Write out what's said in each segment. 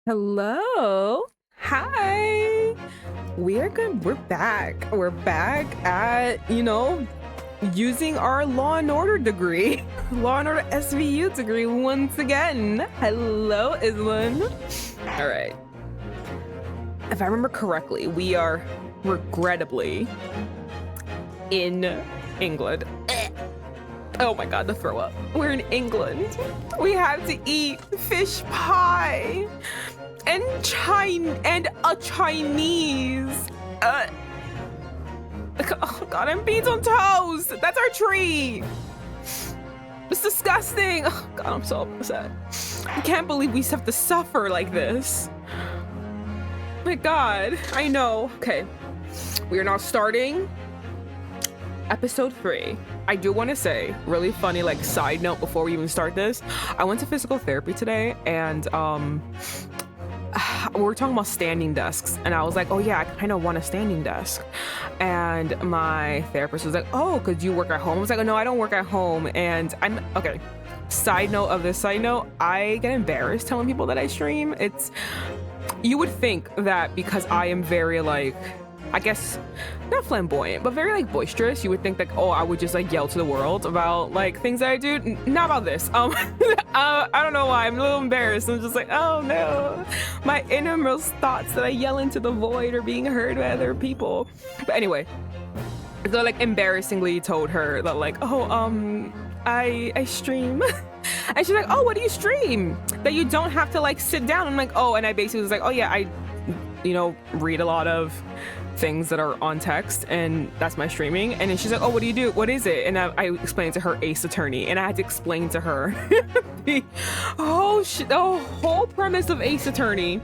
Hello. Hi. We're good. We're back. We're back at, using our Law and Order degree. Law and Order SVU degree once again. Hello, Island. All right. If I remember correctly, we are regrettably in England. Oh my god, the throw up. We're in England. We have to eat fish pie and a Chinese. Oh god, and beans on toast. That's our treat. It's disgusting. Oh god, I'm so upset. I can't believe we have to suffer like this. My god, I know. Okay, we are now starting episode 3. I do want to say, really funny, like, side note before we even start this. I went to physical therapy today, and we were talking about standing desks, and I was like, oh yeah, I kind of want a standing desk. And my therapist was like, oh, could you work at home? I was like, oh, no, I don't work at home. And I'm okay. Side note of this side note, I get embarrassed telling people that I stream. You would think that because I am very, like, I guess not flamboyant, but very like boisterous, you would think that, oh, I would just like yell to the world about like things that I do. Not about this. I don't know why. I'm a little embarrassed. I'm just like, oh no, my innermost thoughts that I yell into the void are being heard by other people. But anyway, so like embarrassingly told her that like, oh, I stream. And she's like, oh, what do you stream? That you don't have to like sit down. I'm like, oh, and I basically was like, oh yeah, I read a lot of things that are on text, and that's my streaming. And then she's like, oh, what do you do? What is it? And I explained to her Ace Attorney, and I had to explain to her the whole premise of Ace Attorney,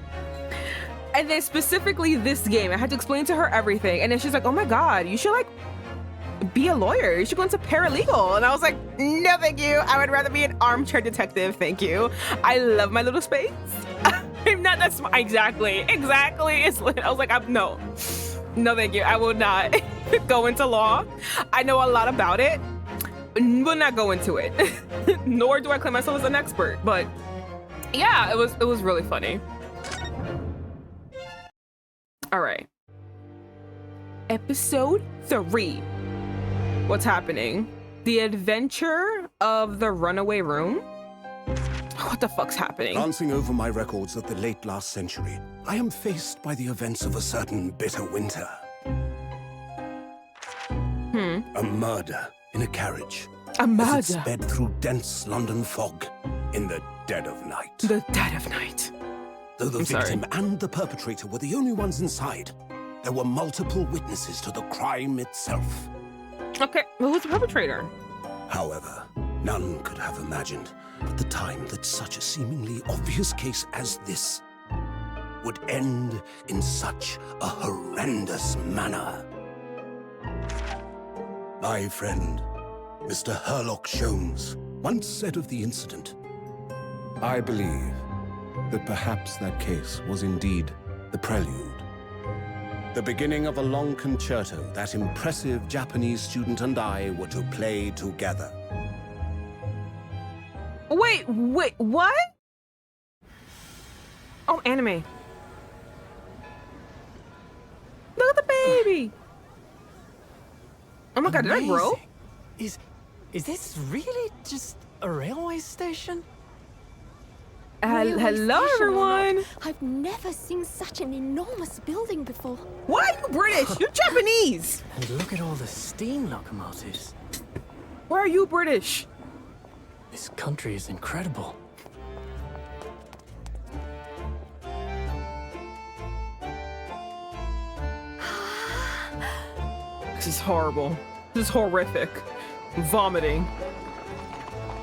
and then specifically this game. I had to explain to her everything, and then she's like, oh my god, you should like be a lawyer, you should go into paralegal. And I was like, no thank you, I would rather be an armchair detective, thank you. I love my little space. I'm not that smart. Exactly. It's I was like, no thank you, I will not go into law. I know a lot about it, will not go into it. Nor do I claim myself as an expert. But yeah, it was really funny. All right, episode 3. What's happening? The adventure of the runaway room. What the fuck's happening? Glancing over my records of the late last century, I am faced by the events of a certain bitter winter. A murder in a carriage. A murder? As it sped through dense London fog in the dead of night. The dead of night. Though the victim and the perpetrator were the only ones inside, there were multiple witnesses to the crime itself. Okay, who was the perpetrator? However, none could have imagined at the time that such a seemingly obvious case as this would end in such a horrendous manner. My friend, Mr. Herlock Sholmes, once said of the incident, I believe that perhaps that case was indeed the prelude. The beginning of a long concerto that impressive Japanese student and I were to play together. Wait, what? Oh, anime. Look at the baby. Oh my god, did I grow? Is this really just a railway station? Hello, everyone. I've never seen such an enormous building before. Why are you British? You're Japanese. And look at all the steam locomotives. Why are you British? This country is incredible. This is horrible. This is horrific. I'm vomiting.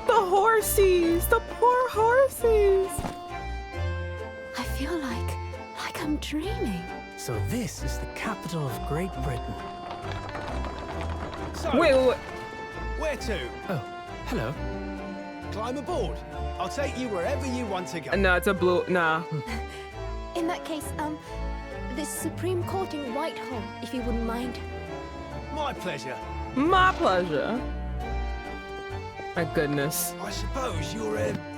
The horsies! The poor horsies! I feel like I'm dreaming. So this is the capital of Great Britain. So, Wait. where to? Oh, hello. Climb aboard. I'll take you wherever you want to go. No, it's a blue. Nah. In that case, the Supreme Court in Whitehall, if you wouldn't mind. My pleasure. My pleasure. My goodness. I suppose you're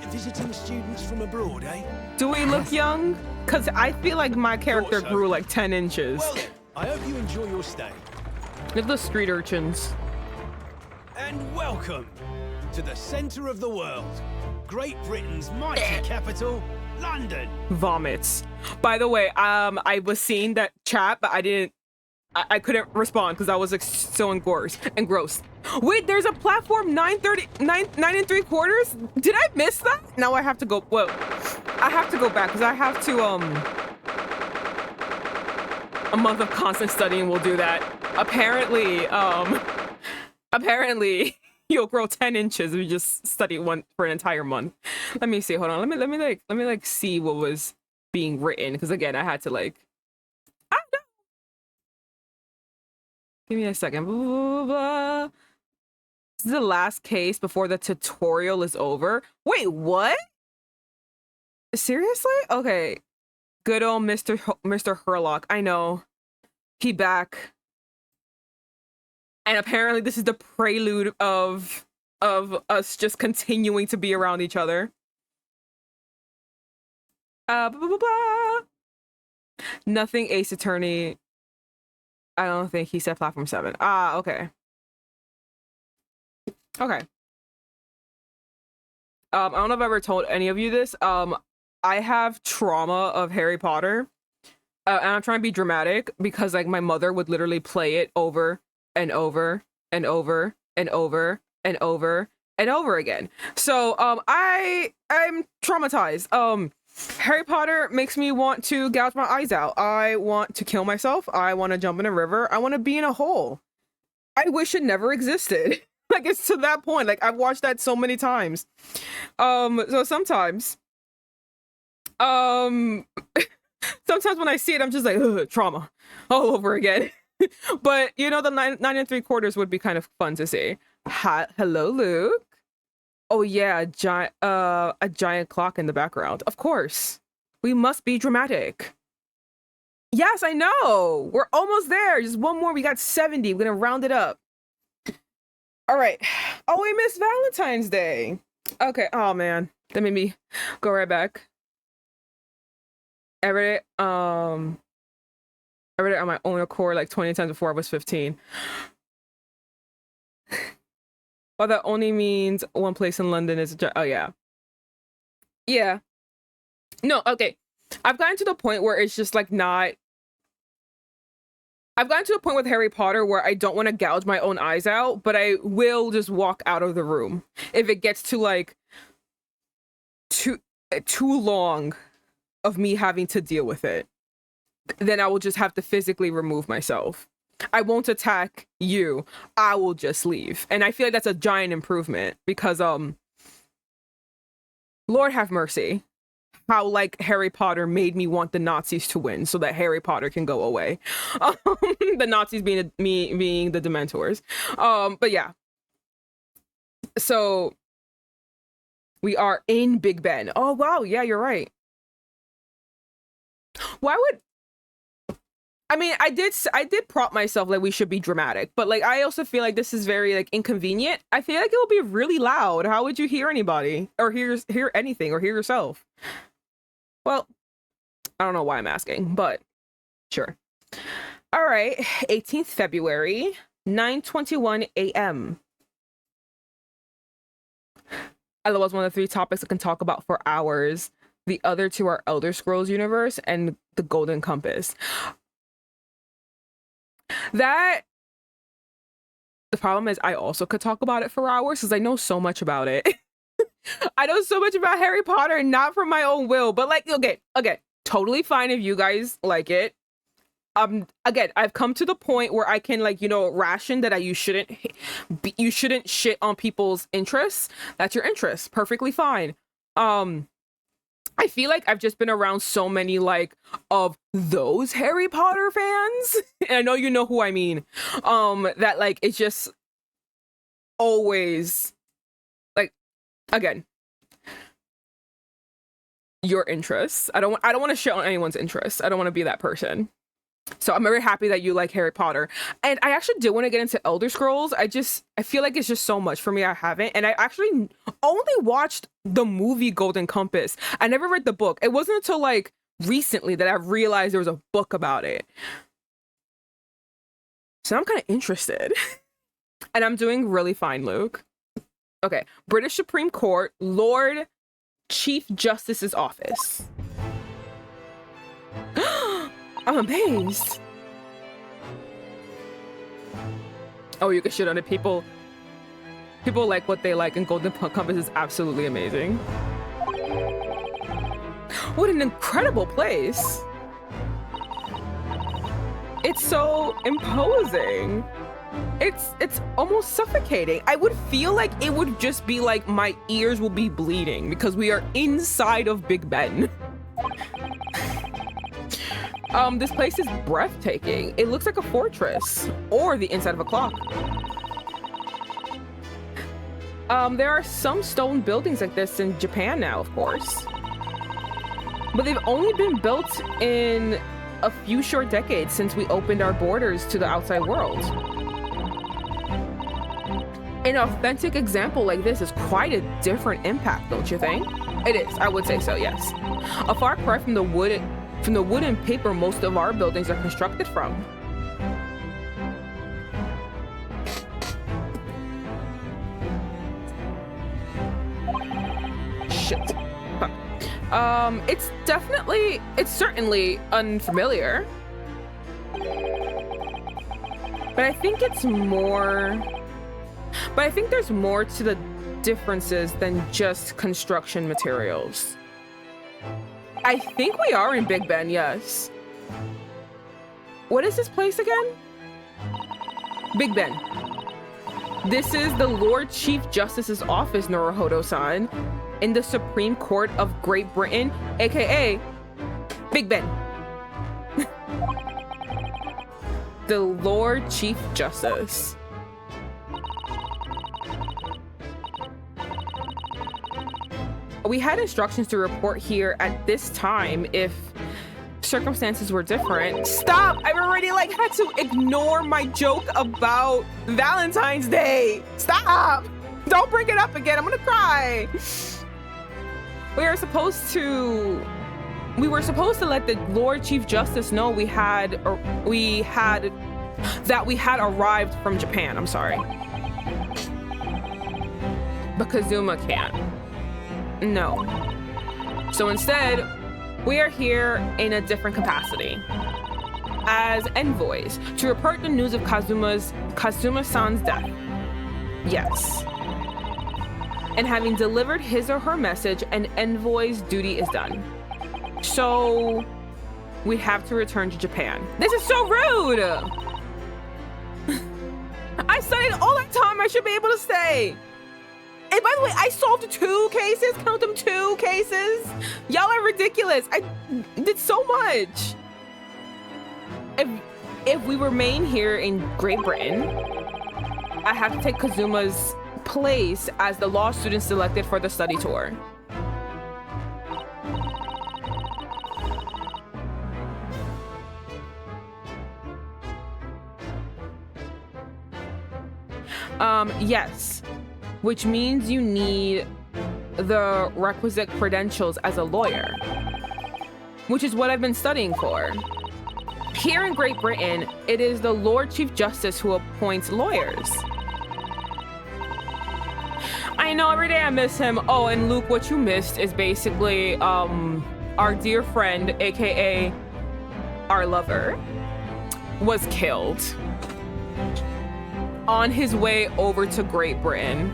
visiting students from abroad, eh? Do we look young? Because I feel like my character so. grew like 10 inches. Well, then, I hope you enjoy your stay. Look at the street urchins. And welcome to the centre of the world, Great Britain's mighty capital, London. Vomits. By the way, I was seeing that chat, but I couldn't respond because I was like so engrossed. Wait, there's a platform 9 3/4? Did I miss that? Now I have to go. Well, I have to go back because I have to a month of constant studying will do that. Apparently you'll grow 10 inches if you just study one for an entire month. Let me see. Hold on. Let me see what was being written because again, I had to like. I don't know. Give me a second. Blah, blah, blah. This is the last case before the tutorial is over. Wait, what? Seriously? Okay. Good old Mr. Herlock. I know. He back. And apparently this is the prelude of us just continuing to be around each other. Blah, blah, blah, blah. Nothing Ace Attorney. I don't think he said platform 7. Ah, okay. Okay. I don't know if I've ever told any of you this. I have trauma of Harry Potter. And I'm trying to be dramatic because like my mother would literally play it over and over and over and over and over and over again. So I'm traumatized. Harry Potter makes me want to gouge my eyes out. I want to kill myself. I want to jump in a river. I want to be in a hole. I wish it never existed. Like it's to that point. Like I've watched that so many times. So sometimes sometimes when I see it, I'm just like, ugh, trauma all over again. But you know, the 9 3/4 would be kind of fun to see. Hello, Luke. Oh yeah, a giant clock in the background. Of course, we must be dramatic. Yes, I know. We're almost there. Just one more. We got 70. We're gonna round it up. All right. Oh, we missed Valentine's Day. Okay. Oh man, that made me go right back. I read it on my own accord like 20 times before I was 15. Well, that only means one place in London is oh yeah. Yeah. No, okay. I've gotten to the point where it's just like not. I've gotten to a point with Harry Potter where I don't want to gouge my own eyes out, but I will just walk out of the room if it gets to like too long of me having to deal with it. Then I will just have to physically remove myself. I won't attack you. I will just leave. And I feel like that's a giant improvement because Lord have mercy. How like Harry Potter made me want the Nazis to win so that Harry Potter can go away. The Nazis being the Dementors. But yeah. So we are in Big Ben. Oh wow, yeah, you're right. Why would I mean, I did prompt myself like we should be dramatic, but like I also feel like this is very like inconvenient. I feel like it will be really loud. How would you hear anybody or hear anything or hear yourself? Well, I don't know why I'm asking, but sure. All right, 18th February, 9:21 a.m. I love one of the 3 topics I can talk about for hours. The other 2 are Elder Scrolls universe and the Golden Compass. That the problem is I also could talk about it for hours because I know so much about it. I know so much about Harry Potter, not from my own will, but like, okay, totally fine if you guys like it. Again, I've come to the point where I can like, you know, ration that you shouldn't shit on people's interests. That's your interest. Perfectly fine. I feel like I've just been around so many like of those Harry Potter fans. And I know you know who I mean. That like it's just always like again your interests. I don't want to shit on anyone's interests. I don't want to be that person. So I'm very happy that you like Harry Potter. And I actually do want to get into Elder Scrolls. I feel like it's just so much for me. I haven't. And I actually only watched the movie Golden Compass. I never read the book. It wasn't until like recently that I realized there was a book about it. So I'm kind of interested. And I'm doing really fine, Luke. Okay. British Supreme Court, Lord Chief Justice's office. I'm amazed. Oh, you can shit on it. People like what they like, and Golden Compass is absolutely amazing. What an incredible place. It's so imposing. It's almost suffocating. I would feel like it would just be like my ears will be bleeding because we are inside of Big Ben. This place is breathtaking. It looks like a fortress or the inside of a clock. There are some stone buildings like this in Japan now, of course. But they've only been built in a few short decades since we opened our borders to the outside world. An authentic example like this is quite a different impact, don't you think? It is, I would say so, yes. A far cry from the wood and paper most of our buildings are constructed from. Shit. Huh. It's certainly unfamiliar. But I think there's more to the differences than just construction materials. I think we are in Big Ben, yes. What is this place again? Big Ben. This is the Lord Chief Justice's office, Naruhodo-san, in the Supreme Court of Great Britain, aka Big Ben. The Lord Chief Justice. We had instructions to report here at this time if circumstances were different. Stop! I've already had to ignore my joke about Valentine's Day. Stop! Don't bring it up again. I'm gonna cry. We were supposed to let the Lord Chief Justice know we had arrived from Japan. I'm sorry. But Kazuma can't. No. So instead, we are here in a different capacity as envoys to report the news of Kazuma-san's death. Yes. And having delivered his or her message, an envoy's duty is done. So we have to return to Japan. This is so rude! I studied all that time. I should be able to stay. And by the way, I solved 2 cases. Count them, 2 cases. Y'all are ridiculous. I did so much. If we remain here in Great Britain, I have to take Kazuma's place as the law student selected for the study tour. Yes. Which means you need the requisite credentials as a lawyer, which is what I've been studying for. Here in Great Britain, it is the Lord Chief Justice who appoints lawyers. I know, every day I miss him. Oh, and Luke, what you missed is basically our dear friend, aka our lover, was killed on his way over to Great Britain.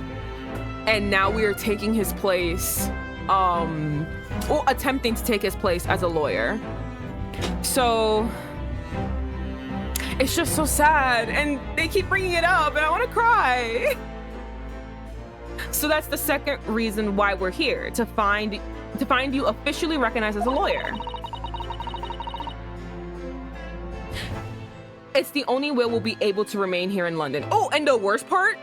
And now we are taking his place, attempting to take his place as a lawyer. So it's just so sad, and they keep bringing it up, and I want to cry. So that's the second reason why we're here, to find you officially recognized as a lawyer. It's the only way we'll be able to remain here in London. Oh, and the worst part,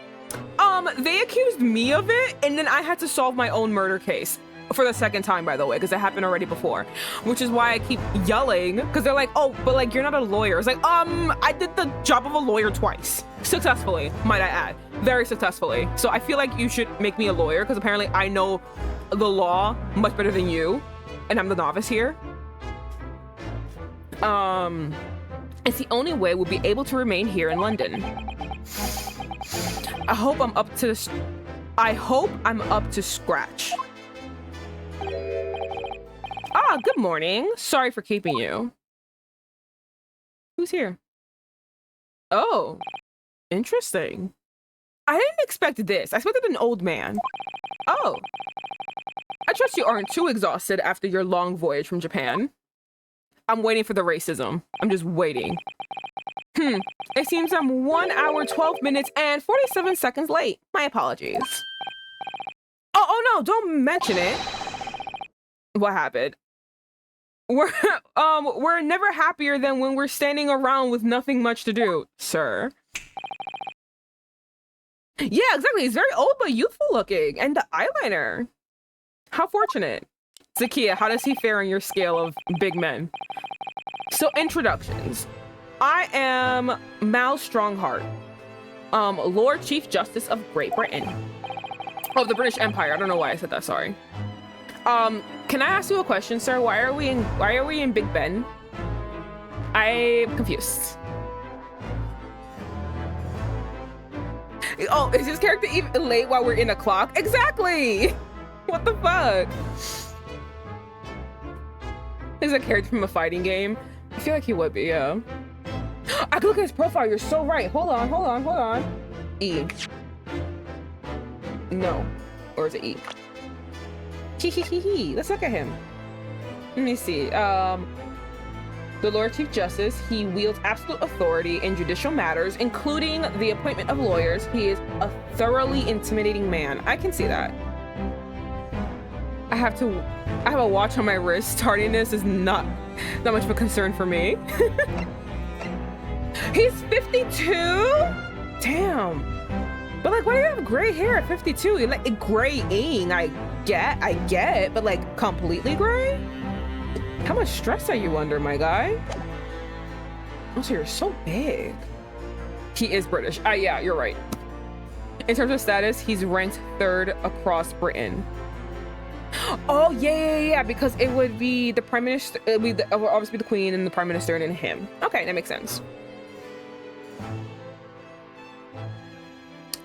they accused me of it, and then I had to solve my own murder case. For the second time, by the way, because it happened already before, which is why I keep yelling, because they're like, oh, but like, you're not a lawyer. It's like, I did the job of a lawyer twice. Successfully, might I add. Very successfully. So I feel like you should make me a lawyer, because apparently I know the law much better than you, and I'm the novice here. It's the only way we'll be able to remain here in London. I hope I'm up to scratch. Ah, good morning. Sorry for keeping you. Who's here? Oh, interesting. I didn't expect this. I expected an old man. Oh. I trust you aren't too exhausted after your long voyage from Japan. I'm waiting for the racism. I'm just waiting. It seems I'm 1 hour, 12 minutes, and 47 seconds late. My apologies. Oh no, don't mention it. What happened? We're never happier than when we're standing around with nothing much to do, sir. Yeah, exactly. He's very old but youthful looking, and the eyeliner. How fortunate. Zakia, how does he fare on your scale of big men? So, introductions. I am Mal Strongheart, Lord Chief Justice of Great Britain. Of the British Empire. I don't know why I said that, sorry. Can I ask you a question, sir? Why are we in Big Ben? I'm confused. Oh, is his character even late while we're in a clock? Exactly! What the fuck? Is a character from a fighting game? I feel like he would be, yeah. I can look at his profile, you're so right. Hold on. E. No. Or is it E? Let's look at him. Let me see. The Lord Chief Justice, he wields absolute authority in judicial matters, including the appointment of lawyers. He is a thoroughly intimidating man. I can see that. I have a watch on my wrist. Tardiness is not much of a concern for me. He's 52? Damn. But like, why do you have gray hair at 52? You're like graying, I get, but like completely gray? How much stress are you under, my guy? Also, you're so big. He is British. Yeah, you're right. In terms of status, he's ranked 3rd across Britain. Oh, yeah, because it would be the Prime Minister, it would obviously be the Queen and the Prime Minister and then him. Okay, that makes sense.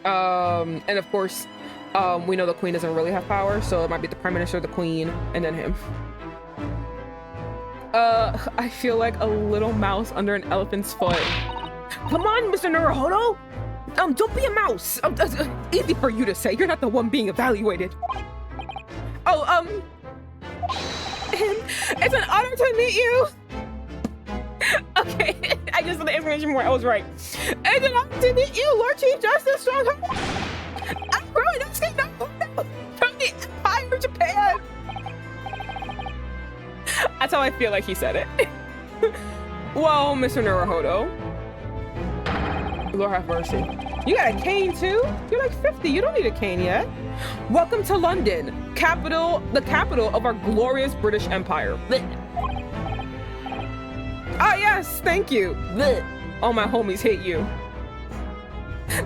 And of course, we know the Queen doesn't really have power, so it might be the Prime Minister, the Queen, and then him. I feel like a little mouse under an elephant's foot. Come on, Mr. Naruhodo! Don't be a mouse! Easy for you to say, you're not the one being evaluated. Oh, it's an honor to meet you! Okay, I just saw the information more, I was right. It's an honor to meet you, Lord Chief Justice Strongheart! I'm growing up from the Empire of Japan! That's how I feel like he said it. Whoa, Mr. Naruhodo. Lord have mercy. You got a cane too? You're like 50, you don't need a cane yet. Welcome to London, the capital of our glorious British Empire. Ah, yes, thank you. All my homies hate you.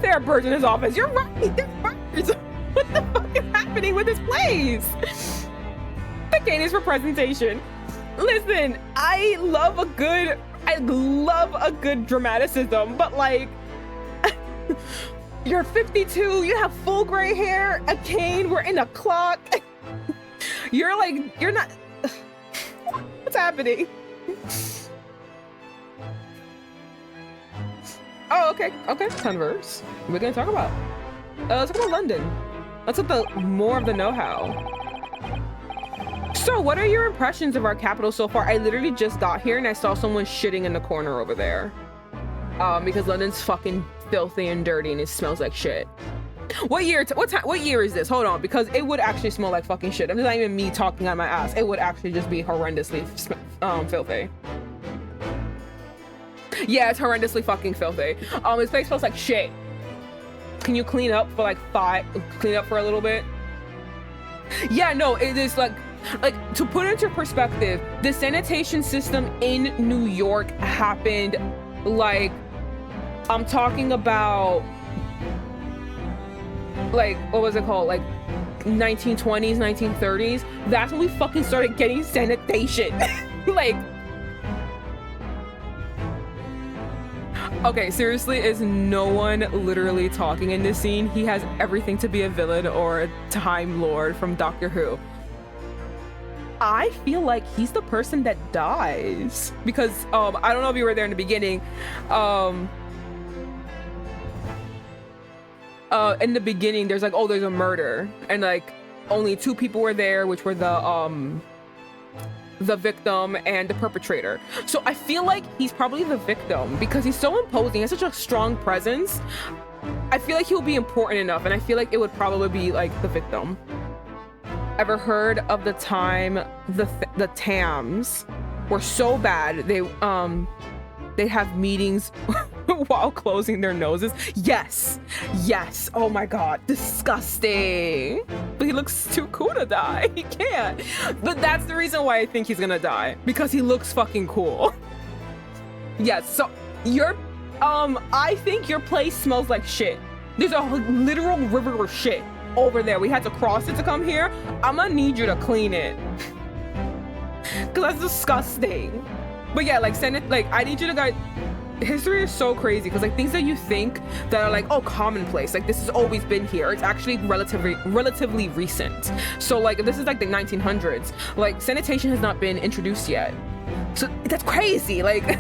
There are birds in his office. You're right, there's birds. What the fuck is happening with this place? The cane is for presentation. Listen, I love a good dramaticism, but like, you're 52, you have full gray hair, a cane, we're in a clock. You're not, what's happening? Oh, okay, converse. We're gonna talk about, let's talk about London. Let's get more of the know-how. So what are your impressions of our capital so far? I literally just got here and I saw someone shitting in the corner over there. Because London's fucking filthy and dirty and it smells like shit. What year is this? Hold on, because it would actually smell like fucking shit. I'm just not even me talking on my ass. It would actually just be horrendously filthy. Yeah, it's horrendously fucking filthy. This place smells like shit. Can you clean up for a little bit? Yeah, no, it is like to put it into perspective, the sanitation system in New York happened like, I'm talking about like, what was it called? Like 1920s, 1930s. That's when we fucking started getting sanitation. Like, okay, seriously, is no one literally talking in this scene? He has everything to be a villain or a Time Lord from Doctor Who. I feel like he's the person that dies because I don't know if you were there in the beginning. In the beginning, there's like, oh, there's a murder, and like only 2 people were there, which were the victim and the perpetrator. So I feel like he's probably the victim because he's so imposing, he has such a strong presence. I feel like he'll be important enough, and I feel like it would probably be like the victim. Ever heard of the time the Tams were so bad they have meetings while closing their noses? Yes, oh my god, disgusting. But he looks too cool to die. He can't. But that's the reason why I think he's gonna die, because he looks fucking cool. Yes, so I think your place smells like shit. There's a literal river of shit over there. We had to cross it to come here. I'm gonna need you to clean it because that's disgusting. But yeah, like send it, like I need you to guys, history is so crazy because like things that you think that are like, oh, commonplace, like this has always been here, it's actually relatively recent. So like this is like the 1900s, like sanitation has not been introduced yet, so that's crazy. Like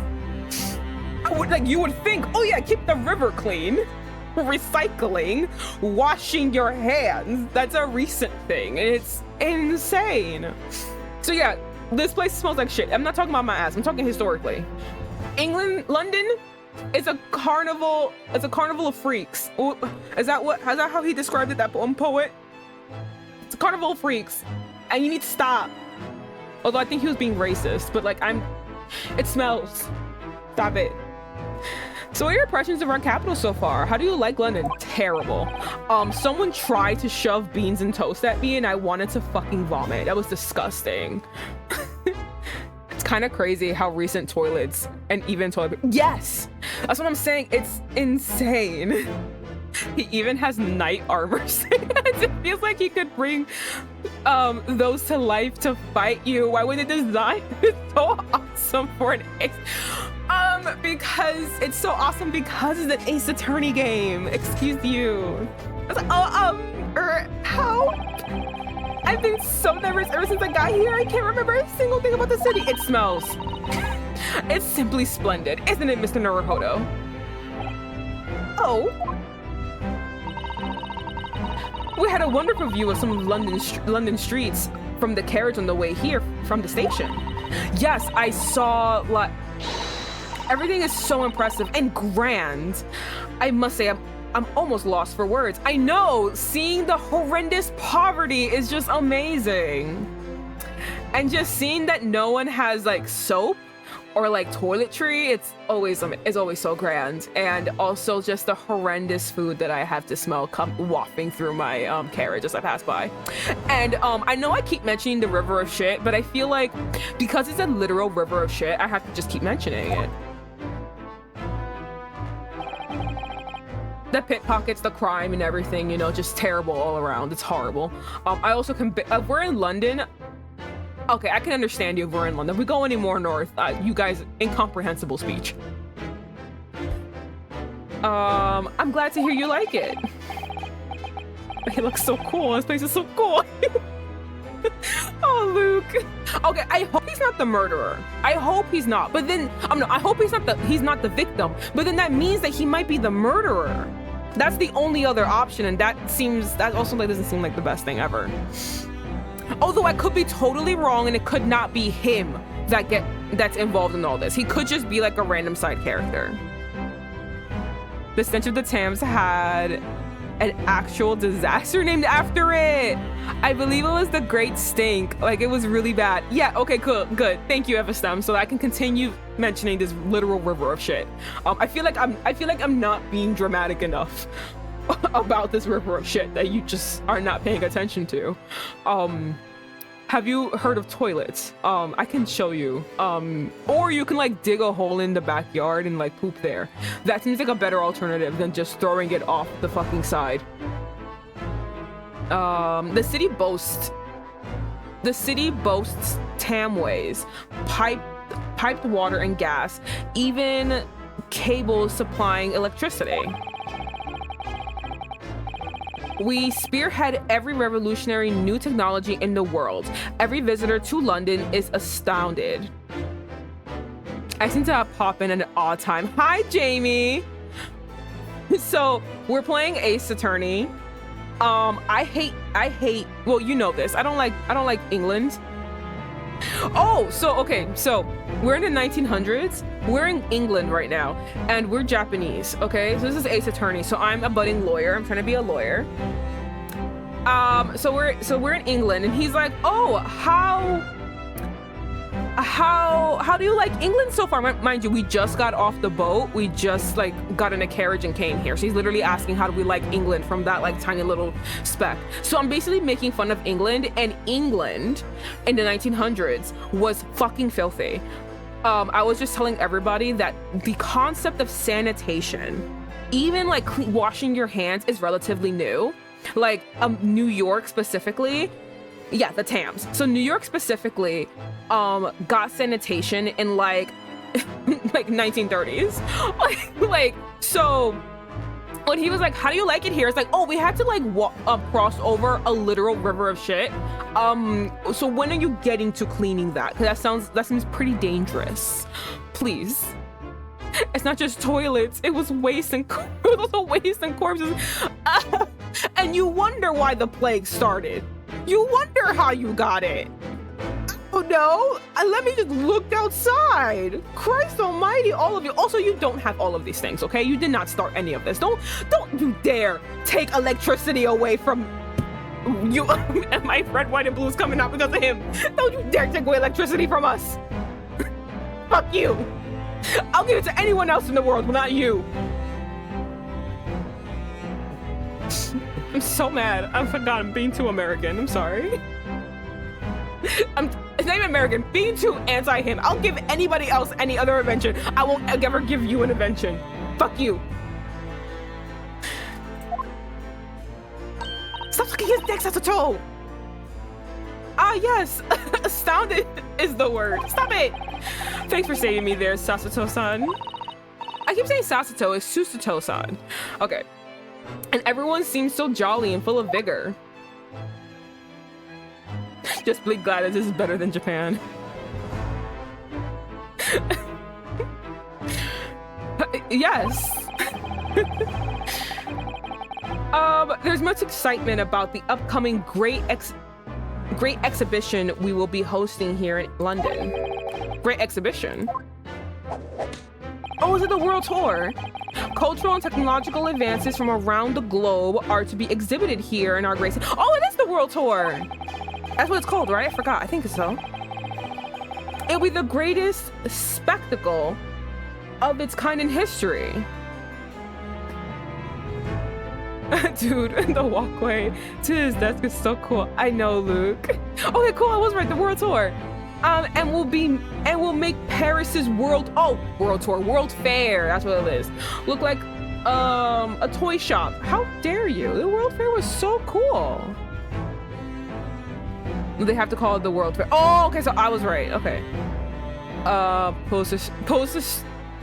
you would think, oh yeah, keep the river clean, recycling, washing your hands, that's a recent thing, and it's insane. So yeah, this place smells like shit. I'm not talking about my ass, I'm talking historically. London is a carnival. It's a carnival of freaks. Is that how he described it, that poet? It's a carnival of freaks, and you need to stop. Although I think he was being racist, but like it smells. Stop it. So what are your impressions of our capital so far? How do you like London? Terrible. Someone tried to shove beans and toast at me and I wanted to fucking vomit. That was disgusting. It's kind of crazy how recent toilets and even toilet. Yes! That's what I'm saying. It's insane. He even has knight armor. It feels like he could bring those to life to fight you. Why would it design it so awesome for an because it's so awesome because it's an Ace Attorney game. Excuse you. I was like, how? I've been so nervous ever since I got here. I can't remember a single thing about the city. It smells. It's simply splendid, isn't it, Mr. Naruhodo? Oh. We had a wonderful view of some London streets from the carriage on the way here from the station. Yes, I saw like. Everything is so impressive and grand. I must say, I'm almost lost for words. I know, seeing the horrendous poverty is just amazing. And just seeing that no one has like soap or like toiletry, it's always so grand. And also just the horrendous food that I have to smell come wafting through my carriage as I pass by. And I know I keep mentioning the river of shit, but I feel like because it's a literal river of shit, I have to just keep mentioning it. The pickpockets, the crime and everything, you know, just terrible all around. It's horrible. I also can, if we're in London, okay, I can understand you if we're in London. If we go any more north, you guys, incomprehensible speech. I'm glad to hear you like it. He looks so cool. This place is so cool. Oh, Luke. Okay, I hope he's not the murderer. I hope he's not. But then, I hope he's not the victim. But then that means that he might be the murderer. That's the only other option, and that also like doesn't seem like the best thing ever. Although I could be totally wrong, and it could not be him that's involved in all this. He could just be like a random side character. The Stench of the Thames had an actual disaster named after it. I believe it was the Great Stink. Like, it was really bad. Yeah, okay, cool, good. Thank you, Evistem, so that I can continue mentioning this literal river of shit. I feel like I'm not being dramatic enough. about this river of shit that you just are not paying attention to. Have you heard of toilets? I can show you. Or you can like dig a hole in the backyard and like poop there. That seems like a better alternative than just throwing it off the fucking side. The city boasts tramways, piped water and gas, even cables supplying electricity. We spearhead every revolutionary new technology in the world. Every visitor to London is astounded. I seem to pop in at an odd time. Hi, Jamie. So we're playing Ace Attorney. I hate, well, you know this. I don't like England. Oh, so we're in the 1900s. We're in England right now, and we're Japanese. Okay, so this is Ace Attorney. So I'm a budding lawyer. I'm trying to be a lawyer. So we're in England, and he's like, oh, how do you like England so far? Mind you, we just got off the boat. We just like got in a carriage and came here. So he's literally asking how do we like England from that like tiny little speck. So I'm basically making fun of England, and England in the 1900s was fucking filthy. I was just telling everybody that the concept of sanitation, even like washing your hands, is relatively new. Like New York specifically, yeah, the Thames. So New York specifically got sanitation in like 1930s. like so when he was like, how do you like it here? It's like, oh, we had to like cross over a literal river of shit. So when are you getting to cleaning that? Because that seems pretty dangerous. Please. It's not just toilets. It was waste and corpses. And you wonder why the plague started. You wonder how you got it. Oh no, let me just look outside. Christ almighty, all of you. Also, you don't have all of these things, okay? You did not start any of this. Don't you dare take electricity away from you. And my red, white, and blue is coming out because of him. Don't you dare take away electricity from us. Fuck you. I'll give it to anyone else in the world, but not you. I'm so mad. I forgot I'm being too American. I'm sorry. It's not even American. Being too anti-him. I'll give anybody else any other invention. I won't ever give you an invention. Fuck you. Stop sucking his dick, Sasuto! Ah, yes. Astounded is the word. Stop it. Thanks for saving me there, Sasuto-san. I keep saying Sasuto. It's Susuto-san. Okay. And everyone seems so jolly and full of vigor. Just bleed glad this is better than Japan. Yes. There's much excitement about the upcoming great exhibition we will be hosting here in London. Great exhibition? Oh, is it the world tour? Cultural and technological advances from around the globe are to be exhibited here in our great city. Oh, it is the world tour! That's what it's called, right? I forgot. I think so. It'll be the greatest spectacle of its kind in history. Dude, the walkway to his desk is so cool. I know, Luke. Okay, cool. I was right. The world tour. And we'll make Paris's world tour, world fair. That's what it is. Look like a toy shop. How dare you? The world fair was so cool. They have to call it the world fair. Oh, okay. So I was right. Okay.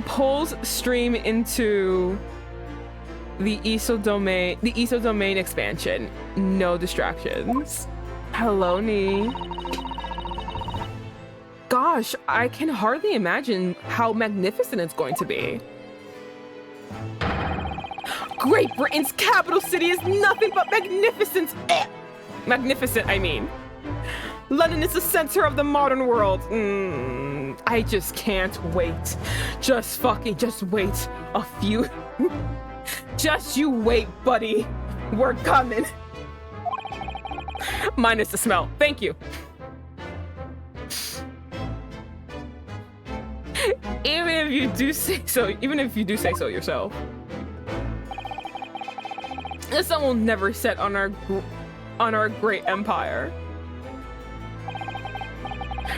Polls stream into the ESO domain expansion. No distractions. Hello, Nee. Gosh, I can hardly imagine how magnificent it's going to be. Great Britain's capital city is nothing but magnificence. Magnificent, I mean. London is the center of the modern world. I just can't wait. Just wait a few. Just you wait, buddy. We're coming. Minus the smell. Thank you. Even if you do say so yourself. The sun will never set on our great empire.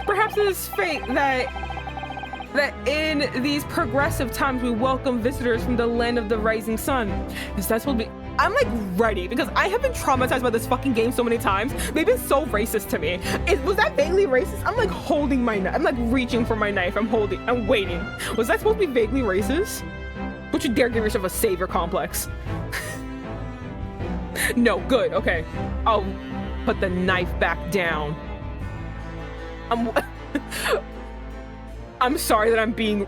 Perhaps it is fate that in these progressive times we welcome visitors from the land of the rising sun. Is that supposed to be? I'm like ready because I have been traumatized by this fucking game so many times. They've been so racist to me. Was that vaguely racist? I'm like holding my knife. I'm like reaching for my knife. I'm waiting. Was that supposed to be vaguely racist? Don't you dare give yourself a savior complex. No, good, okay. I'll put the knife back down. I'm sorry that I'm being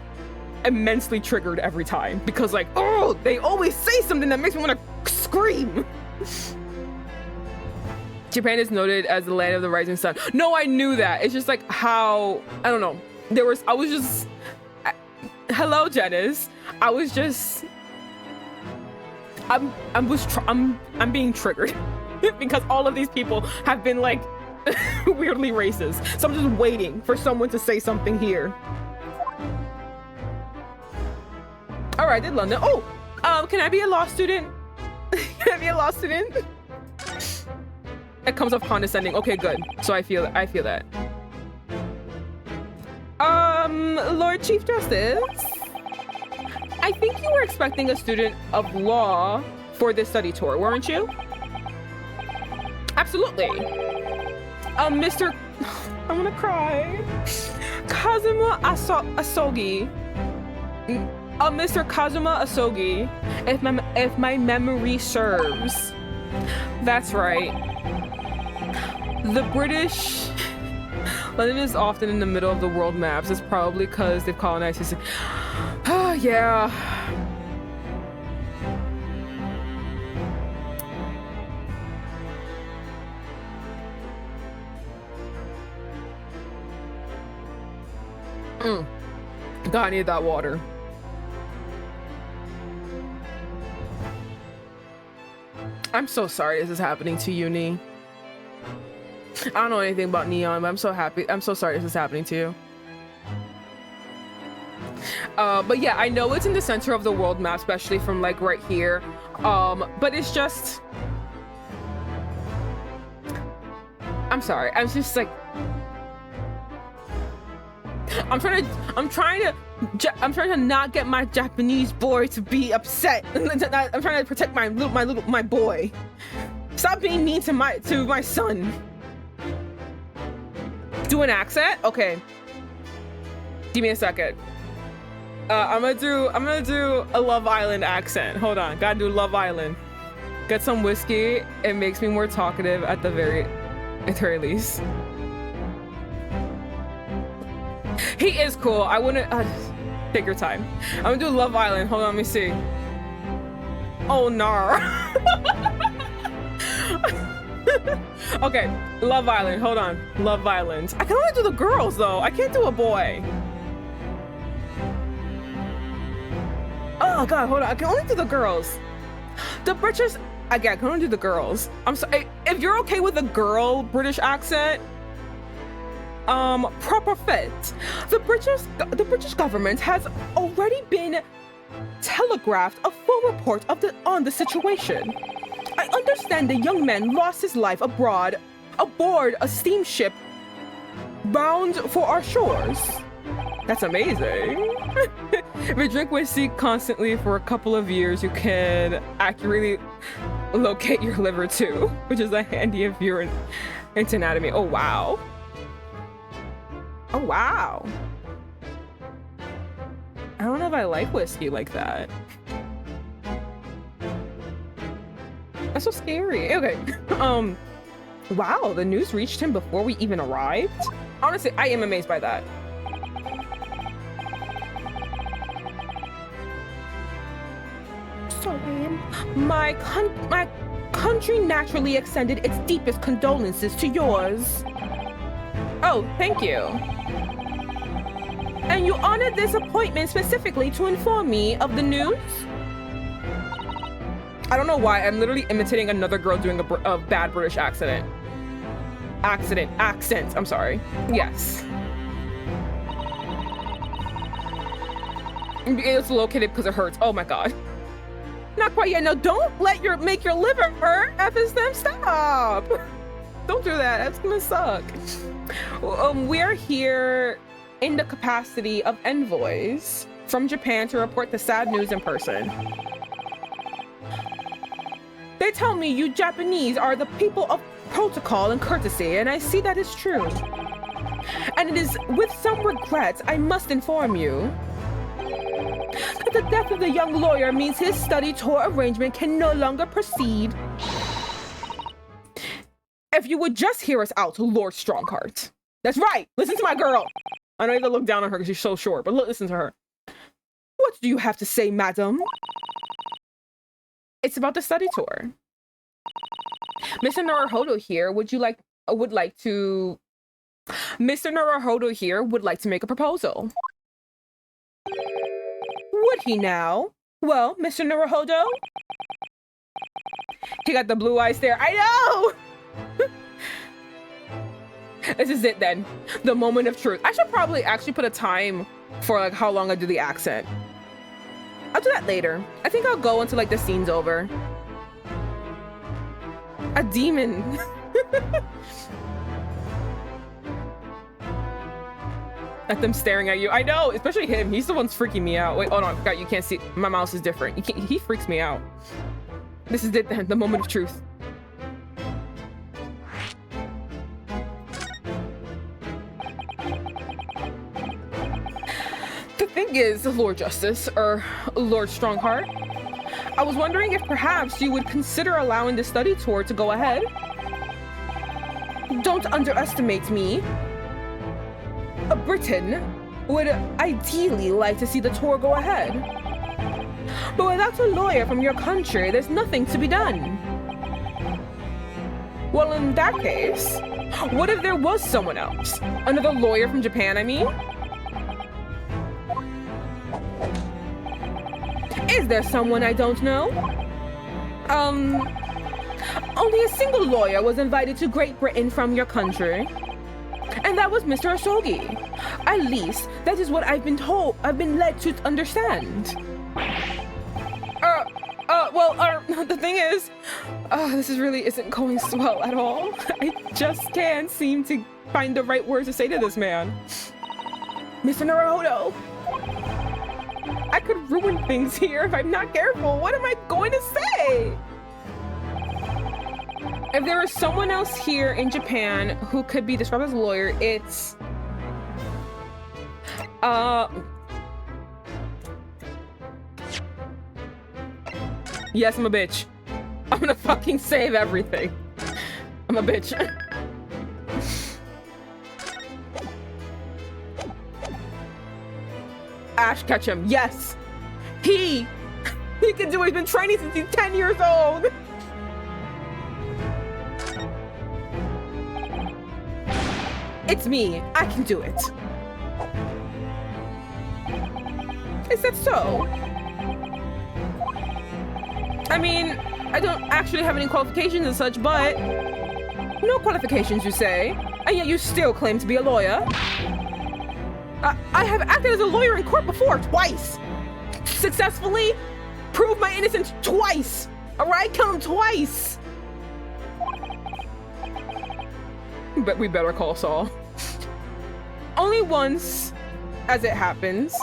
immensely triggered every time because like, oh, they always say something that makes me want to scream. Japan is noted as the land of the rising sun. No, I knew that. It's just like how, I don't know. Hello, Janice. I'm being triggered because all of these people have been like weirdly racist. So I'm just waiting for someone to say something here. All right, did London. Oh, can I be a law student? Can I be a law student? It comes off condescending. Okay, good. So I feel that. Lord Chief Justice, I think you were expecting a student of law for this study tour, weren't you? Absolutely. Mr. I'm gonna cry. Kazuma Asogi. Mr. Kazuma Asogi, if my memory serves. That's right. The British... London is often in the middle of the world maps. It's probably because they've colonized his... yeah. God, I need that water. I'm so sorry this is happening to you, Nee. I don't know anything about Neon, but I'm so happy. I'm so sorry this is happening to you. But yeah, I know it's in the center of the world map, especially from like right here. But it's just... I'm sorry. I'm just like... I'm trying to not get my Japanese boy to be upset. I'm trying to protect my boy. Stop being mean to my son. Do an accent? Okay. Give me a second. I'm gonna do a Love Island accent. Hold on. Gotta do Love Island. Get some whiskey. It makes me more talkative at the very least. He is cool. I wouldn't... take your time. I'm gonna do Love Island. Hold on, let me see. Oh, nar. Okay, Love Island. Hold on. Love Island. I can only do the girls, though. I can't do a boy. Oh, God, hold on. I can only do the girls. The British... Again, I can only do the girls. I'm sorry. If you're okay with a girl British accent... proper fit. The British government has already been telegraphed a full report on the situation. I understand the young man lost his life aboard a steamship bound for our shores. That's amazing. If you drink whiskey constantly for a couple of years, you can accurately locate your liver too, which is a handy if you're into anatomy. Oh, wow. Oh, wow. I don't know if I like whiskey like that. That's so scary. Okay. Wow, the news reached him before we even arrived? Honestly, I am amazed by that. Sorry. My country naturally extended its deepest condolences to yours. Oh, thank you. And you honored this appointment specifically to inform me of the news? I don't know why. I'm literally imitating another girl doing a bad British accent. Accent. I'm sorry. Yes. It's located because it hurts. Oh my God. Not quite yet. No, don't make your liver hurt. FSM, stop. Don't do that. That's gonna suck. We're here in the capacity of envoys from Japan to report the sad news in person. They tell me you Japanese are the people of protocol and courtesy, and I see that is true. And it is with some regrets I must inform you that the death of the young lawyer means his study tour arrangement can no longer proceed. If you would just hear us out, Lord Strongheart. That's right. Listen to my girl. I don't even look down on her because she's so short, but listen to her. What do you have to say, madam? It's about the study tour. Mr. Naruhodo here would like to make a proposal. Would he now? Well, Mr. Naruhodo? He got the blue eyes there. I know! This is it then. The moment of truth. I should probably actually put a time for like how long I do the accent. I'll do that later. I think I'll go until like the scene's over. A demon. At them staring at you. I know, especially him. He's the one's freaking me out. Wait, hold on. I forgot you can't see. My mouse is different. He freaks me out. This is it then. The moment of truth. The thing is, Lord Justice, or Lord Strongheart, I was wondering if perhaps you would consider allowing the study tour to go ahead. Don't underestimate me. A Briton would ideally like to see the tour go ahead. But without a lawyer from your country, there's nothing to be done. Well, in that case, what if there was someone else? Another lawyer from Japan, I mean? Is there someone I don't know? Only a single lawyer was invited to Great Britain from your country. And that was Mr. Asogi. At least, that is what I've been led to understand. The thing is, this really isn't going well at all. I just can't seem to find the right words to say to this man. Mr. Naruhodo, I could ruin things here if I'm not careful. What am I going to say? If there is someone else here in Japan who could be described as a lawyer, it's... Yes, I'm a bitch. I'm gonna fucking save everything. I'm a bitch. Ash Ketchum, yes. He can do it. He's been training since he's 10 years old. It's me. I can do it. Is that so? I mean, I don't actually have any qualifications and such, but... No qualifications, you say? And yet you still claim to be a lawyer? I have acted as a lawyer in court before, twice! Successfully proved my innocence twice! Alright? Count them twice! But we better call Saul. Only once, as it happens.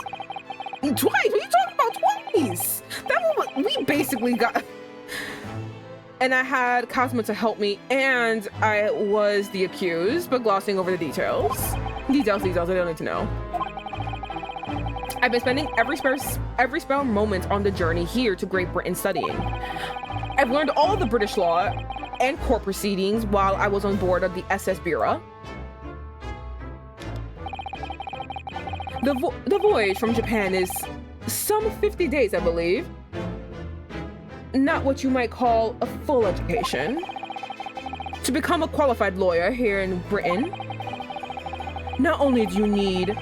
Twice? What are you talking about? Twice? That one, we basically got... And I had Cosmo to help me, and I was the accused, but glossing over the details. Details, I don't need to know. I've been spending every spare moment on the journey here to Great Britain studying. I've learned all the British law and court proceedings while I was on board of the SS Bureau. The voyage from Japan is some 50 days, I believe. Not what you might call a full education. To become a qualified lawyer here in Britain, not only do you need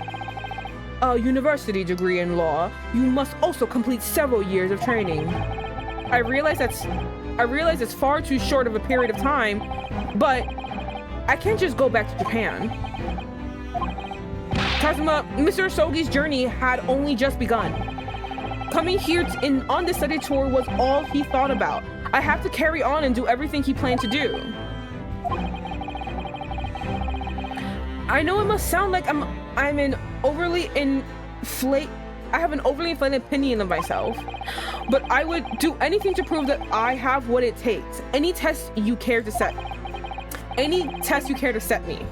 a university degree in law, you must also complete several years of training. I realize it's far too short of a period of time, but I can't just go back to Japan. Kazuma, Mr. Sogi's journey had only just begun. Coming here on the study tour was all he thought about. I have to carry on and do everything he planned to do. I know it must sound like I'm an overly I have an overly inflated opinion of myself, but I would do anything to prove that I have what it takes. Any test you care to set me.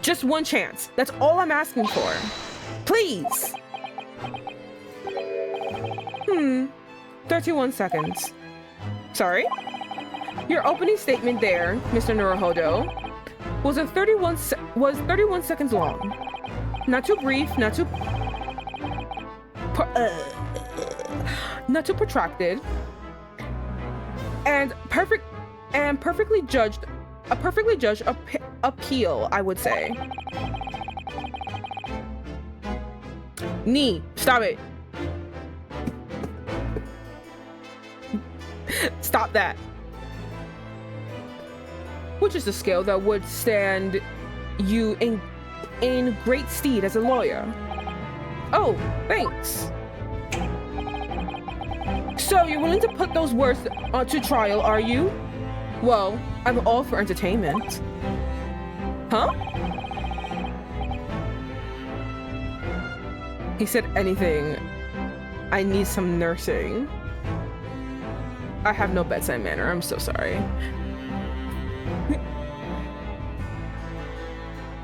Just one chance. That's all I'm asking for. Please. 31 seconds. Sorry? Your opening statement there, Mr. Naruhodo, was 31 seconds long. Not too brief, not too protracted, and perfectly judged appeal, I would say. Stop it. Stop that. Which is a skill that would stand you in great stead as a lawyer. Oh, thanks. So you're willing to put those words to trial, are you? Well, I'm all for entertainment. Huh? He said anything. I need some nursing. I have no bedside manner. I'm so sorry.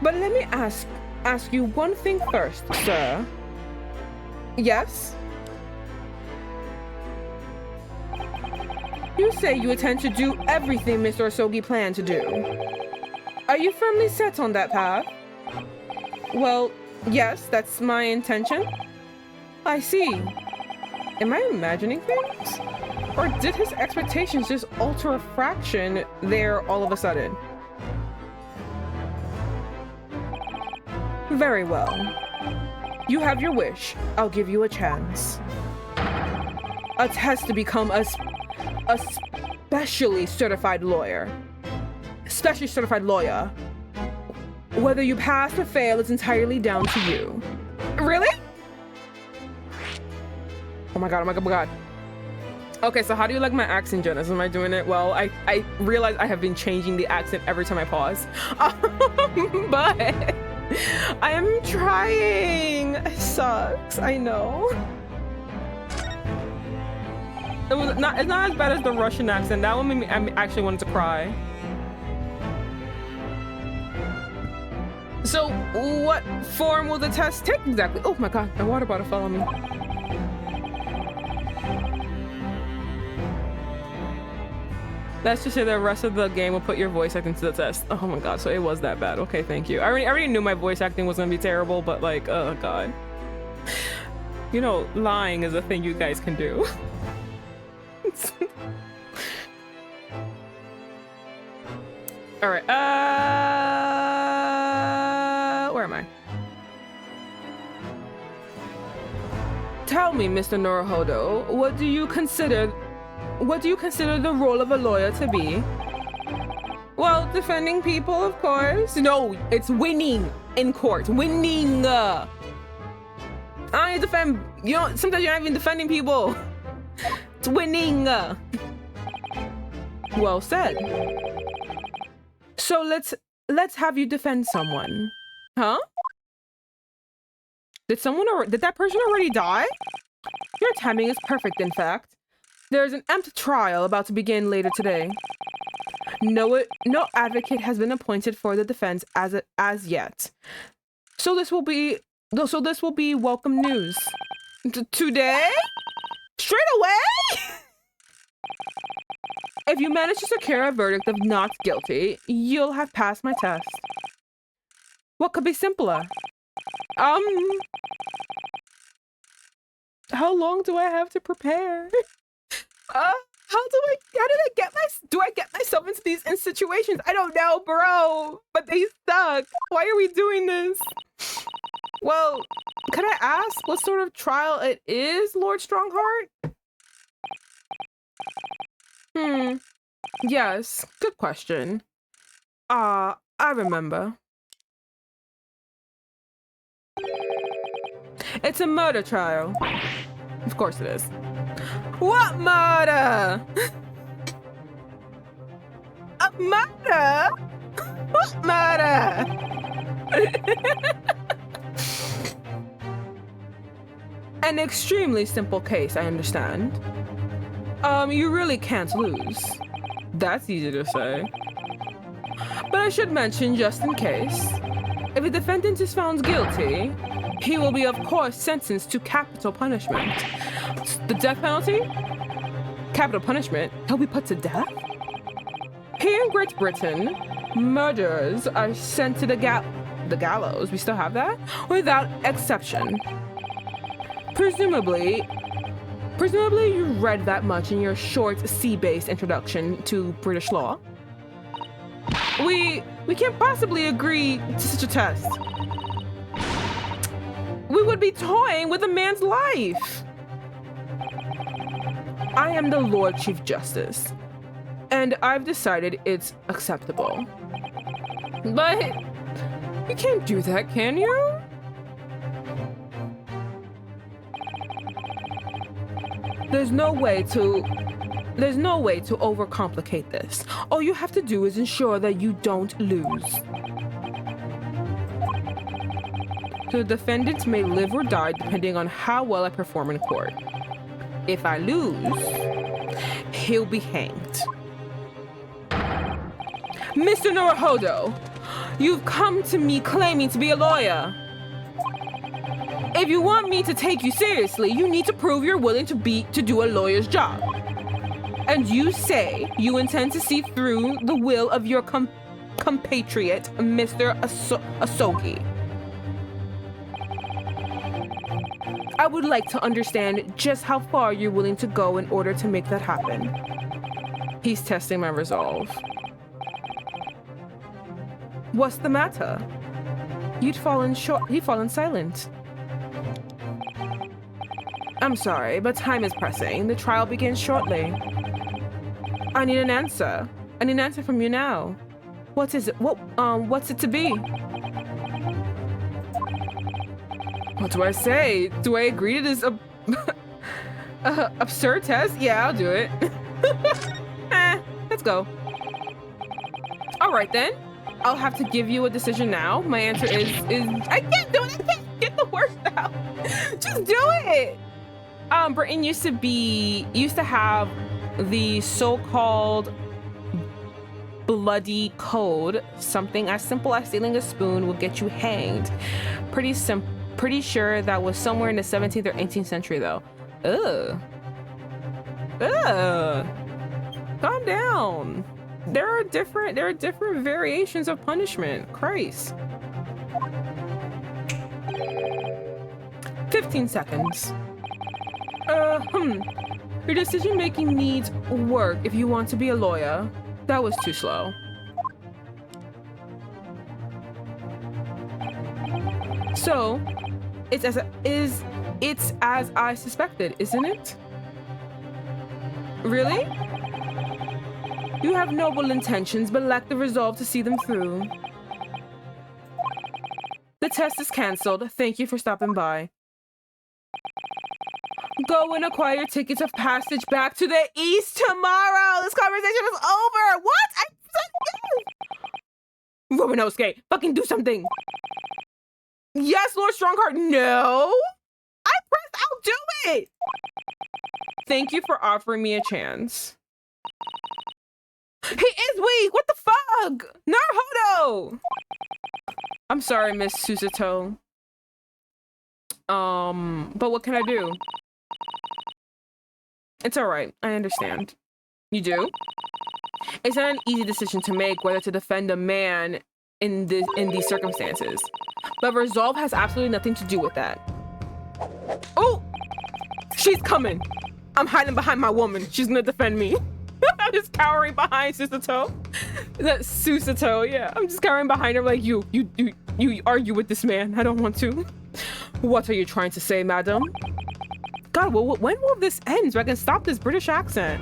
But let me ask you one thing first, sir. Yes? You say you intend to do everything Mr. Osogi planned to do. Are you firmly set on that path? Well, yes, that's my intention. I see. Am I imagining things? Or did his expectations just alter a fraction there all of a sudden? Very well. You have your wish. I'll give you a chance. A test to become a specially certified lawyer. Whether you pass or fail is entirely down to you. Really? Oh my god, oh my god, oh my god. Okay, so how do you like my accent, Janice? Am I doing it well? I realize I have been changing the accent every time I pause. But I am trying. It sucks, I know. It's not as bad as the Russian accent. That one made me, I actually wanted to cry. So what form will the test take exactly? Oh my god, my water bottle fell on me. Let's just say the rest of the game will put your voice acting to the test. Oh my god, so it was that bad. Okay, thank you. I already knew my voice acting was gonna be terrible, but like, oh god. You know, lying is a thing you guys can do. Alright, where am I? Tell me, Mr. Naruhodo, what do you consider the role of a lawyer to be? Well, defending people, of course. No, it's winning in court. Winning. I defend, you know, sometimes you're not even defending people. It's winning. Well said. So let's have you defend someone. Huh? Did that person already die? Your timing is perfect, in fact. There's an empty trial about to begin later today. No advocate has been appointed for the defense as yet. So this will be welcome news. Today? Straight away? If you manage to secure a verdict of not guilty, you'll have passed my test. What could be simpler? How long do I have to prepare? Do I get myself into these situations? I don't know, bro, but they suck. Why are we doing this? Well, could I ask what sort of trial it is, Lord Strongheart? Yes, good question. I remember. It's a murder trial. Of course it is. What murder? A murder? What murder? An extremely simple case, I understand. You really can't lose. That's easy to say. But I should mention, just in case, if a defendant is found guilty, he will be, of course, sentenced to capital punishment. The death penalty? Capital punishment? He'll be put to death? Here in Great Britain, murderers are sent to the gallows. We still have that? Without exception. Presumably you read that much in your short C-based introduction to British law. We can't possibly agree to such a test. We would be toying with a man's life. I am the Lord Chief Justice, and I've decided it's acceptable. But you can't do that, can you? There's no way to overcomplicate this. All you have to do is ensure that you don't lose. The defendant may live or die depending on how well I perform in court. If I lose, he'll be hanged. Mr. Norohodo, you've come to me claiming to be a lawyer. If you want me to take you seriously, you need to prove you're willing to do a lawyer's job. And you say you intend to see through the will of your compatriot, Mr. Asogi. I would like to understand just how far you're willing to go in order to make that happen. He's testing my resolve. What's the matter? You'd fallen silent. I'm sorry, but time is pressing. The trial begins shortly. I need an answer. I need an answer from you now. What is it? What's it to be? What do I say? Do I agree to this absurd test? Yeah, I'll do it. Let's go. All right then. I'll have to give you a decision now. My answer is I can't do it. I can't get the words out. Just do it. Britain used to have the so-called bloody code. Something as simple as stealing a spoon will get you hanged. Pretty sure that was somewhere in the 17th or 18th century though. Ugh. Calm down. There are different variations of punishment. Christ. 15 seconds. Your decision making needs work if you want to be a lawyer. That was too slow. So, it's as I suspected, isn't it? Really? You have noble intentions, but lack the resolve to see them through. The test is cancelled. Thank you for stopping by. Go and acquire tickets of passage back to the East tomorrow. This conversation is over. What? Romanosuke, fucking do something. Yes, Lord Strongheart. No. I pressed. I'll do it. Thank you for offering me a chance. He is weak. What the fuck? Naruhodo. I'm sorry, Miss Susato. But what can I do? It's all right. I understand. You do? It's not an easy decision to make whether to defend a man in these circumstances. But resolve has absolutely nothing to do with that. Oh! She's coming. I'm hiding behind my woman. She's gonna defend me. I'm just cowering behind Susato. That's Susato, yeah. I'm just cowering behind her like, you argue with this man. I don't want to. What are you trying to say, madam? God, well, when will this end so I can stop this British accent?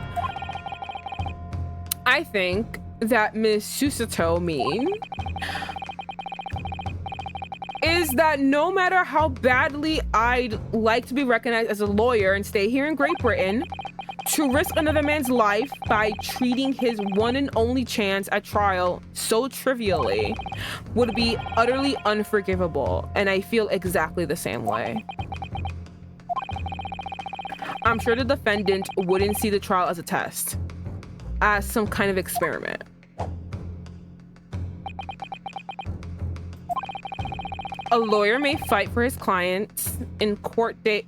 I think that Miss Susato is is that no matter how badly I'd like to be recognized as a lawyer and stay here in Great Britain, to risk another man's life by treating his one and only chance at trial so trivially would be utterly unforgivable, and I feel exactly the same way. I'm sure the defendant wouldn't see the trial as a test, as some kind of experiment. A lawyer may fight for his clients in court day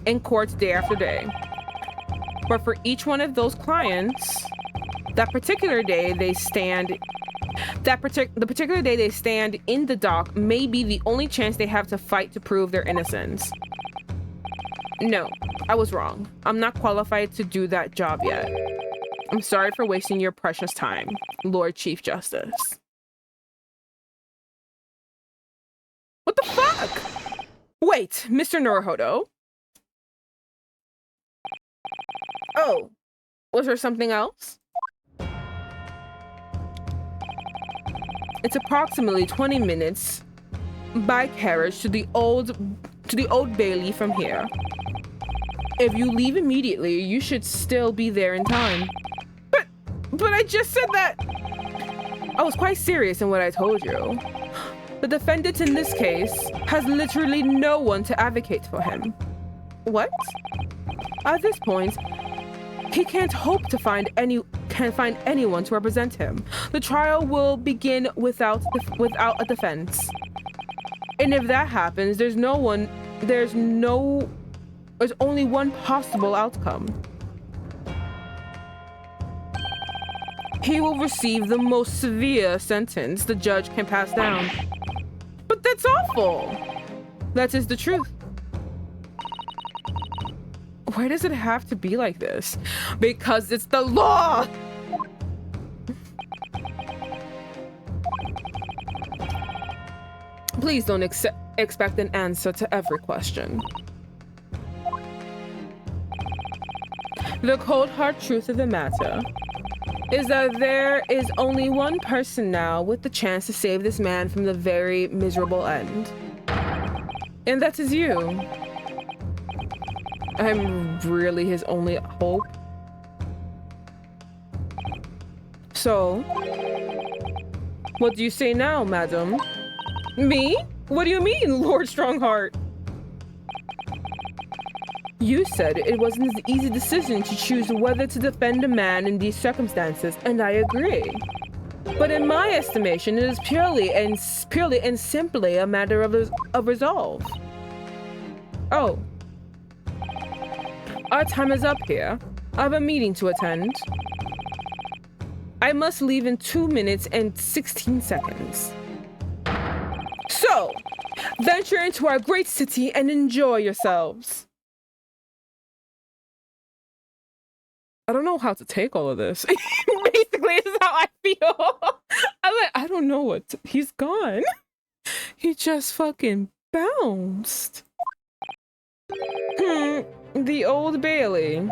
after day. But for each one of those clients, the particular day they stand in the dock may be the only chance they have to fight to prove their innocence. No, I was wrong. I'm not qualified to do that job yet. I'm sorry for wasting your precious time, Lord Chief Justice. What the fuck? Wait, Mr. Naruhodo. Oh, was there something else? It's approximately 20 minutes by carriage to the old Bailey from here. If you leave immediately, you should still be there in time. But I just said that. I was quite serious in what I told you. The defendant in this case has literally no one to advocate for him. What? At this point, he can't hope to find anyone to represent him. The trial will begin without a defense. And if that happens, there's only one possible outcome. He will receive the most severe sentence the judge can pass down. But that's awful. That is the truth. Why does it have to be like this? Because it's the law! Please don't expect an answer to every question. The cold hard truth of the matter is that there is only one person now with the chance to save this man from the very miserable end. And that is you. I'm really his only hope. So, what do you say now, madam? Me? What do you mean, Lord Strongheart? You said it wasn't an easy decision to choose whether to defend a man in these circumstances, and I agree. But in my estimation, it is purely and simply a matter of resolve. Oh. Our time is up here. I have a meeting to attend. I must leave in 2 minutes and 16 seconds. So, venture into our great city and enjoy yourselves. I don't know how to take all of this. Basically, this is how I feel. I'm like, I don't know what he's gone. He just fucking bounced. The Old Bailey.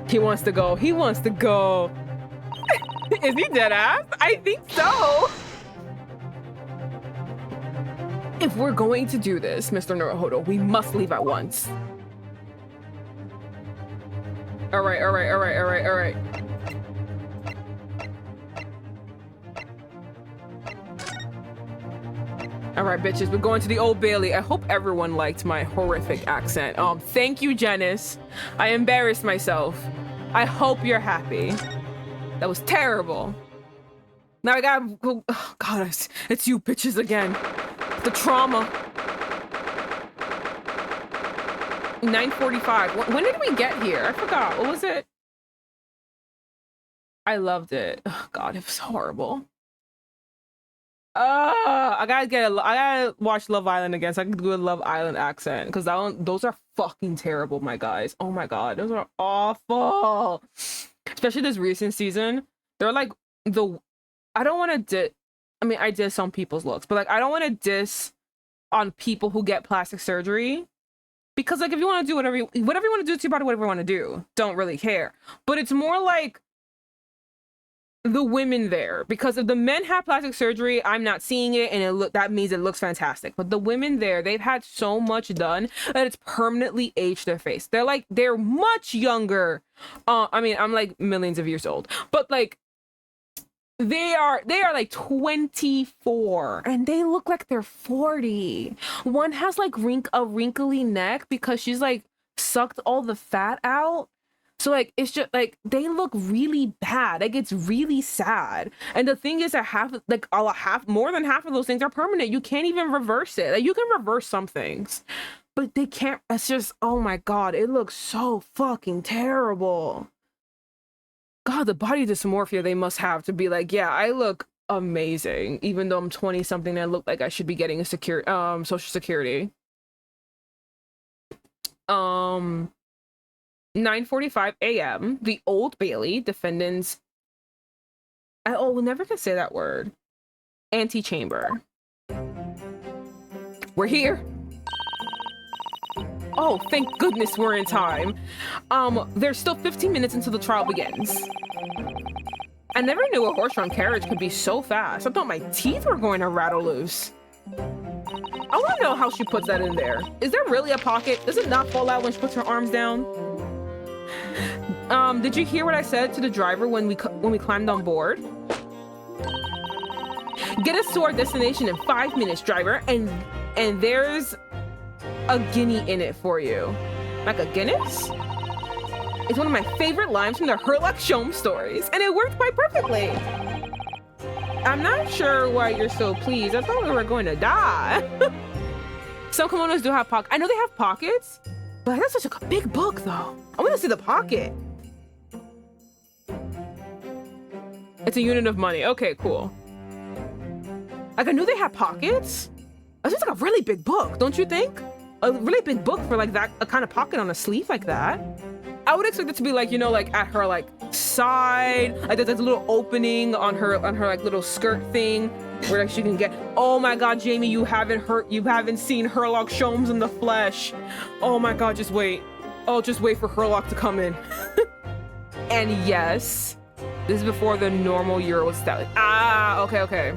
He wants to go. He wants to go. Is he dead ass? I think so. If we're going to do this, Mr. Naruhodo, we must leave at once. All right. All right, bitches, we're going to the Old Bailey. I hope everyone liked my horrific accent. Thank you, Janice. I embarrassed myself. I hope you're happy. That was terrible. Now I gotta go. Oh, God, it's you bitches again. The trauma. 9:45. When did we get here? I forgot. What was it? I loved it. Oh, God, it was horrible. I gotta watch Love Island again so I can do a Love Island accent, because those are fucking terrible, my guys. Oh my God, those are awful. Especially this recent season. They're like I don't want to I diss on people's looks, but like I don't want to diss on people who get plastic surgery, because like if you want to do whatever you want to do to your body, whatever you want to do, don't really care. But it's more like the women there, because if the men have plastic surgery, I'm not seeing it, and that means it looks fantastic. But the women there, they've had so much done that it's permanently aged their face. They're much younger. I mean, I'm like millions of years old, but like they are like 24 and they look like they're 40. One has like a wrinkly neck because she's like sucked all the fat out. So like it's just like they look really bad. Like it's really sad. And the thing is that more than half of those things are permanent. You can't even reverse it. Like you can reverse some things, but they can't. It's just, oh my God, it looks so fucking terrible. God, the body dysmorphia they must have to be like, yeah, I look amazing, even though I'm 20 something and I look like I should be getting a social security. 9:45 a.m. The Old Bailey, defendants. We'll never can say that word. Antechamber. We're here. Oh, thank goodness we're in time. There's still 15 minutes until the trial begins. I never knew a horse-drawn carriage could be so fast. I thought my teeth were going to rattle loose. I want to know how she puts that in there. Is there really a pocket? Does it not fall out when she puts her arms down? Did you hear what I said to the driver when we climbed on board? Get us to our destination in 5 minutes, driver, and there's a guinea in it for you. Like a Guinness? It's one of my favorite lines from the Herlock Sholmes stories, and it worked quite perfectly. I'm not sure why you're so pleased. I thought we were going to die. Some kimonos do have pockets. I know they have pockets, but that's such a big book, though. I want to see the pocket. It's a unit of money. Okay, cool. Like, I knew they had pockets. That's just like a really big book, don't you think? A really big book for like that, a kind of pocket on a sleeve like that. I would expect it to be like, you know, like at her like side, like there's a little opening on her like little skirt thing where like she can get. Oh my God, Jamie, you haven't seen Herlock Sholmes in the flesh. Oh my God, just wait. Oh, just wait for Herlock to come in. And yes, this is before the normal Euro style. Ah, okay.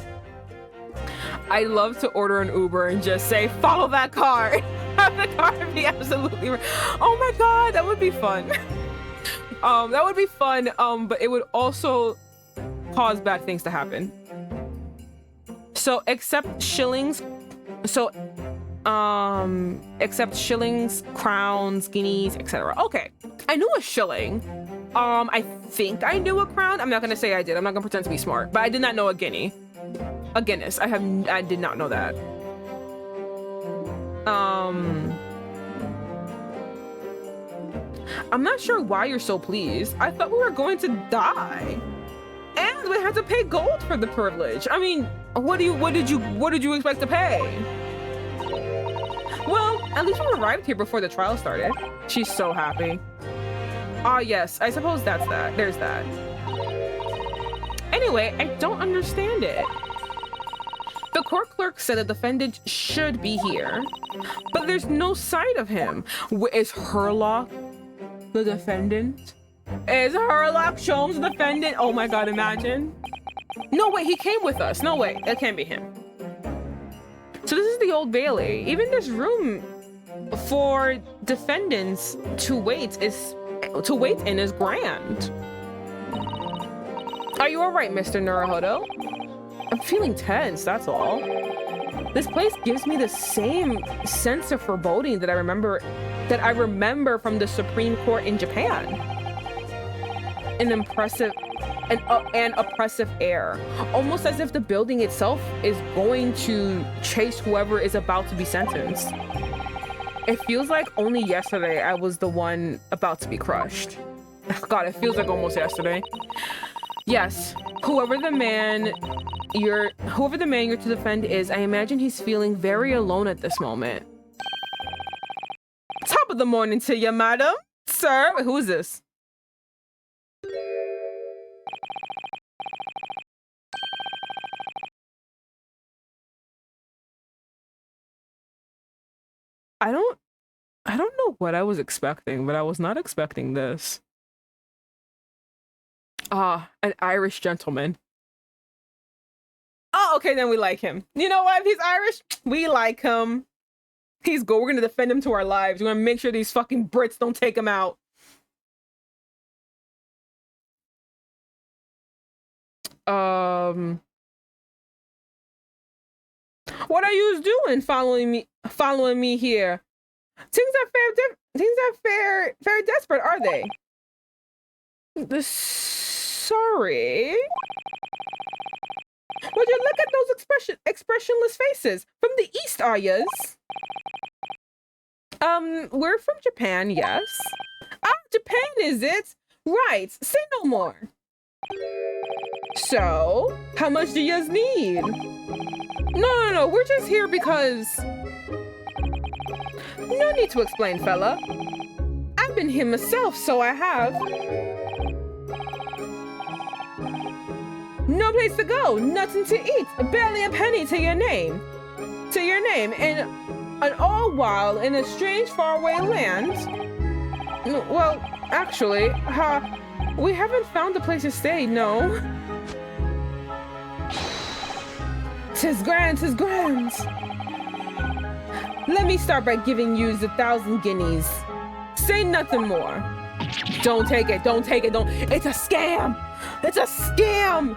I love to order an Uber and just say, follow that car. Have the car be absolutely right. Oh my God, that would be fun. That would be fun, but it would also cause bad things to happen. So except shillings, crowns, guineas, etc. Okay, I knew a shilling. I think I knew a crown. I'm not gonna say I did. I'm not gonna pretend to be smart, but I did not know a guinea. A Guinness. I did not know that. I'm not sure why you're so pleased. I thought we were going to die. And we had to pay gold for the privilege. I mean, what did you expect to pay? Well, at least we arrived here before the trial started. She's so happy. Ah, yes, I suppose that's that. There's that. Anyway, I don't understand it. The court clerk said the defendant should be here, but there's no sight of him. Is Herlock the defendant? Is Herlock Sholmes the defendant? Oh my God, imagine. No, wait, he came with us. No, wait, that can't be him. So this is the Old Bailey. Even this room for defendants to wait in is grand. Are you all right, Mr. Naruhodo? I'm feeling tense, that's all. This place gives me the same sense of foreboding that I remember from the Supreme Court in Japan. An oppressive air, almost as if the building itself is going to chase whoever is about to be sentenced. It feels like only yesterday I was the one about to be crushed. God, it feels like almost yesterday. Yes, whoever the man you're to defend is, I imagine he's feeling very alone at this moment. Top of the morning to you, madam. Sir, wait, who is this? I don't know what I was expecting, but I was not expecting this. An Irish gentleman. Oh, okay, then we like him. You know what? If he's Irish, we like him. He's good. We're gonna defend him to our lives. We're gonna make sure these fucking Brits don't take him out. What are you doing following me here? Things are very desperate, are they? Sorry. Would you look at those expressionless faces? From the East, are yous? We're from Japan, yes. Ah, Japan, is it? Right, say no more. So, how much do yous need? No, we're just here because... No need to explain, fella. I've been here myself, so I have. No place to go, nothing to eat, barely a penny to your name. And all while in a strange faraway land. Well, actually, we haven't found a place to stay, no. Tis grand. Let me start by giving you 1,000 guineas. Say nothing more. Don't take it, don't. It's a scam. It's a scam.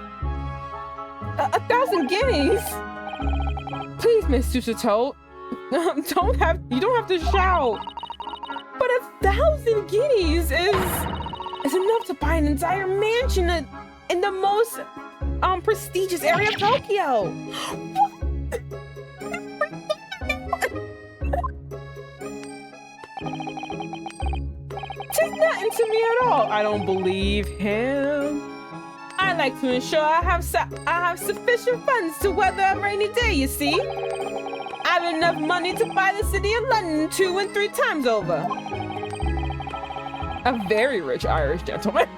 1,000 guineas? Please, Miss Susato, you don't have to shout. But 1,000 guineas is enough to buy an entire mansion in the most prestigious area of Tokyo. Tis nothing to me at all. I don't believe him. I like to ensure I have sufficient funds to weather a rainy day, you see. I have enough money to buy the city of London 2 and 3 times over. A very rich Irish gentleman.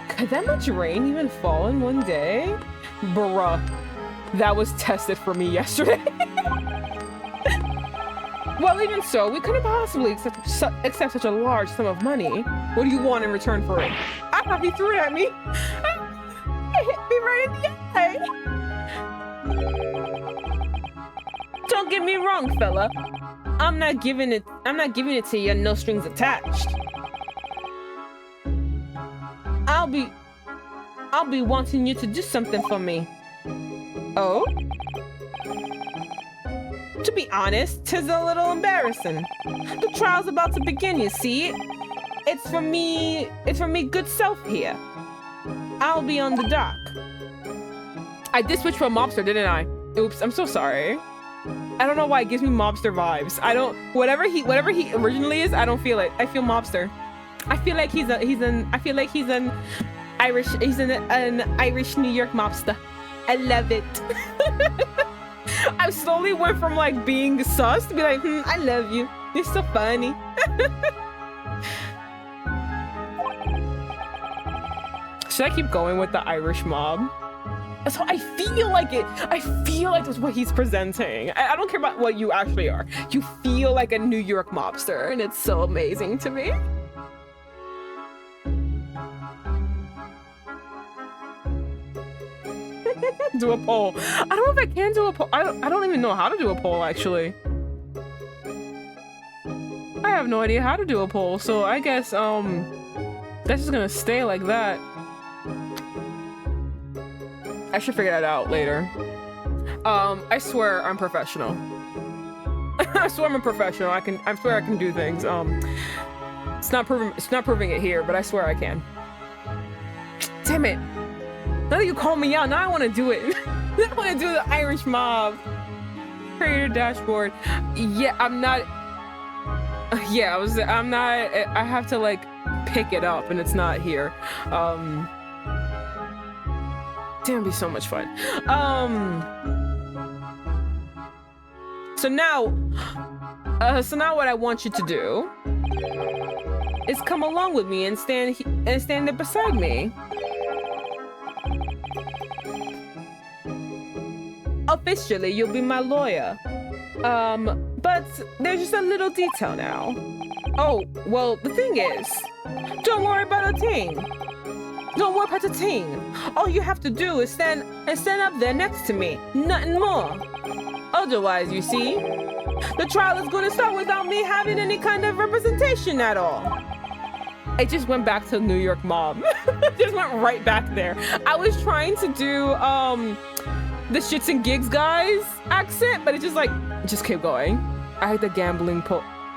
Could that much rain even fall in one day? Bruh, that was tested for me yesterday. Well, even so, we couldn't possibly accept such a large sum of money. What do you want in return for it? I thought he threw it at me. It hit me right in the eye. Don't get me wrong, fella. I'm not giving it to you, no strings attached. I'll be wanting you to do something for me. Oh? To be honest, 'tis a little embarrassing. The trial's about to begin, you see. It's for me good self here. I'll be on the dock. I did switch to a mobster, didn't I? Oops, I'm so sorry. I don't know why it gives me mobster vibes. Whatever he originally is, I don't feel it. I feel mobster. I feel like he's an Irish New York mobster. I love it. I slowly went from like being sus to be like, I love you. You're so funny. Should I keep going with the Irish mob? So I feel like it. I feel like that's what he's presenting. I don't care about what you actually are. You feel like a New York mobster, and it's so amazing to me. Do a poll. I don't know if I can do a poll. I don't even know how to do a poll, actually. I have no idea how to do a poll, so I guess that's just gonna stay like that. I should figure that out later. I swear I'm professional. I swear I'm a professional. I swear I can do things. It's not proving it here, but I swear I can. Damn it. Now that you call me out, now I want to do it. I want to do the Irish mob. Creator dashboard. Yeah, I'm not. Yeah, I'm not. I have to like pick it up, and it's not here. Damn, it'd be so much fun. So now what I want you to do is come along with me and stand there beside me. Officially, you'll be my lawyer. But there's just a little detail now. Oh, well, the thing is, don't worry about a thing. Don't worry about the thing. All you have to do is stand up there next to me. Nothing more. Otherwise, you see, the trial is going to start without me having any kind of representation at all. It just went back to New York Mom. Just went right back there. I was trying to do the shits and gigs guys accent, but it just kept going. I had the gambling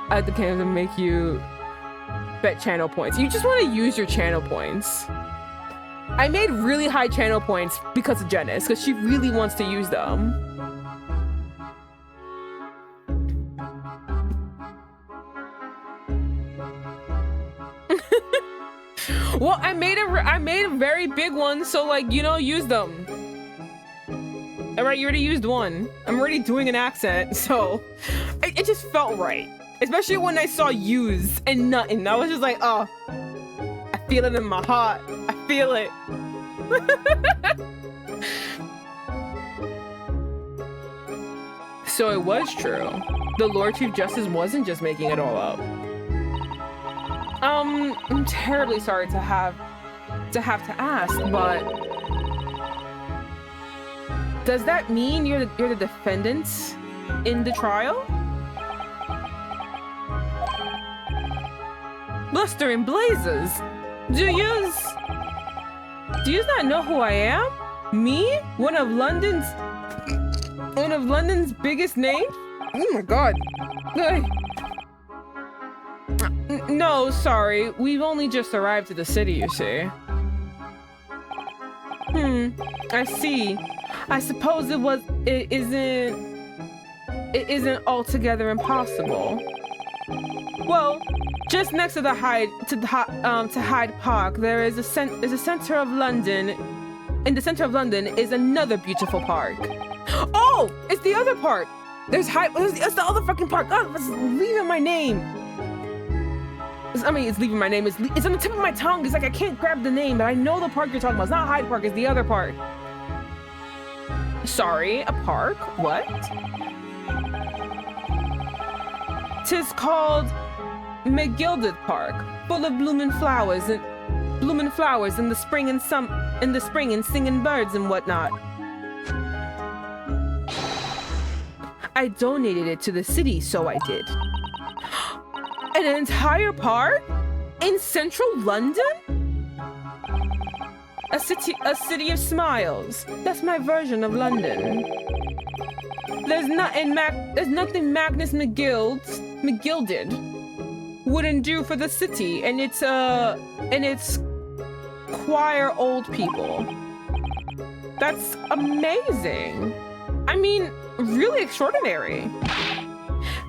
I had the game to make you bet channel points. You just want to use your channel points. I made really high channel points because of Janice, because she really wants to use them. Well, I made a very big one, so like, you know, use them. All right, you already used one. I'm already doing an accent, so it just felt right. Especially when I saw use and nothing. I was just like, oh, I feel it in my heart. I feel it. So it was true. The Lord Chief Justice wasn't just making it all up. I'm terribly sorry to have to ask, but does that mean you're the defendants in the trial? Bluster and blazes! Do yous not know who I am? Me? One of London's biggest names? Oh my god. No, sorry. We've only just arrived to the city, you see. I see. I suppose it isn't altogether impossible. Well, just next to Hyde Park, there is a center of London. In the center of London is another beautiful park. Oh, it's the other park. It's the other fucking park. God, it's leaving my name. It's leaving my name. It's on the tip of my tongue. It's like I can't grab the name, but I know the park you're talking about. It's not Hyde Park. It's the other park. Sorry, a park? What? 'Tis called McGilded Park, full of blooming flowers in the spring and singing birds and whatnot. I donated it to the city, so I did. An entire park? In central London? A city of smiles. That's my version of London. There's nothing Magnus McGilded wouldn't do for the city and its choir old people. That's amazing. I mean, really extraordinary.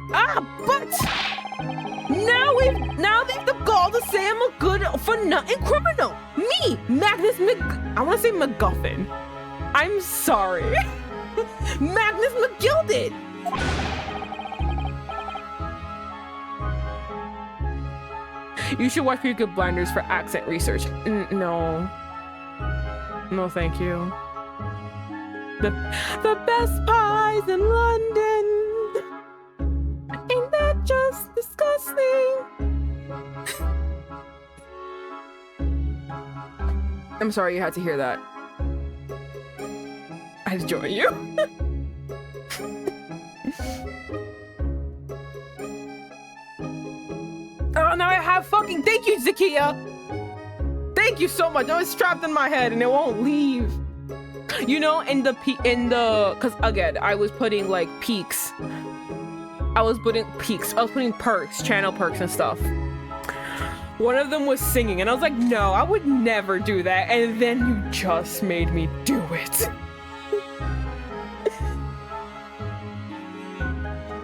But now they've the gall to say I'm a good for nothing criminal. Me, I want to say MacGuffin. I'm sorry. Magnus McGilded. You should watch Peaky Blinders for accent research. No, thank you. The best pies in London. Ain't that just disgusting? I'm sorry you had to hear that. I join you. Oh, now I have fucking. Thank you, Zakia. Thank you so much. Now it's trapped in my head and it won't leave. You know, because again, I was putting like peaks. I was putting perks, channel perks and stuff. One of them was singing and I was like, no, I would never do that. And then you just made me do it.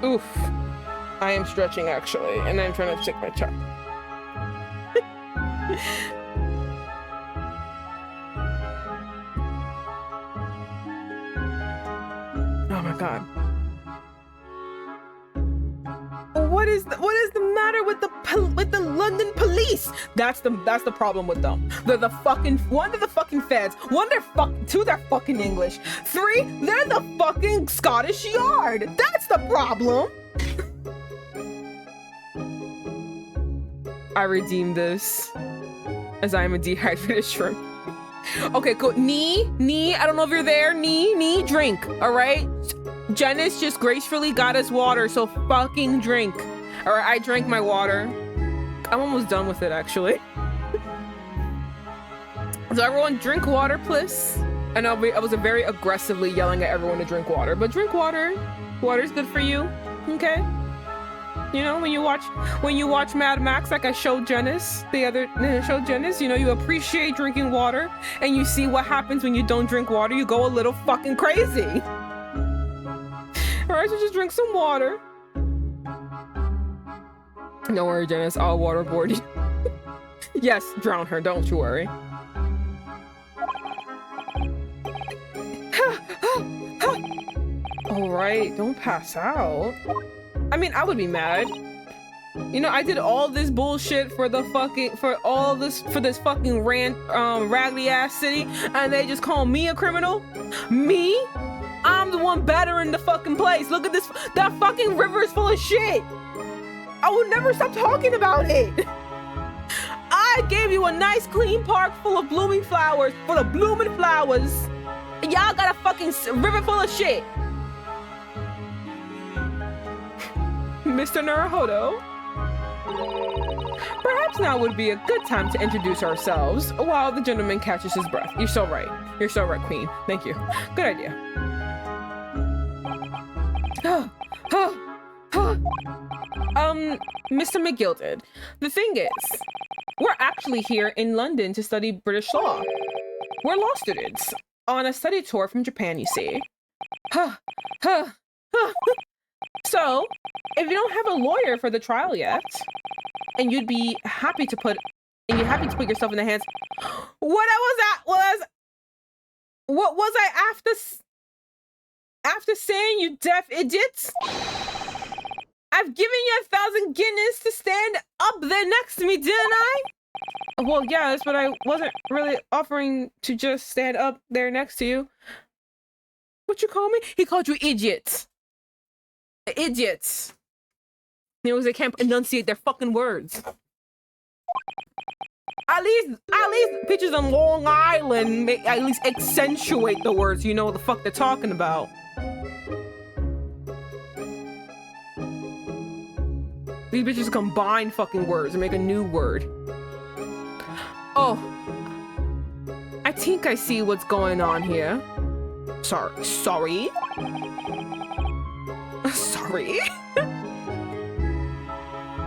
Oof. I am stretching actually, and I'm trying to stick my tongue. Oh my god. What is the matter with the London police? That's the problem with them. They're the fucking one, they're the fucking feds. Two, they're fucking English. 3, they're the fucking Scottish Yard. That's the problem. I redeemed this as I am a dehydrated shrimp. Okay, cool. Nee, I don't know if you're there. Nee, drink. All right. Janice just gracefully got us water, so fucking drink. All right, I drank my water. I'm almost done with it, actually. So everyone, drink water, please. And I was very aggressively yelling at everyone to drink water, but drink water. Water's good for you. Okay. You know, when you watch Mad Max, like I showed Janice you know, you appreciate drinking water, and you see what happens when you don't drink water. You go a little fucking crazy. All right, so just drink some water. Don't worry, Janice, I'll waterboard you. Yes, drown her. Don't you worry. All right, don't pass out. I mean, I would be mad. You know, I did all this bullshit for this fucking raggedy ass city, and they just call me a criminal? Me? I'm the one better in the fucking place. Look at this. That fucking river is full of shit. I will never stop talking about it. I gave you a nice clean park full of blooming flowers, Y'all got a fucking river full of shit. Mr. Naruhodo, perhaps now would be a good time to introduce ourselves while the gentleman catches his breath. You're so right. You're so right, Queen. Thank you. Good idea. Mr. McGilded, the thing is, we're actually here in London to study British law. We're law students on a study tour from Japan, you see. So, if you don't have a lawyer for the trial yet, and you'd be happy to put yourself in the hands. What was I after saying, you deaf idiots? I've given you 1,000 guineas to stand up there next to me, didn't I? Well, yes, but I wasn't really offering to just stand up there next to you. What you call me? He called you idiots. Idiots. You know, they can't enunciate their fucking words. At least bitches on Long Island at least accentuate the words. You know what the fuck they're talking about. These bitches combine fucking words and make a new word. Oh, I think I see what's going on here. Sorry. Sorry?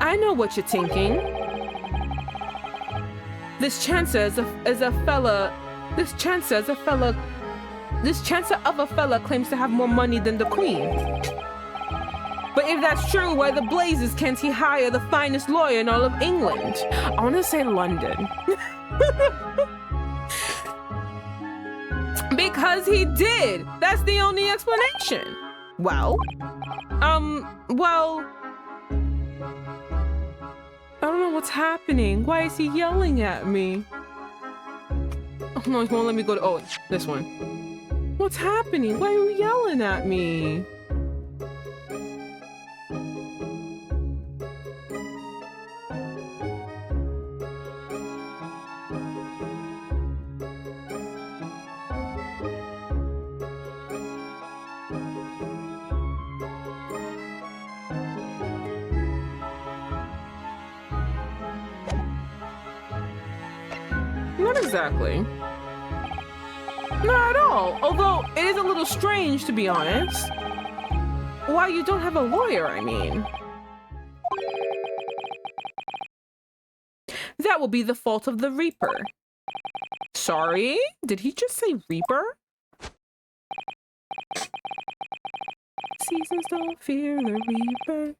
I know what you're thinking. This chancer of a fella claims to have more money than the queen. But if that's true, why the blazes can't he hire the finest lawyer in all of England? I want to say London. Because he did. That's the only explanation. Well, I don't know what's happening. Why is he yelling at me? Oh no, he won't let me go to, this one. What's happening? Why are you yelling at me? Not exactly. Not at all. Although it is a little strange, to be honest. Why you don't have a lawyer, I mean. That will be the fault of the Reaper. Sorry? Did he just say Reaper? Seasons don't fear the Reaper.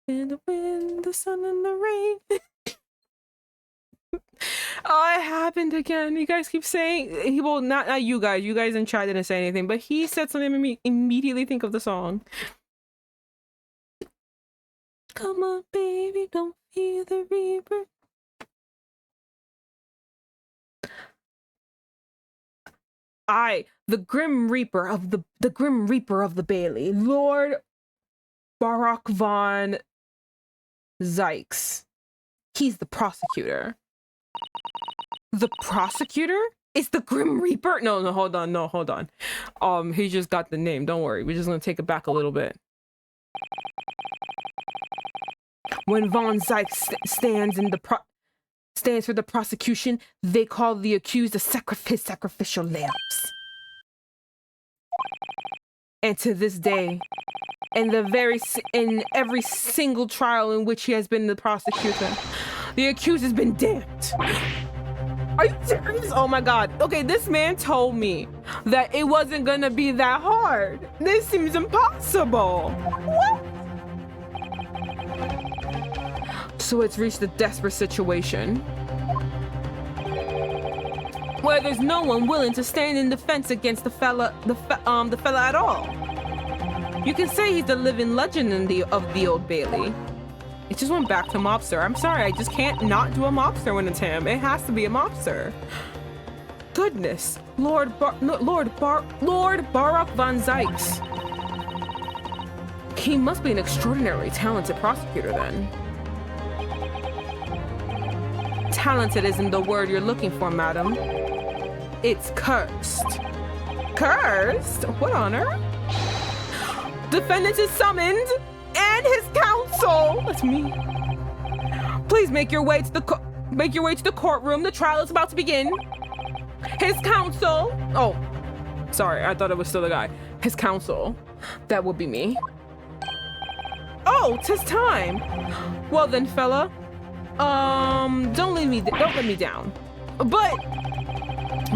In the wind, the sun, and the rain. Oh, it happened again. You guys keep saying he will not you guys. You guys in chat didn't say anything, but he said something that made me immediately think of the song. Come on, baby, don't fear the Reaper. The Grim Reaper of the Bailey, Lord Barak von Zykes. He's the prosecutor. The prosecutor? It's the Grim Reaper. No, no, hold on. No, hold on. He just got the name. Don't worry. We're just gonna take it back a little bit. When Von Zykes stands for the prosecution, they call the accused a sacrificial lambs. And to this day, in every single trial in which he has been the prosecutor, the accused has been damned. Are you serious? Oh my God. Okay, this man told me that it wasn't gonna be that hard. This seems impossible. What? So it's reached a desperate situation where there's no one willing to stand in defense against the fella at all. You can say he's the living legend of the Old Bailey. It just went back to mobster. I'm sorry, I just can't not do a mobster when it's him. It has to be a mobster. Goodness, Lord Baruch von Zykes. He must be an extraordinarily talented prosecutor then. Talented isn't the word you're looking for, madam. It's cursed. Cursed? What on earth? Defendant is summoned and his counsel. That's me. Please make your way to the courtroom. The trial is about to begin. His counsel. Oh, sorry. I thought it was still the guy. His counsel. That would be me. Oh, 'tis time. Well then, fella. Don't let me down. But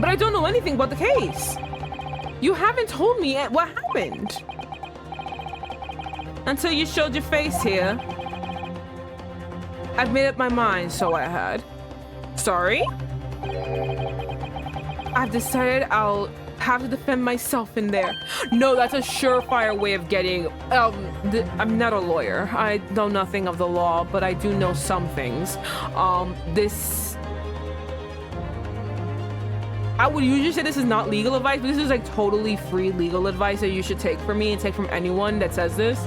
I don't know anything about the case. You haven't told me what happened. Until you showed your face here. I've made up my mind, so I had. Sorry? I've decided I'll have to defend myself in there. No, that's a surefire way of getting... I'm not a lawyer. I know nothing of the law, but I do know some things. I would usually say this is not legal advice, but this is like totally free legal advice that you should take from me and take from anyone that says this.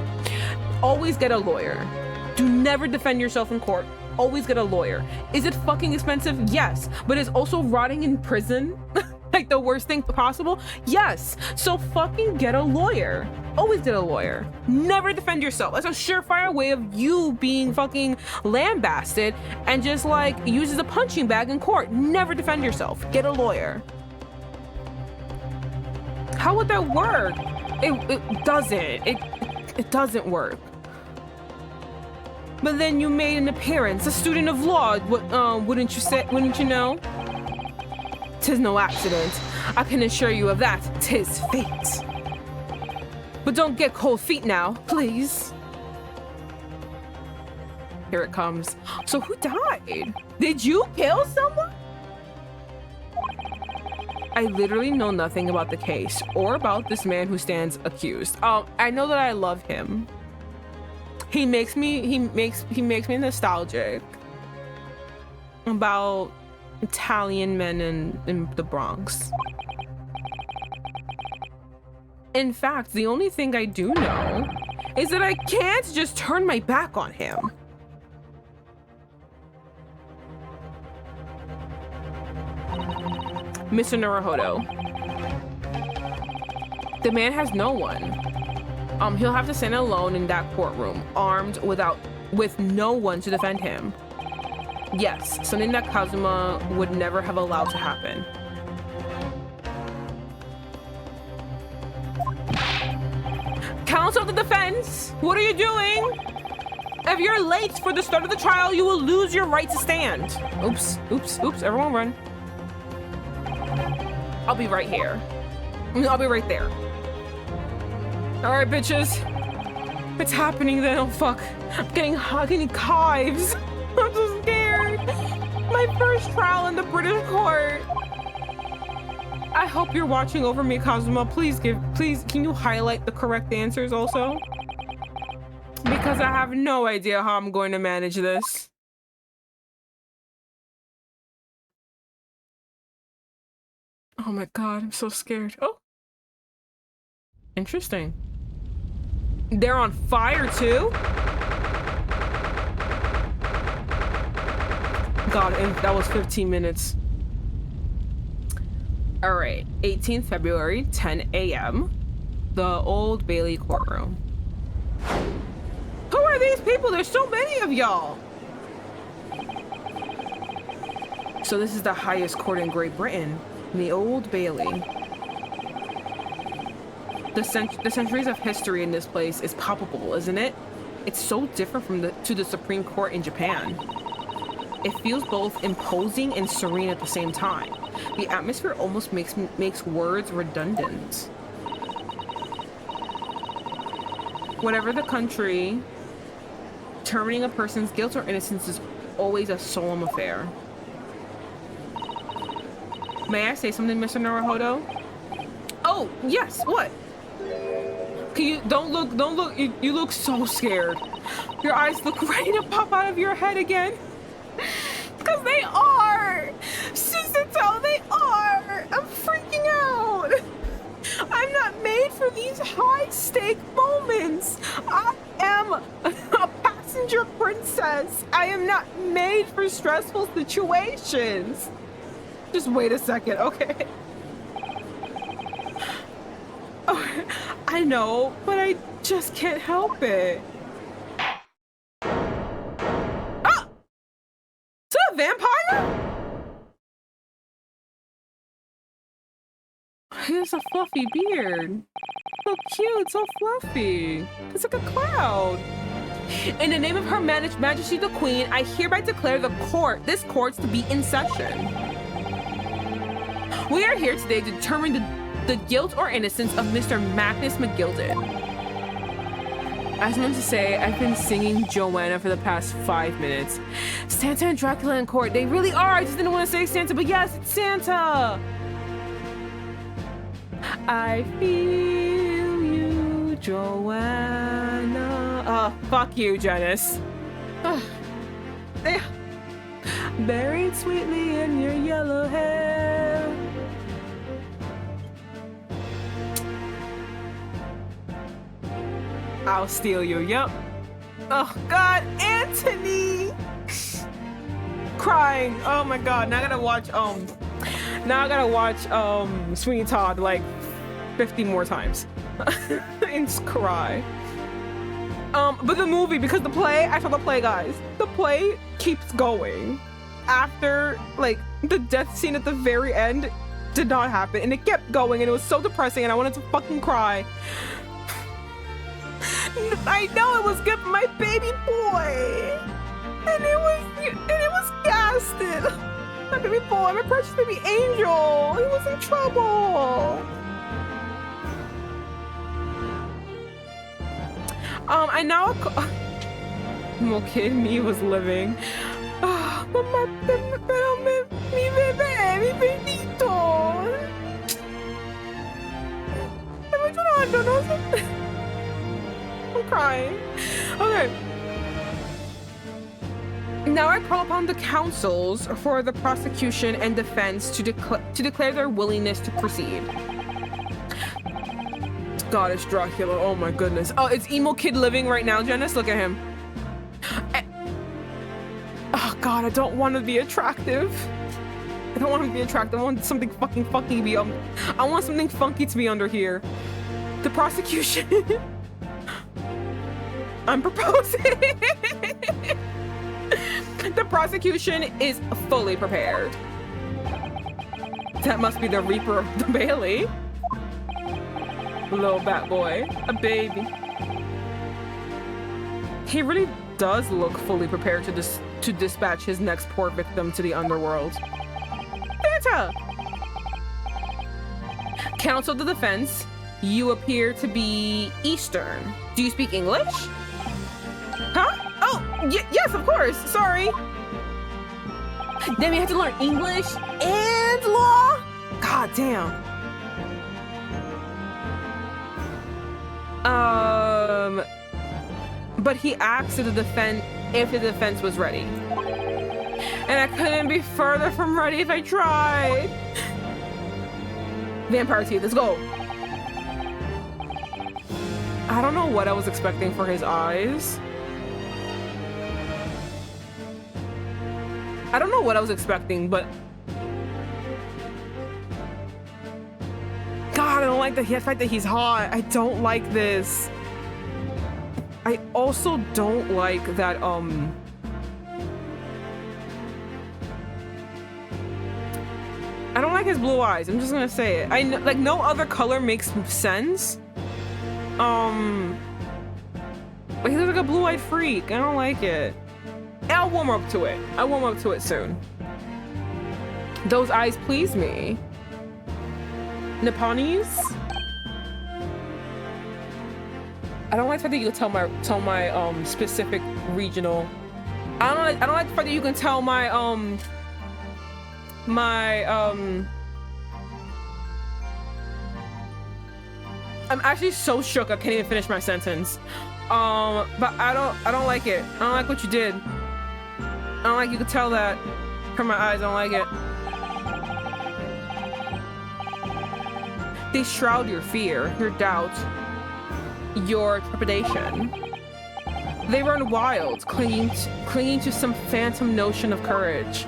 Always get a lawyer. Do never defend yourself in court. Always get a lawyer. Is it fucking expensive? Yes. But is also rotting in prison like the worst thing possible? Yes. So fucking get a lawyer. Always get a lawyer. Never defend yourself. That's a surefire way of you being fucking lambasted and just like use as a punching bag in court. Never defend yourself. Get a lawyer. How would that work? It doesn't. It doesn't work. But then you made an appearance, a student of law. Wouldn't you know? 'Tis no accident. I can assure you of that. 'Tis fate. But don't get cold feet now, please. Here it comes. So who died? Did you kill someone? I literally know nothing about the case or about this man who stands accused. I know that I love him. He makes me nostalgic about Italian men in the Bronx. In fact, the only thing I do know is that I can't just turn my back on him. Mr. Naruhodo. The man has no one. He'll have to stand alone in that courtroom, armed with no one to defend him. Yes, something that Kazuma would never have allowed to happen. Counsel of the defense, what are you doing? If you're late for the start of the trial, you will lose your right to stand. Oops, oops, oops, everyone run. I'll be right here. I'll be right there. All right, bitches. It's happening then. Oh, fuck. I'm getting hives. I'm so scared. My first trial in the British court. I hope you're watching over me, Kazuma. Please, can you highlight the correct answers also? Because I have no idea how I'm going to manage this. Oh my God, I'm so scared. Oh. Interesting. They're on fire too? God, and that was 15 minutes. All right, 18th February, 10 a.m. The Old Bailey courtroom. Who are these people? There's so many of y'all. So this is the highest court in Great Britain, the Old Bailey. The centuries of history in this place is palpable, isn't it? It's so different to the Supreme Court in Japan. It feels both imposing and serene at the same time. The atmosphere almost makes words redundant. Whatever the country, determining a person's guilt or innocence is always a solemn affair. May I say something, Mr. Naruhodo? Oh, yes, what? Can you, don't look, you look so scared. Your eyes look ready to pop out of your head again. Because they are! Susato, they are! I'm freaking out! I'm not made for these high-stake moments! I am a passenger princess! I am not made for stressful situations! Just wait a second, okay? Oh, I know, but I just can't help it. Ah! Is that a vampire? He has a fluffy beard. So cute, so fluffy. It's like a cloud. In the name of Her Majesty the Queen, I hereby declare this court to be in session. We are here today to determine the guilt or innocence of Mr. Magnus McGilded. I just wanted to say, I've been singing Joanna for the past 5 minutes. Santa and Dracula in court, they really are. I just didn't want to say Santa, but yes, it's Santa. I feel you, Joanna. Oh, fuck you, Janice. Buried sweetly in your yellow hair. I'll steal you, yep. Oh God, Anthony! Crying, oh my God, now I gotta watch, Sweeney Todd like 50 more times. And just cry. But the movie, because the play, I saw the play, guys. The play keeps going. After, like, the death scene at the very end did not happen, and it kept going, and it was so depressing, and I wanted to fucking cry. I know it was good for my baby boy, and it was casted. My baby boy, my precious baby angel, he was in trouble. I now little kid me was living. Mamá, pero mi bebé, mi bebito. Estoy llorando, no sé. I'm crying. Okay. Now I call upon the counsels for the prosecution and defense to declare their willingness to proceed. God, it's Dracula. Oh my goodness. Oh, it's emo kid living right now, Janice. Look at him. Oh God, I don't want to be attractive. I don't want to be attractive. I want something fucking funky to be I want something funky to be under here. The prosecution. I'm proposing. The prosecution is fully prepared. That must be the Reaper of the Bailey. Little bat boy, a baby. He really does look fully prepared to dispatch his next poor victim to the underworld. Santa! Counsel the defense, you appear to be Eastern. Do you speak English? Huh? Oh, yes, of course. Sorry. Then we have to learn English and law? God damn. But he asked if the defense was ready. And I couldn't be further from ready if I tried. Vampire teeth, let's go. I don't know what I was expecting for his eyes. I don't know what I was expecting, but God, I don't like the fact that he's hot. I don't like this. I also don't like that, I don't like his blue eyes. I'm just gonna say it. Like, no other color makes sense. But he looks like a blue-eyed freak. I don't like it. I'll warm up to it. I'll warm up to it soon. Those eyes please me. Nipponese? I don't like the fact that you can tell my specific regional. I don't like the fact that you can tell my I'm actually so shook I can't even finish my sentence. But I don't like it. I don't like what you did. I don't like you could tell that from my eyes. I don't like it. They shroud your fear, your doubt, your trepidation. They run wild, clinging to some phantom notion of courage.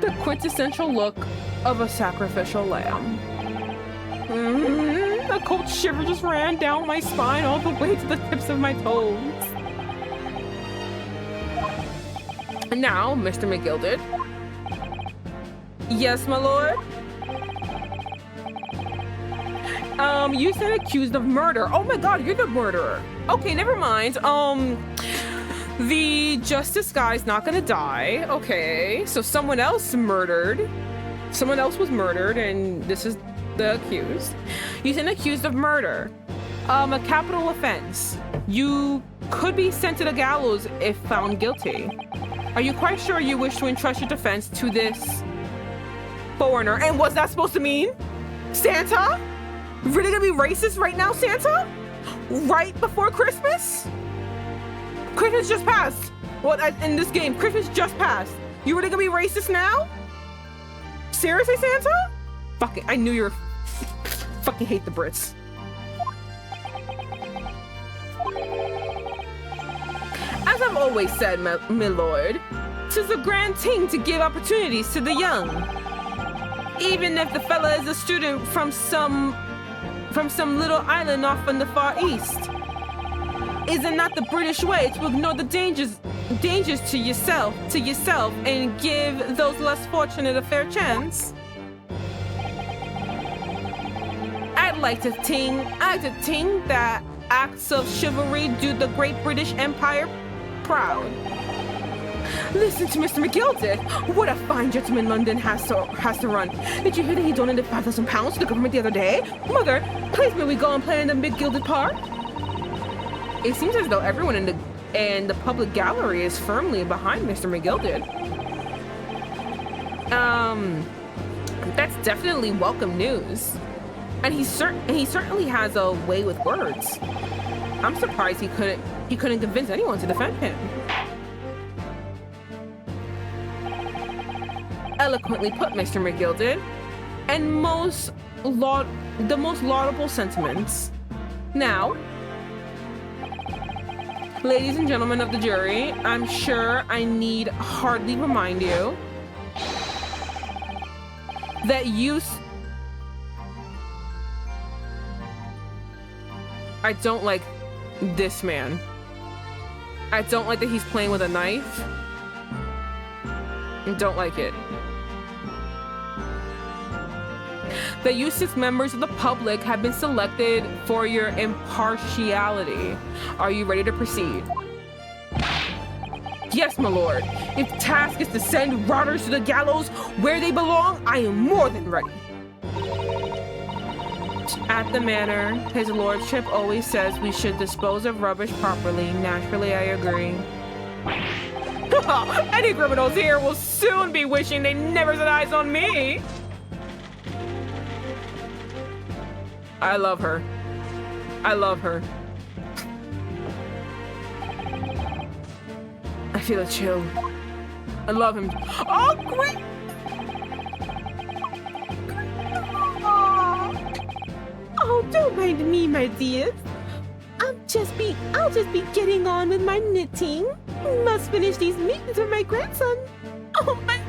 The quintessential look of a sacrificial lamb. A cold shiver just ran down my spine all the way to the tips of my toes. And now, Mr. McGilded. Yes, my lord? You said accused of murder. Oh my god, you're the murderer. Okay, never mind. The justice guy's not gonna die. Okay, so someone else murdered. Someone else was murdered, and this is the accused. You've been accused of murder. A capital offense. You could be sent to the gallows if found guilty. Are you quite sure you wish to entrust your defense to this foreigner? And what's that supposed to mean? Santa? Really gonna be racist right now, Santa? Right before Christmas? Christmas just passed. What, in this game, Christmas just passed. You really gonna be racist now? Seriously, Santa? Fuck it, I knew you were... Fucking hate the Brits. As I've always said, my lord, 'tis a grand thing to give opportunities to the young. Even if the fella is a student from some little island off in the far east. Is it not the British way to ignore the dangers to yourself and give those less fortunate a fair chance? I'd like to think that acts of chivalry do the great British Empire proud. Listen to Mr. McGilded. What a fine gentleman London has to run. Did you hear that he donated £5,000 to the government the other day? Mother, please may we go and play in the McGilded Park? It seems as though everyone in the public gallery is firmly behind Mr. McGilded. That's definitely welcome news. And he certainly has a way with words. I'm surprised he couldn't convince anyone to defend him. Eloquently put, Mr. McGilded, and the most laudable sentiments. Now, ladies and gentlemen of the jury, I'm sure I need hardly remind you that I don't like this man. I don't like that he's playing with a knife. I don't like it. The U6 members of the public have been selected for your impartiality. Are you ready to proceed? Yes, my lord. If the task is to send rotters to the gallows where they belong, I am more than ready. At the manor, his lordship always says we should dispose of rubbish properly. Naturally, I agree. Any criminals here will soon be wishing they never set eyes on me. I love her. I love her. I feel a chill. I love him. Oh, great! Oh, don't mind me, my dears. I'll just be getting on with my knitting. Must finish these mittens for my grandson. Oh my!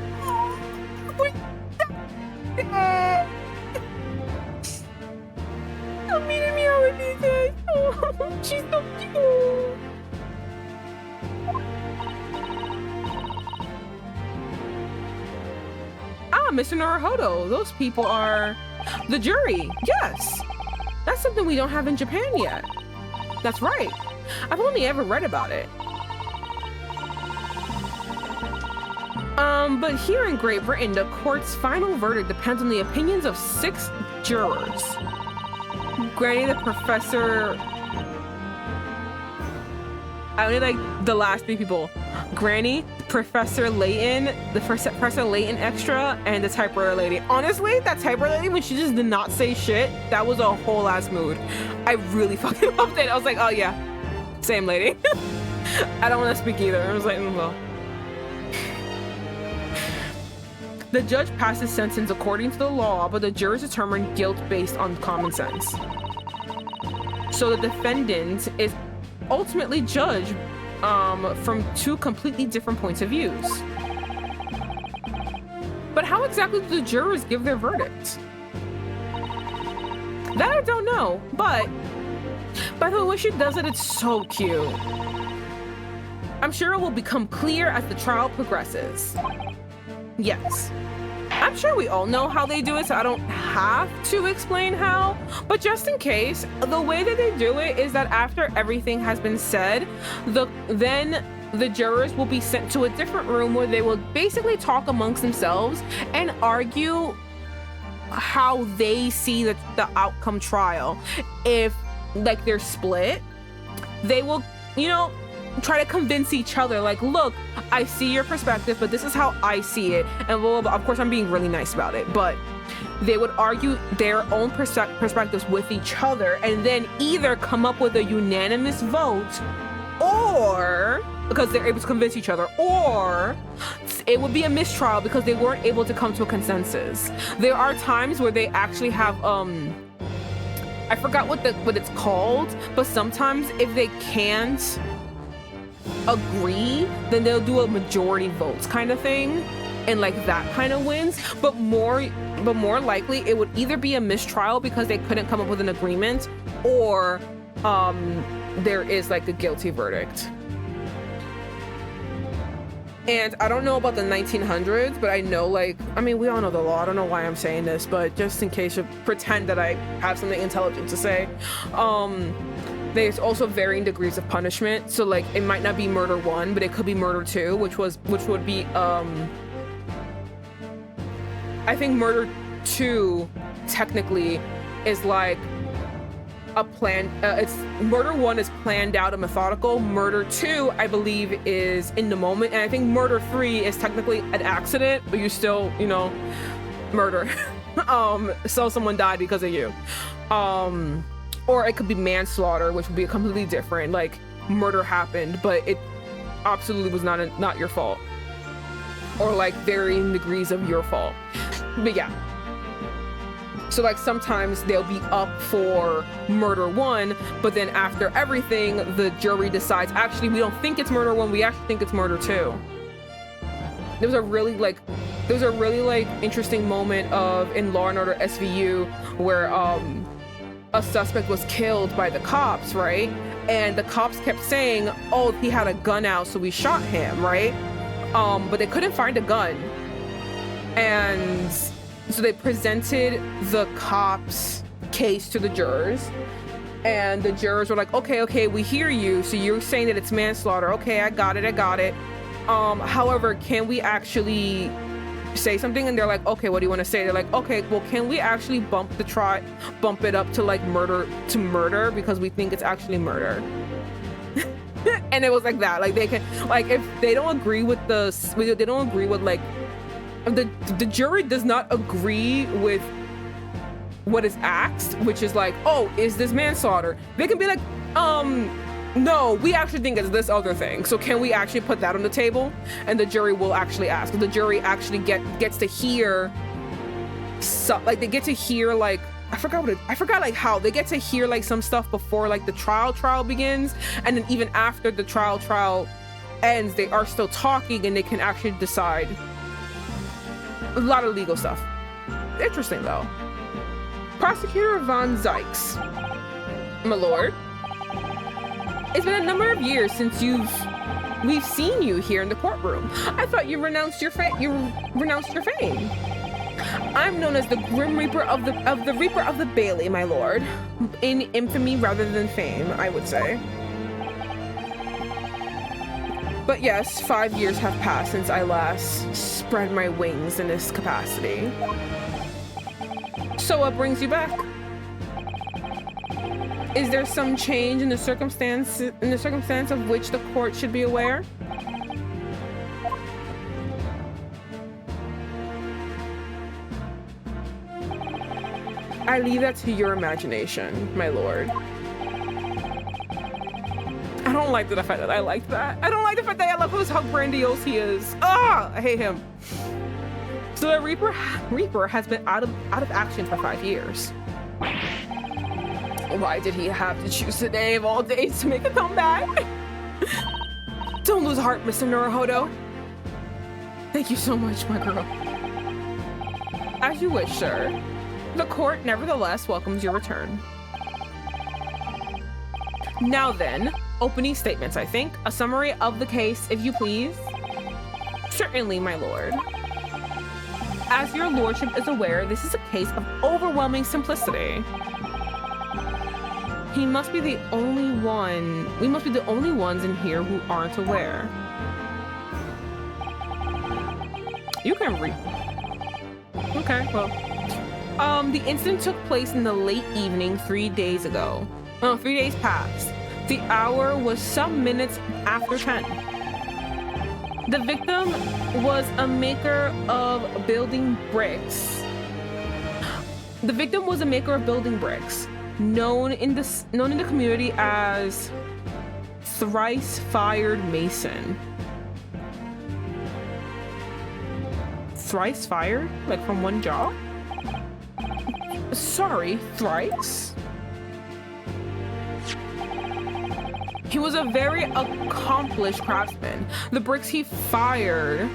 She's so cute. Ah, Mr. Naruhodo. Those people are the jury. Yes. That's something we don't have in Japan yet. That's right. I've only ever read about it. But here in Great Britain, the court's final verdict depends on the opinions of 6 jurors. Granny, the professor... I only like the last 3 people. Granny, Professor Layton, the Professor Layton extra, and the typewriter lady. Honestly, that typewriter lady, when she just did not say shit, that was a whole ass mood. I really fucking loved it. I was like, oh yeah, same lady. I don't want to speak either. I was like, well. The judge passes sentence according to the law, but the jurors determine guilt based on common sense. So the defendant is ultimately judged from 2 completely different points of views. But how exactly do the jurors give their verdict? That I don't know, but by the way she does it, it's so cute. I'm sure it will become clear as the trial progresses. Yes. I'm sure we all know how they do it, so I don't have to explain how, but just in case, the way that they do it is that after everything has been said, then the jurors will be sent to a different room where they will basically talk amongst themselves and argue how they see the outcome trial. If like they're split, they will, you know, try to convince each other, like, look, I see your perspective, but this is how I see it. And well, of course, I'm being really nice about it, but they would argue their own perspectives with each other and then either come up with a unanimous vote, or because they're able to convince each other, or it would be a mistrial because they weren't able to come to a consensus. There are times where they actually have I forgot what it's called, but sometimes if they can't agree, then they'll do a majority votes kind of thing, and like that kind of wins. But more likely it would either be a mistrial because they couldn't come up with an agreement, or there is like a guilty verdict. And I don't know about the 1900s, but I know, like, I mean, we all know the law. I don't know why I'm saying this, but just in case you pretend that I have something intelligent to say, there's also varying degrees of punishment. So like it might not be murder 1, but it could be murder 2, which would be I think murder 2 technically is like a plan. It's murder 1 is planned out and methodical. Murder 2, I believe, is in the moment, and I think murder 3 is technically an accident, but you still, you know, murder. So someone died because of you. Or it could be manslaughter, which would be completely different. Like, murder happened, but it absolutely was not your fault. Or like varying degrees of your fault. But yeah. So like sometimes they'll be up for murder 1, but then after everything, the jury decides, actually, we don't think it's murder 1, we actually think it's murder 2. There was a really interesting moment in Law and Order SVU where a suspect was killed by the cops, right? And the cops kept saying, oh, he had a gun out, so we shot him, right? But they couldn't find a gun. And so they presented the cops' case to the jurors, and the jurors were like, okay, we hear you. So you're saying that it's manslaughter. Okay, I got it. However, can we actually say something? And they're like, okay, what do you want to say? They're like, okay, well, can we actually bump it up to like murder because we think it's actually murder. And it was like that, like they can, like, if they don't agree with like the jury does not agree with what is asked, which is like, oh, is this manslaughter? They can be like, no, we actually think it's this other thing. So can we actually put that on the table? And the jury will actually ask. The jury actually gets to hear, like they get to hear like, I forgot like how they get to hear like some stuff before like the trial begins, and then even after the trial ends, they are still talking and they can actually decide a lot of legal stuff. Interesting though. Prosecutor Von Zykes, my lord. It's been a number of years since we've seen you here in the courtroom. I thought you renounced your fame. I'm known as the Grim Reaper of the Reaper of the Bailey, my lord. In infamy rather than fame, I would say. But yes, 5 years have passed since I last spread my wings in this capacity. So what brings you back? Is there some change in the circumstance of which the court should be aware? I leave that to your imagination, my lord. I don't like the fact that I like that. I don't like the fact that I love how grandiose he is. Ah, I hate him. So the Reaper has been out of action for 5 years. Why did he have to choose today of all days to make a comeback? Don't lose heart, Mr. Naruhodo. Thank you so much, my girl. As you wish, sir. The court nevertheless welcomes your return. Now then, opening statements, I think. A summary of the case, if you please. Certainly, my lord. As your lordship is aware, this is a case of overwhelming simplicity. We must be the only ones in here who aren't aware. You can read. Okay, well. The incident took place in the late evening 3 days ago. 3 days past. The hour was some minutes after 10. The victim was a maker of building bricks. Known in the community as Thrice Fired Mason. Thrice fired? Like from one job? Sorry, thrice? He was a very accomplished craftsman. The bricks he fired...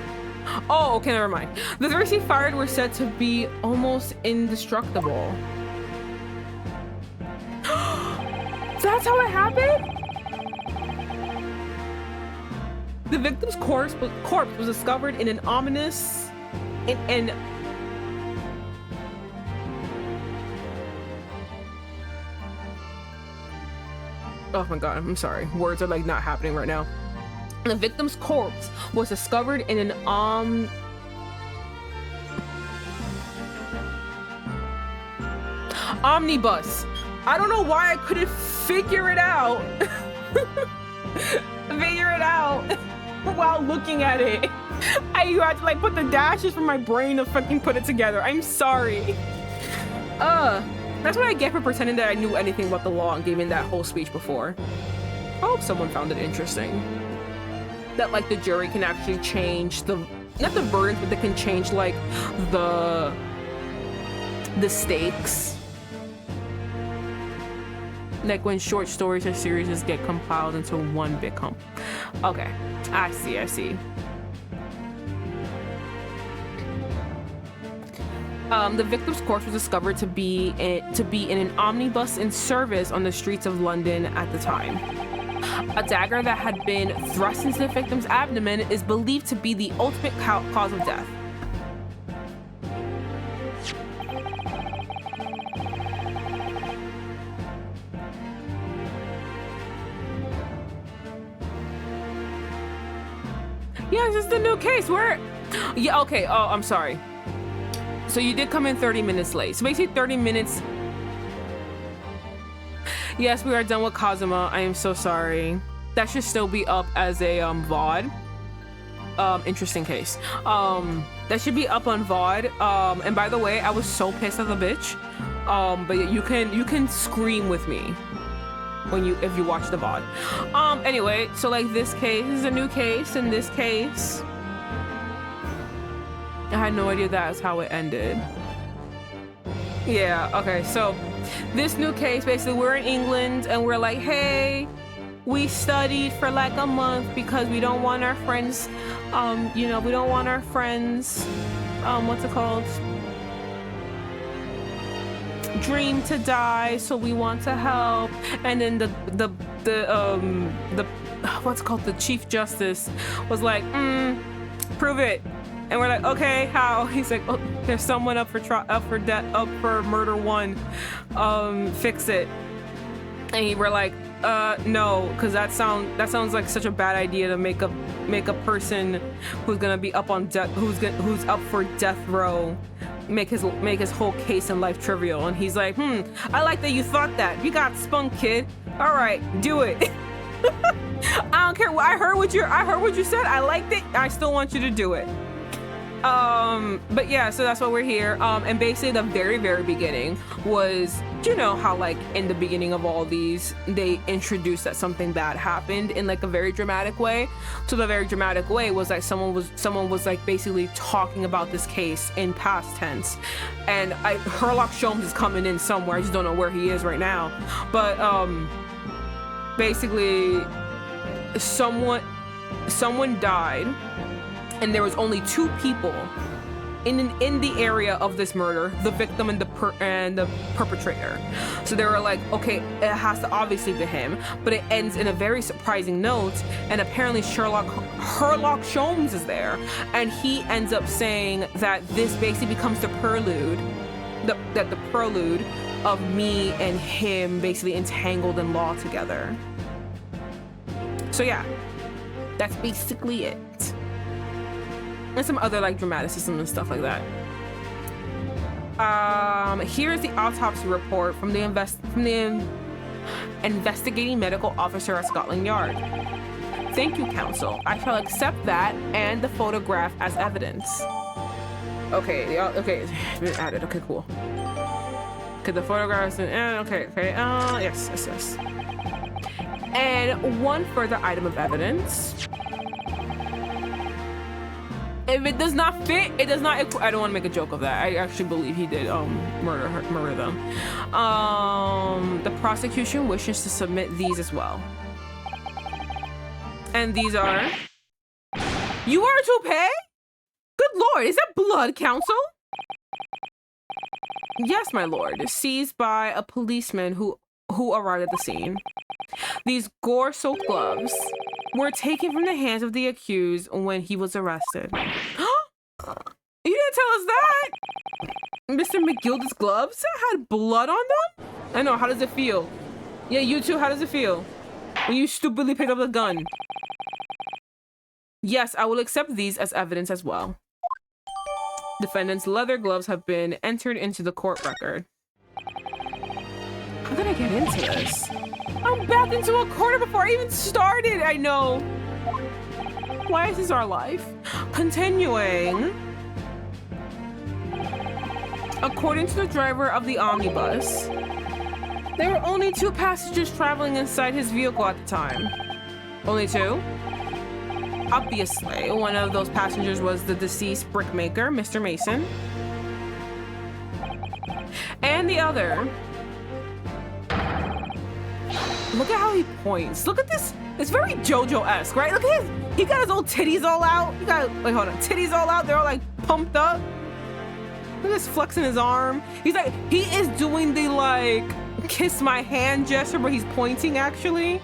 Oh, okay, never mind. The bricks he fired were said to be almost indestructible. That's how it happened? The victim's corpse was discovered in an ominous... Oh my god, I'm sorry. Words are like not happening right now. The victim's corpse was discovered in an omnibus. I don't know why I couldn't figure it out. While looking at it. You had to like put the dashes from my brain to fucking put it together. I'm sorry. That's what I get for pretending that I knew anything about the law and giving that whole speech before. I hope someone found it interesting. That like the jury can actually change not the verdicts, but they can change like the stakes. Like when short stories or series just get compiled into one big hump. Okay, I see. The victim's corpse was discovered to be in an omnibus in service on the streets of London at the time. A dagger that had been thrust into the victim's abdomen is believed to be the ultimate cause of death. Yeah, this is the new case. Yeah, okay. Oh, I'm sorry. So you did come in 30 minutes late. So basically 30 minutes. Yes, we are done with Kazuma. I am so sorry. That should still be up as a VOD. Interesting case. That should be up on VOD. And by the way, I was so pissed at the bitch. But you can scream with me if you watch the VOD. Anyway, so like this case is a new case. In this case, I had no idea that's how it ended. Yeah, okay, so this new case, basically we're in England and we're like, hey, we studied for like a month because we don't want our friends, we don't want our friends, what's it called? dream to die, so we want to help. And then the what's it called, the Chief Justice was like, prove it. And we're like, okay, how? He's like, oh, there's someone up for murder 1. Fix it. And we're like, no, because that sounds like such a bad idea to make a person who's gonna be up on death, who's up for death row, make his whole case in life trivial. And he's like, I like that you thought that. You got spunk, kid. All right, do it. I don't care. I heard what you said. I liked it. I still want you to do it. But yeah, so that's why we're here. And basically the very, very beginning was, you know how like in the beginning of all these, they introduced that something bad happened in like a very dramatic way. So the very dramatic way was like someone was like basically talking about this case in past tense. And Sherlock Sholmes is coming in somewhere. I just don't know where he is right now. But, basically someone died, and there was only 2 people in the area of this murder, the victim and the perpetrator. So they were like, okay, it has to obviously be him, but it ends in a very surprising note, and apparently Sherlock Sholmes is there, and he ends up saying that this basically becomes the prelude, the prelude of me and him basically entangled in law together. So yeah, that's basically it. And some other like dramaticism and stuff like that. Here's the autopsy report from the investigating medical officer at Scotland Yard. Thank you, counsel. I shall accept that and the photograph as evidence. Okay, okay, it's been added. Okay, cool. Okay, the photographs. Okay. Yes. And one further item of evidence. If it does not fit, it does not. I don't want to make a joke of that. I actually believe he did murder them. The prosecution wishes to submit these as well. And these are. You are to pay? Good lord, is that blood, counsel? Yes, my lord. Seized by a policeman who arrived at the scene. These gore-soaked gloves were taken from the hands of the accused when he was arrested. You didn't tell us that! Mr. McGilda's gloves had blood on them? I know, how does it feel? Yeah, you too, how does it feel? When you stupidly picked up the gun. Yes, I will accept these as evidence as well. Defendant's leather gloves have been entered into the court record. How did I get into this? I'm back into a corner before I even started. I know. Why is this our life? Continuing. According to the driver of the omnibus, there were only 2 passengers traveling inside his vehicle at the time. Only 2? Obviously, one of those passengers was the deceased brickmaker, Mr. Mason. And the other... Look at how he points. Look at this. It's very JoJo-esque, right? Look at his. He got his old titties all out. He got, wait, hold on. Titties all out. They're all like pumped up. Look at this flexing his arm. He's like, he is doing the like kiss my hand gesture, but he's pointing actually.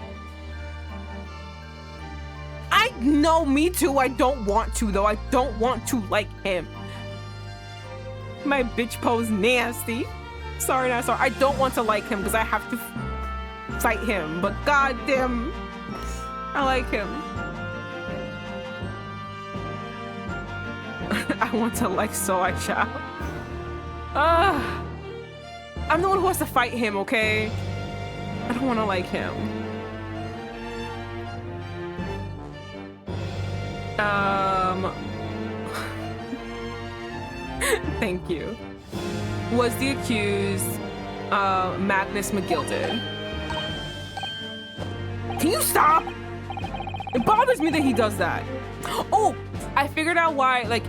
I know, me too. I don't want to though. I don't want to like him. My bitch pose nasty. Sorry, not sorry. I don't want to like him because I have to fight him, but goddamn, I like him. I want to like, so I shall. I'm the one who has to fight him, okay? I don't want to like him. Thank you. Was the accused Magnus McGilded? Can you stop? It bothers me that he does that. Oh, I figured out why, like,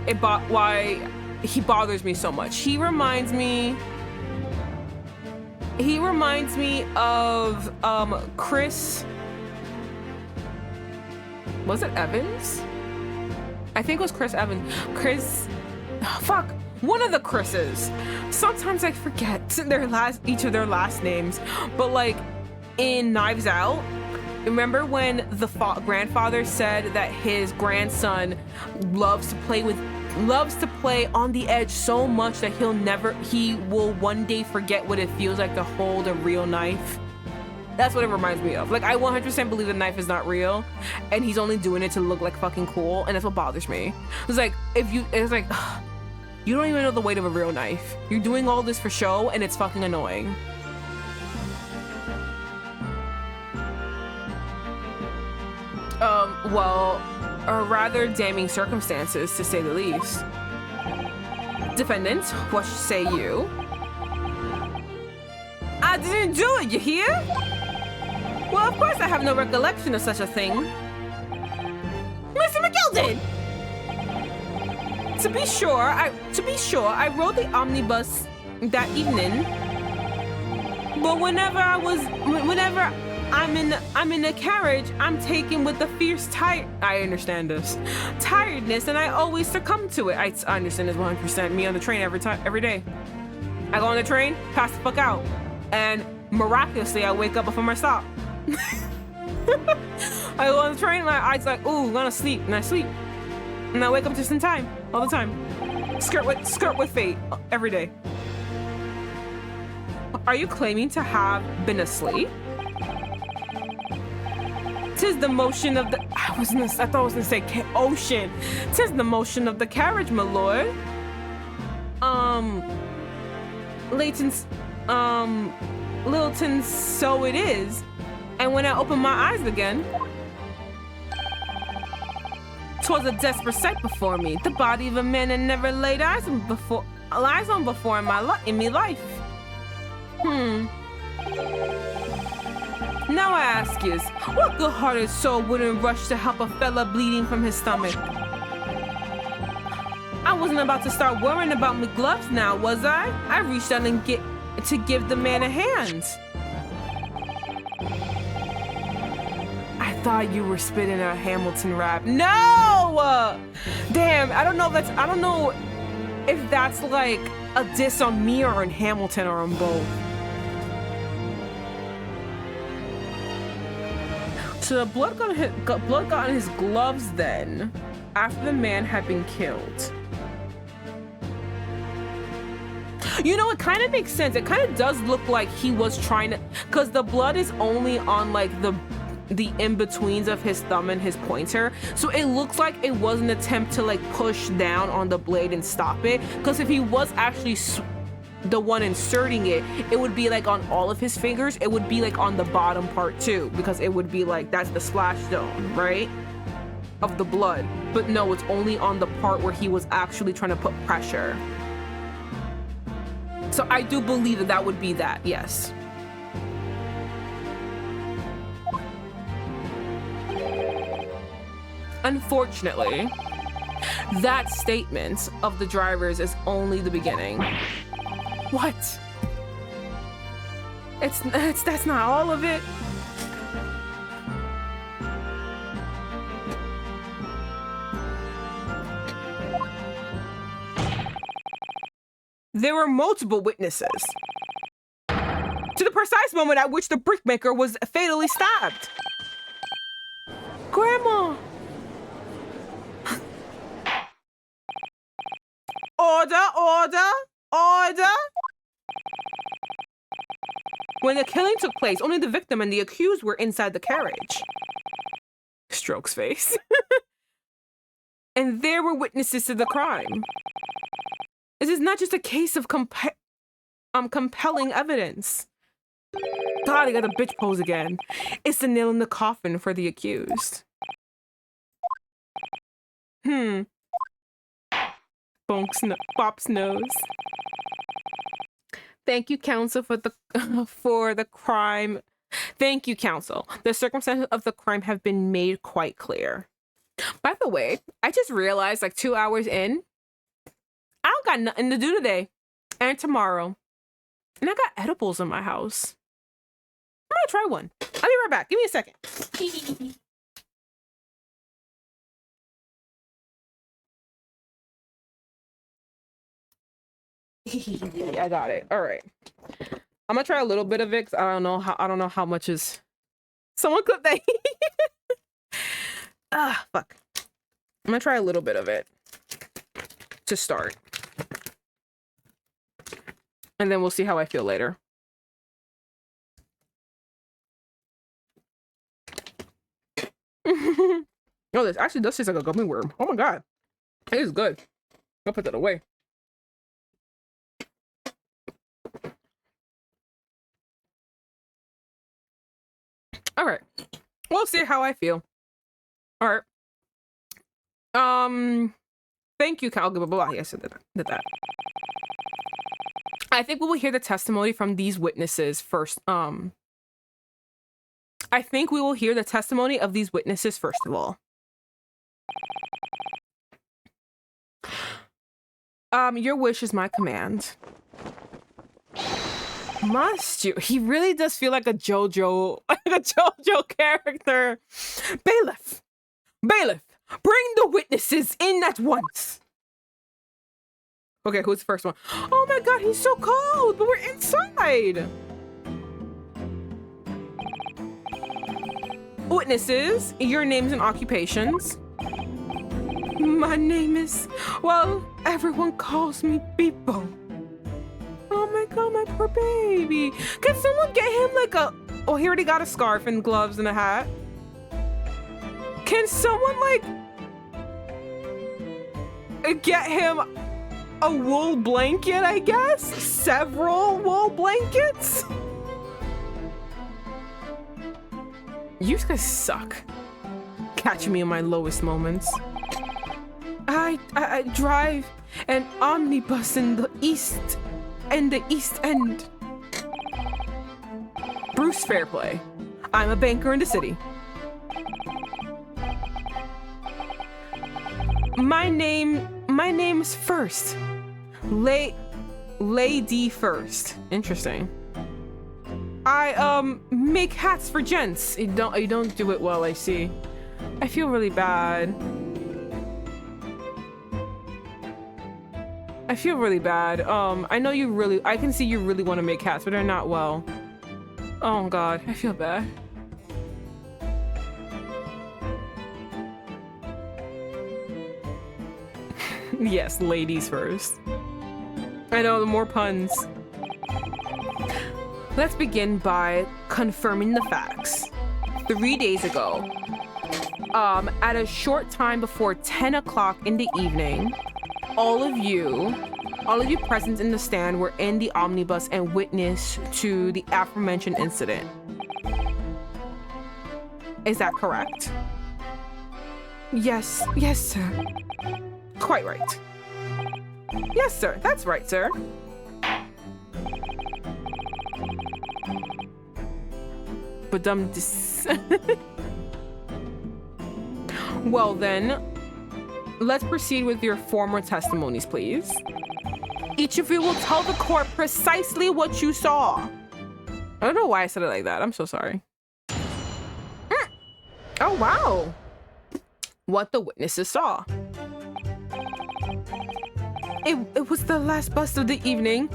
why he bothers me so much. He reminds me of Chris. Was it Evans? I think it was Chris Evans. Fuck. one of the Chris's. Sometimes I forget each of their last names, but like in Knives Out, remember when the grandfather said that his grandson loves to play on the edge so much that he will one day forget what it feels like to hold a real knife? That's what it reminds me of. Like, I 100% believe the knife is not real, and he's only doing it to look like fucking cool, and that's what bothers me. It's like, you don't even know the weight of a real knife. You're doing all this for show, and it's fucking annoying. Well, rather damning circumstances, to say the least. Defendant, what say you? I didn't do it, you hear? Well, of course I have no recollection of such a thing. Mr. McGilden! To be sure, I rode the omnibus that evening. But whenever I'm in the carriage, I'm taken with the fierce I understand this. Tiredness, and I always succumb to it. I understand this 100%. Me on the train every day. I go on the train, pass the fuck out. And miraculously, I wake up before my stop. I go on the train, my eyes like, ooh, I'm gonna sleep, and I sleep. And I wake up just in time, all the time. Skirt with fate, every day. Are you claiming to have been asleep? 'Tis the motion of the, I thought I was gonna say ocean. 'Tis the motion of the carriage, my lord. Littleton, so it is. And when I opened my eyes again, 'twas a desperate sight before me. The body of a man I never laid eyes on before in my life. Now I ask you, what good-hearted soul wouldn't rush to help a fella bleeding from his stomach? I wasn't about to start worrying about my gloves now, was I? I reached out and to give the man a hand. I thought you were spitting a Hamilton rap. No! Damn, I don't know if that's like a diss on me or on Hamilton or on both. So the blood got on his gloves then, after the man had been killed. You know, it kind of makes sense. It kind of does look like he was trying to, because the blood is only on like the in-betweens of his thumb and his pointer. So it looks like it was an attempt to like push down on the blade and stop it. Because if he was actually the one inserting it, it would be like on all of his fingers. It would be like on the bottom part too, because it would be like, that's the splash zone, right? Of the blood. But no, it's only on the part where he was actually trying to put pressure. So I do believe that would be that, yes. Unfortunately, that statement of the drivers is only the beginning. What? That's not all of it. There were multiple witnesses to the precise moment at which the brickmaker was fatally stabbed. Grandma! Order! When the killing took place, only the victim and the accused were inside the carriage. Strokes face. And there were witnesses to the crime. This is not just a case of compelling evidence. God, I got a bitch pose again. It's the nail in the coffin for the accused. Bop's nose. Thank you, counsel, for the crime. Thank you, counsel. The circumstances of the crime have been made quite clear. By the way, I just realized like 2 hours in, I don't got nothing to do today and tomorrow. And I got edibles in my house. I'm gonna try one. I'll be right back. Give me a second. I got it. All right. I'm gonna try a little bit of it 'cause I don't know how much is. Someone clip that. Ah, fuck. I'm gonna try a little bit of it to start, and then we'll see how I feel later. Oh, this actually does taste like a gummy worm. Oh my god, it is good. I'll put that away. All right, we'll see how I feel. All right. Thank you, Cal. Blah, blah, blah. Yes, I did that. I think we will hear the testimony from these witnesses first. I think we will hear the testimony of these witnesses first of all. Your wish is my command. Must you? He really does feel like a JoJo character. Bailiff, bring the witnesses in at once. Okay, who's the first one? Oh my god, he's so cold, but we're inside. Witnesses, your names and occupations. My name is, well, everyone calls me Beepo. Oh my god, my poor baby. Can someone get him like a... Oh, he already got a scarf and gloves and a hat. Can someone like... get him a wool blanket, I guess? Several wool blankets? You guys suck. Catching me in my lowest moments. I drive an omnibus in the East End. Bruce Fairplay. I'm a banker in the city. My name's First. Lady First. Interesting. I make hats for gents. You don't do it well, I see. I feel really bad. I know I can see you really want to make hats, but they're not well. Oh god, I feel bad. Yes, ladies first. I know, the more puns. Let's begin by confirming the facts. 3 days ago, at a short time before 10 o'clock in the evening, all of you present in the stand were in the omnibus and witness to the aforementioned incident. Is that correct? Yes, sir. Quite right. Yes, sir. That's right, sir. But well then, let's proceed with your former testimonies, please. Each of you will tell the court precisely what you saw. I don't know why I said it like that. I'm so sorry. Oh, wow. What the witnesses saw. It was the last bus of the evening,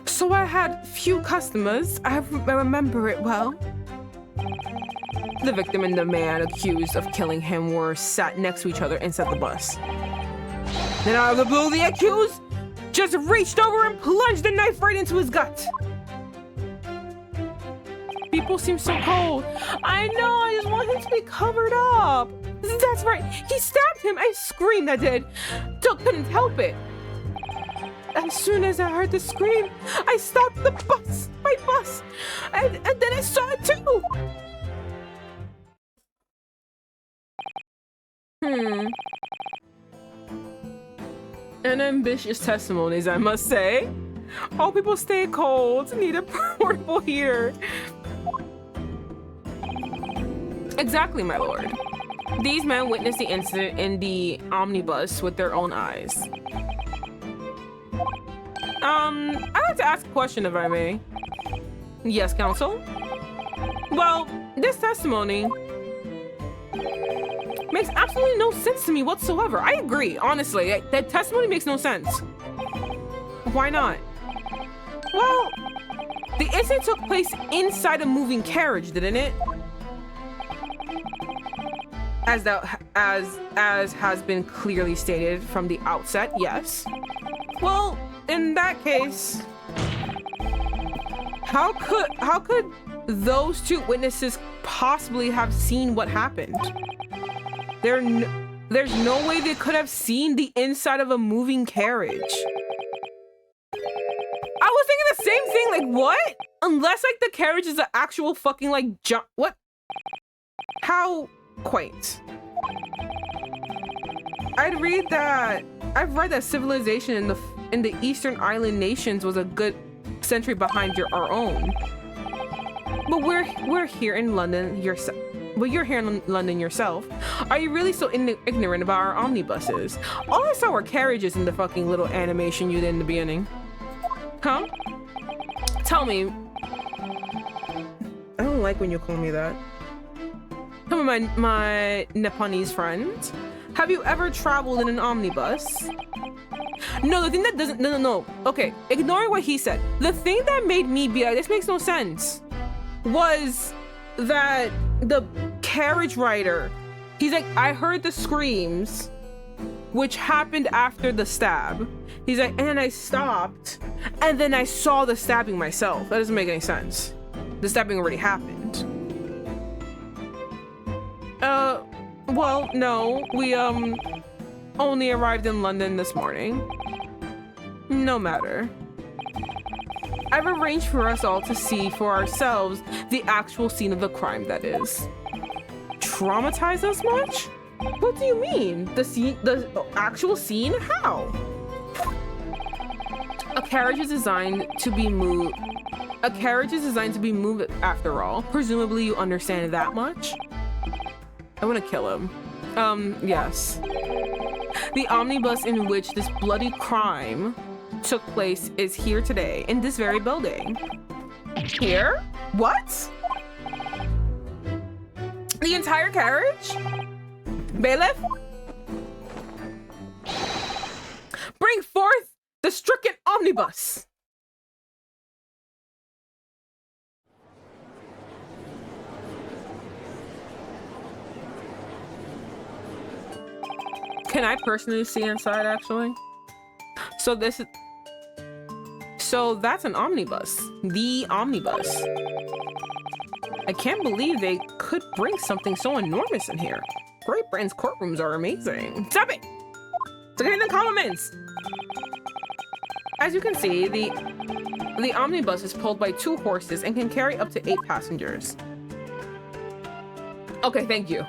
so I had few customers. I remember it well. The victim and the man accused of killing him were sat next to each other inside the bus. Then out of the blue, the accused just reached over and plunged the knife right into his gut. People seem so cold. I know, I just want him to be covered up. That's right, he stabbed him. I screamed, I did. Still couldn't help it. As soon as I heard the scream, I stopped my bus, and then I saw it too. An ambitious testimonies, I must say. All people stay cold, need a portable heater. Exactly, my lord. These men witnessed the incident in the omnibus with their own eyes. I'd like to ask a question, if I may. Yes, counsel? Well, this testimony makes absolutely no sense to me whatsoever. I agree, honestly. That testimony makes no sense. Why not? Well, the incident took place inside a moving carriage, didn't it? As has been clearly stated from the outset, yes. Well, in that case, how could those two witnesses possibly have seen what happened? There's no way they could have seen the inside of a moving carriage. I was thinking the same thing, like what? Unless like the carriage is an actual fucking like jump. What? How quaint. I've read that civilization in the Eastern Island nations was a good century behind our own. But we're here in London yourself. But you're here in London yourself. Are you really so ignorant about our omnibuses? All I saw were carriages in the fucking little animation you did in the beginning. Huh? Tell me. I don't like when you call me that. Tell me, my Nepalese friend. Have you ever traveled in an omnibus? No, the thing that doesn't... No. Okay, ignoring what he said. The thing that made me be like, this makes no sense, was that the carriage rider, he's like, I heard the screams, which happened after the stab. He's like, and I stopped, and then I saw the stabbing myself. That doesn't make any sense. The stabbing already happened. Well, no, we, only arrived in London this morning. No matter. I've arranged for us all to see for ourselves the actual scene of the crime, that is. Traumatize us much? What do you mean? The actual scene? How? A carriage is designed to be moved. A carriage is designed to be moved after all. Presumably you understand that much? I want to kill him. Yes. The omnibus in which this bloody crime took place is here today, in this very building. Here? What? The entire carriage? Bailiff? Bring forth the stricken omnibus! Can I personally see inside, actually? So that's an omnibus. The omnibus. I can't believe they could bring something so enormous in here. Great Britain's courtrooms are amazing. Stop it! Stop getting the compliments! As you can see, the omnibus is pulled by 2 horses and can carry up to 8 passengers. Okay, thank you.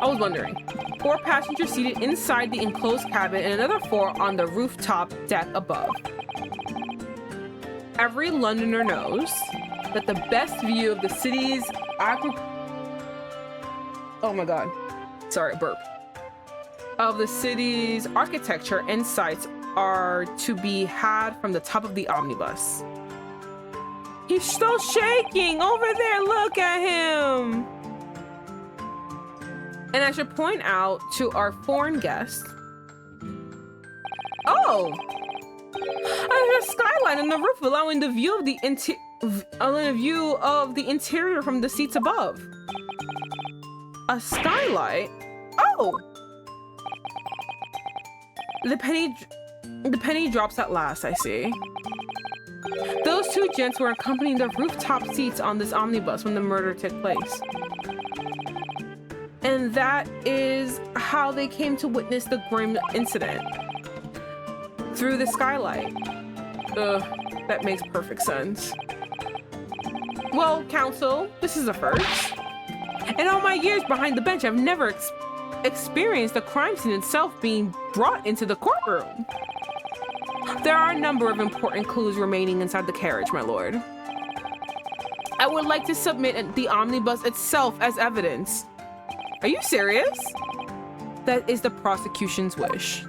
I was wondering. 4 passengers seated inside the enclosed cabin and another 4 on the rooftop deck above. Every Londoner knows that the best view of the city's oh my god. Sorry, burp. Of the city's architecture and sights are to be had from the top of the omnibus. He's still shaking over there. Look at him. And I should point out to our foreign guests. Oh, there's a skylight on the roof, allowing the view of the interior from the seats above. A skylight? Oh, the penny drops at last. I see. Those 2 gents were accompanying the rooftop seats on this omnibus when the murder took place. And that is how they came to witness the grim incident. Through the skylight. Ugh, that makes perfect sense. Well, counsel, this is a first. In all my years behind the bench, I've never experienced the crime scene itself being brought into the courtroom. There are a number of important clues remaining inside the carriage, my lord. I would like to submit the omnibus itself as evidence. Are you serious? That is the prosecution's wish.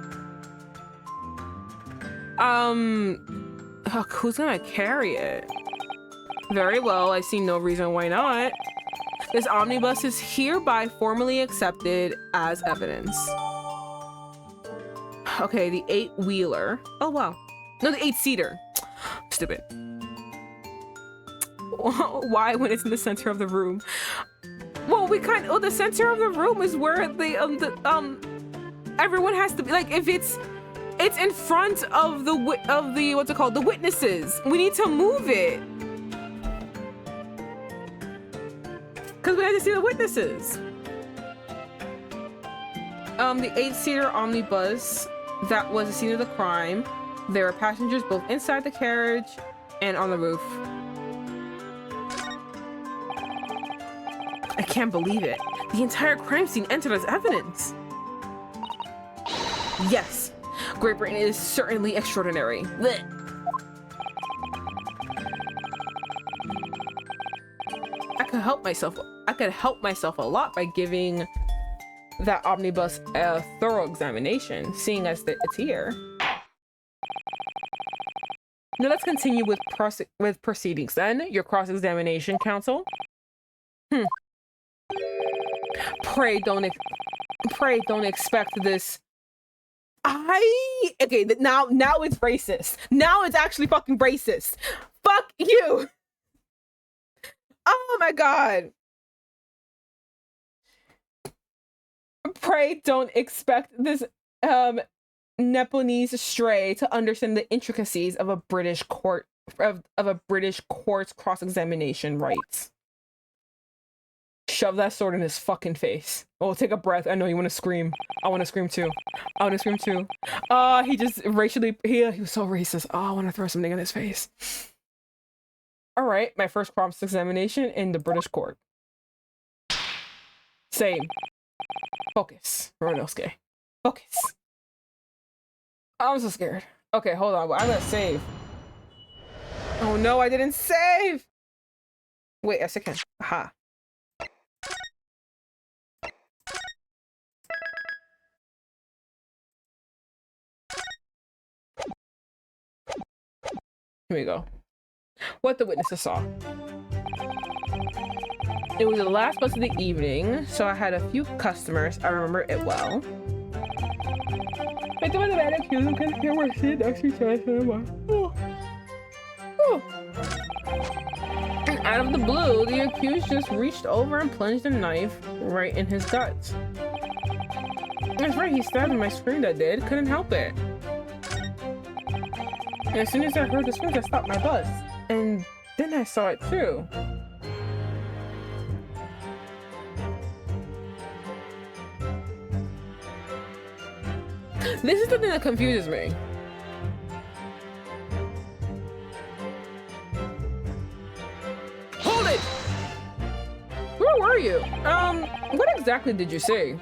Who's gonna carry it? Very well, I see no reason why not. This omnibus is hereby formally accepted as evidence. Okay, the 8-wheeler. Oh, wow. No, the 8-seater. Stupid. Why when it's in the center of the room? Well, the center of the room is where everyone has to be. Like, if it's in front of the what's it called? The witnesses. We need to move it. Because we have to see the witnesses. The 8-seater omnibus that was the scene of the crime. There were passengers both inside the carriage and on the roof. I can't believe it. The entire crime scene entered as evidence. Yes, Great Britain is certainly extraordinary. Blech. I could help myself a lot by giving that omnibus a thorough examination, seeing as that it's here. Now let's continue with proceedings then. Your cross-examination, counsel. Pray don't expect this. Okay, now it's racist. Now it's actually fucking racist. Fuck you. Oh my god. Pray don't expect this Nepalese stray to understand the intricacies of a British court of a British court's cross-examination rights. Shove that sword in his fucking face. Oh, take a breath. I know you want to scream. I want to scream too. I want to scream too. He just racially he was so racist. Oh, I want to throw something in his face. All right, my first cross-examination in the British court. Same. Focus, Ronosuke. Focus. I'm so scared. Okay, hold on. I gotta save. Oh no, I didn't save. Wait a second. Aha. Here we go. What the witnesses saw. It was the last bus of the evening, so I had a few customers. I remember it well. I thought the man accused him because they were sitting next to each other. And out of the blue, the accused just reached over and plunged a knife right in his guts. That's right, he stabbed him. I screamed, I did. Couldn't help it. And as soon as I heard the screams, I stopped my bus. And then I saw it too. This is the thing that confuses me. Hold it! Where were you? What exactly did you see?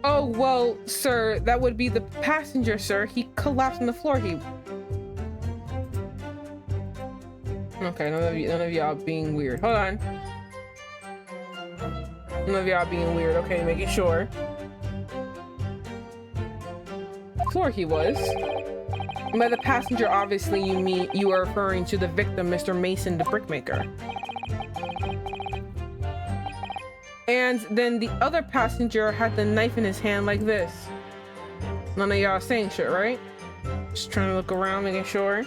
Oh, well, sir, that would be the passenger, sir. He collapsed on the floor. Okay, none of y'all being weird. Hold on. None of y'all being weird. Okay, making sure. Floor he was. By the passenger, obviously you are referring to the victim, Mr. Mason, the brickmaker. And then the other passenger had the knife in his hand like this. None of y'all saying shit, right? Just trying to look around, making sure.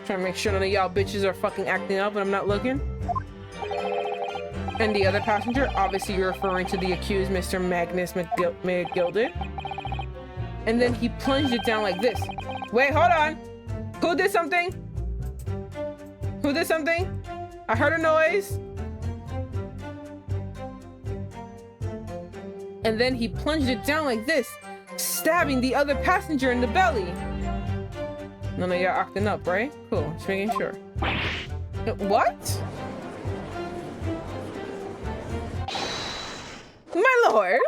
Trying to make sure none of y'all bitches are fucking acting up and I'm not looking. And the other passenger, obviously you're referring to the accused, Mr. Magnus McGilded. And then he plunged it down like this. Wait, hold on. Who did something? Who did something? I heard a noise. And then he plunged it down like this, stabbing the other passenger in the belly. None of y'all acting up, right? Cool, just making sure. What? My lord?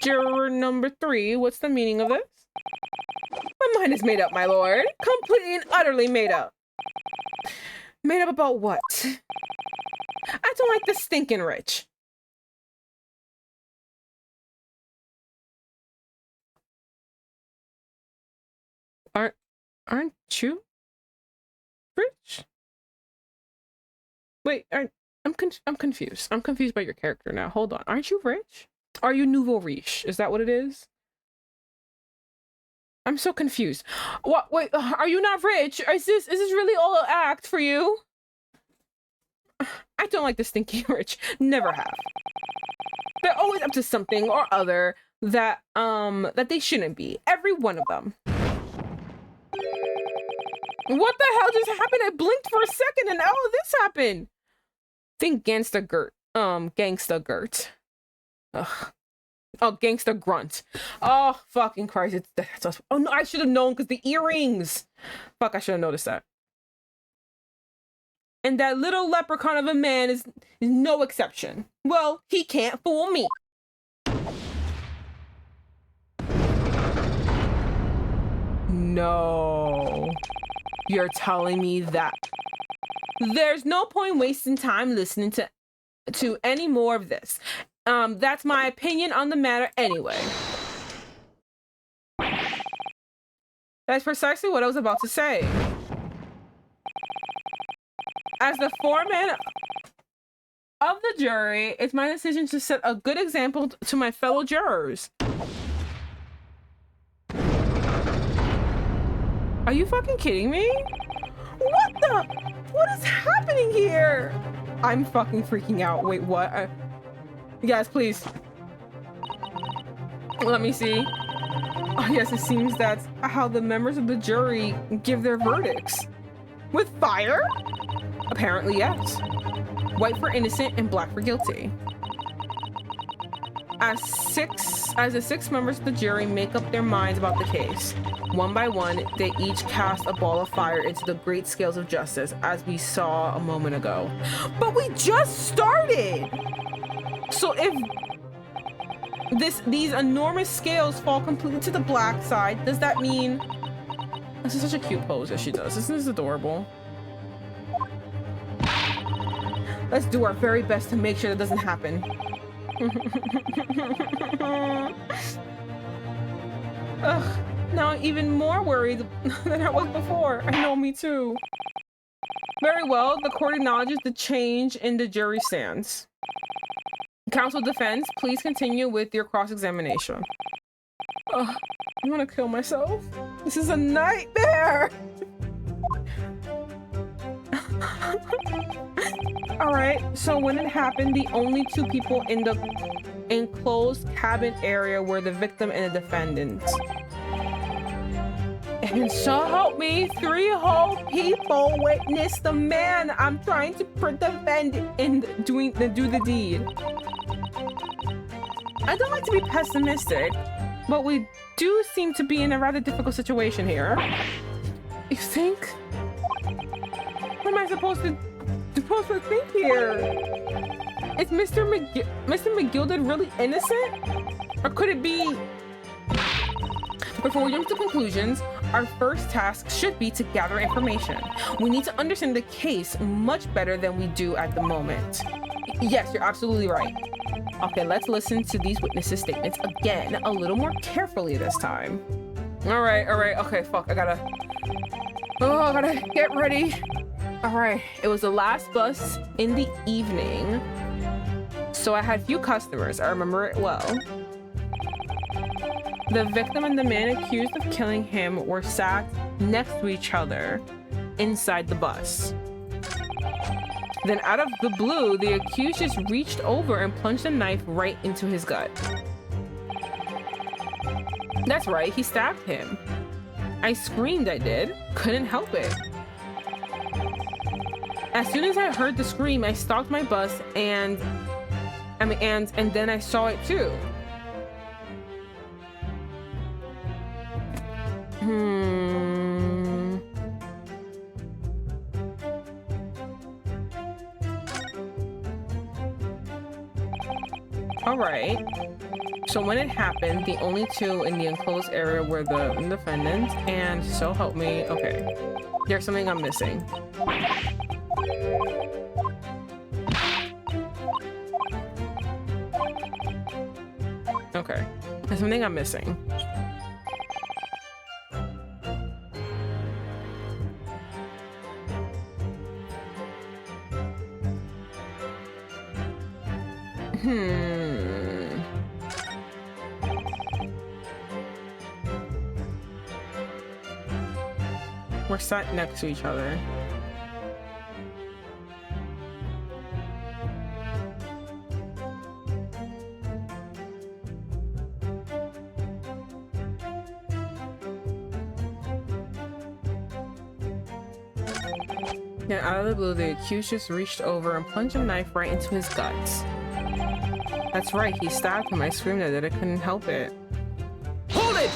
Juror number 3, what's the meaning of this? My mind is made up, my lord. Completely and utterly made up. Made up about what? I don't like the stinking rich. Aren't you rich? Wait, I'm confused. I'm confused by your character now. Hold on. Aren't you rich? Are you nouveau riche? Is that what it is? I'm so confused. What? Wait, are you not rich? Is this really all an act for you? I don't like this stinky rich. Never have. They're always up to something or other that they shouldn't be. Every one of them. What the hell just happened? I blinked for a second and all of this happened. Think Gangsta Gert. Gangsta Gert. Ugh. Oh, Gangsta Grunt. Oh, fucking Christ. Oh no, I should have known because the earrings. Fuck, I should have noticed that. And that little leprechaun of a man is no exception. Well, he can't fool me. No. You're telling me that. There's no point wasting time listening to any more of this. That's my opinion on the matter anyway. That's precisely what I was about to say. As the foreman of the jury, it's my decision to set a good example to my fellow jurors. Are you fucking kidding me? What is happening here? I'm fucking freaking out. Wait, what? Yes, please. Let me see. Oh yes, it seems that's how the members of the jury give their verdicts. With fire? Apparently, yes. White for innocent and black for guilty. As the six members of the jury make up their minds about the case, one by one, they each cast a ball of fire into the great scales of justice, as we saw a moment ago. But we just started! So if these enormous scales fall completely to the black side, does that mean... This is such a cute pose that she does. Isn't this adorable? Let's do our very best to make sure that doesn't happen. Ugh, now I'm even more worried than I was before. I know, me too. Very well, the court acknowledges the change in the jury stance. Counsel defense, please continue with your cross-examination. Ugh, I want to kill myself. This is a nightmare! Alright, so when it happened, the only two people in the enclosed cabin area were the victim and the defendant. And so help me, 3 whole people witnessed the man I'm trying to defend in do the deed. I don't like to be pessimistic, but we do seem to be in a rather difficult situation here. You think? What am I supposed to think here? Is Mr. McGilded really innocent? Or could it be... Before we jump to conclusions, our first task should be to gather information. We need to understand the case much better than we do at the moment. Yes, you're absolutely right. Okay, let's listen to these witnesses' statements again, a little more carefully this time. All right. Okay, fuck, I gotta get ready. All right, it was the last bus in the evening, so I had few customers. I remember it well. The victim and the man accused of killing him were sat next to each other inside the bus. Then out of the blue, the accused just reached over and plunged a knife right into his gut. That's right, he stabbed him. I screamed, I did. Couldn't help it. As soon as I heard the scream, I stalked my bus and then I saw it too. All right. So when it happened, the only two in the enclosed area were the defendants, and so help me. Okay. There's something I'm missing. Okay. There's something I'm missing. We're sat next to each other. Then out of the blue, the accused just reached over and plunged a knife right into his guts. That's right, he stabbed him. I screamed at it, I couldn't help it. Hold it!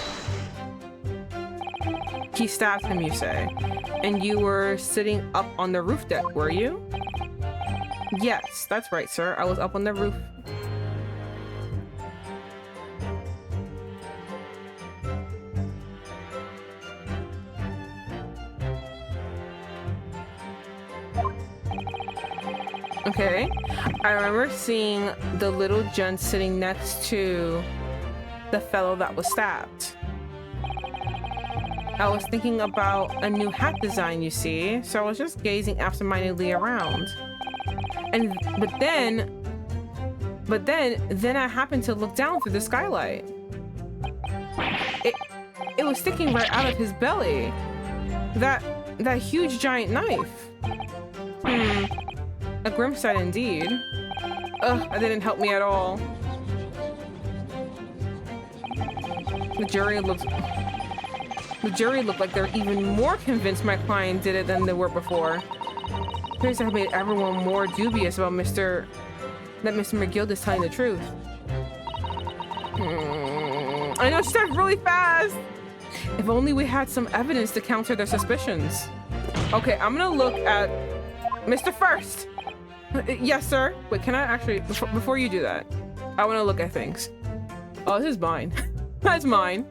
He stabbed him, you say? And you were sitting up on the roof deck, were you? Yes, that's right, sir. I was up on the roof. Okay, I remember seeing the little gent sitting next to the fellow that was stabbed. I was thinking about a new hat design, you see, so I was just gazing absentmindedly around. But then I happened to look down through the skylight. It was sticking right out of his belly. That huge giant knife. A grim sight indeed. Ugh, that didn't help me at all. The jury looked like they're even more convinced my client did it than they were before. Appears to have made everyone more dubious about Mr. McGill is telling the truth. I know she talked really fast. If only we had some evidence to counter their suspicions. Okay, I'm gonna look at Mr. First. Yes, sir. Wait, can I actually, before you do that, I want to look at things. Oh, this is mine. That's mine.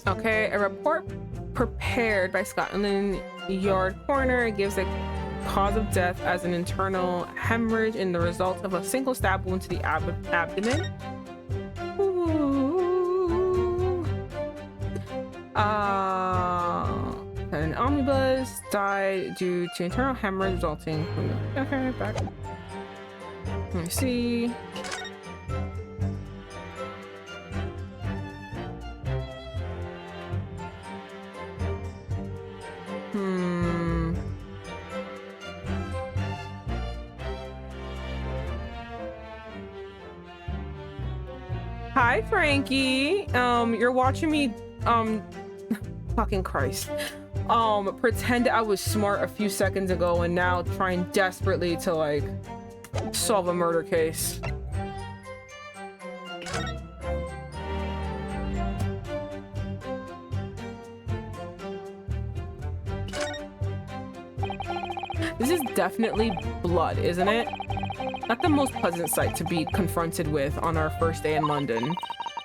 Okay, a report prepared by Scotland Yard coroner gives a cause of death as an internal hemorrhage in the result of a single stab wound to the abdomen. An omnibus died due to internal hemorrhage resulting from the... Okay, back. Let me see. Hi, Frankie. You're watching me, fucking Christ. Pretend I was smart a few seconds ago and now trying desperately to, like, solve a murder case. This is definitely blood, isn't it? Not the most pleasant sight to be confronted with on our first day in London.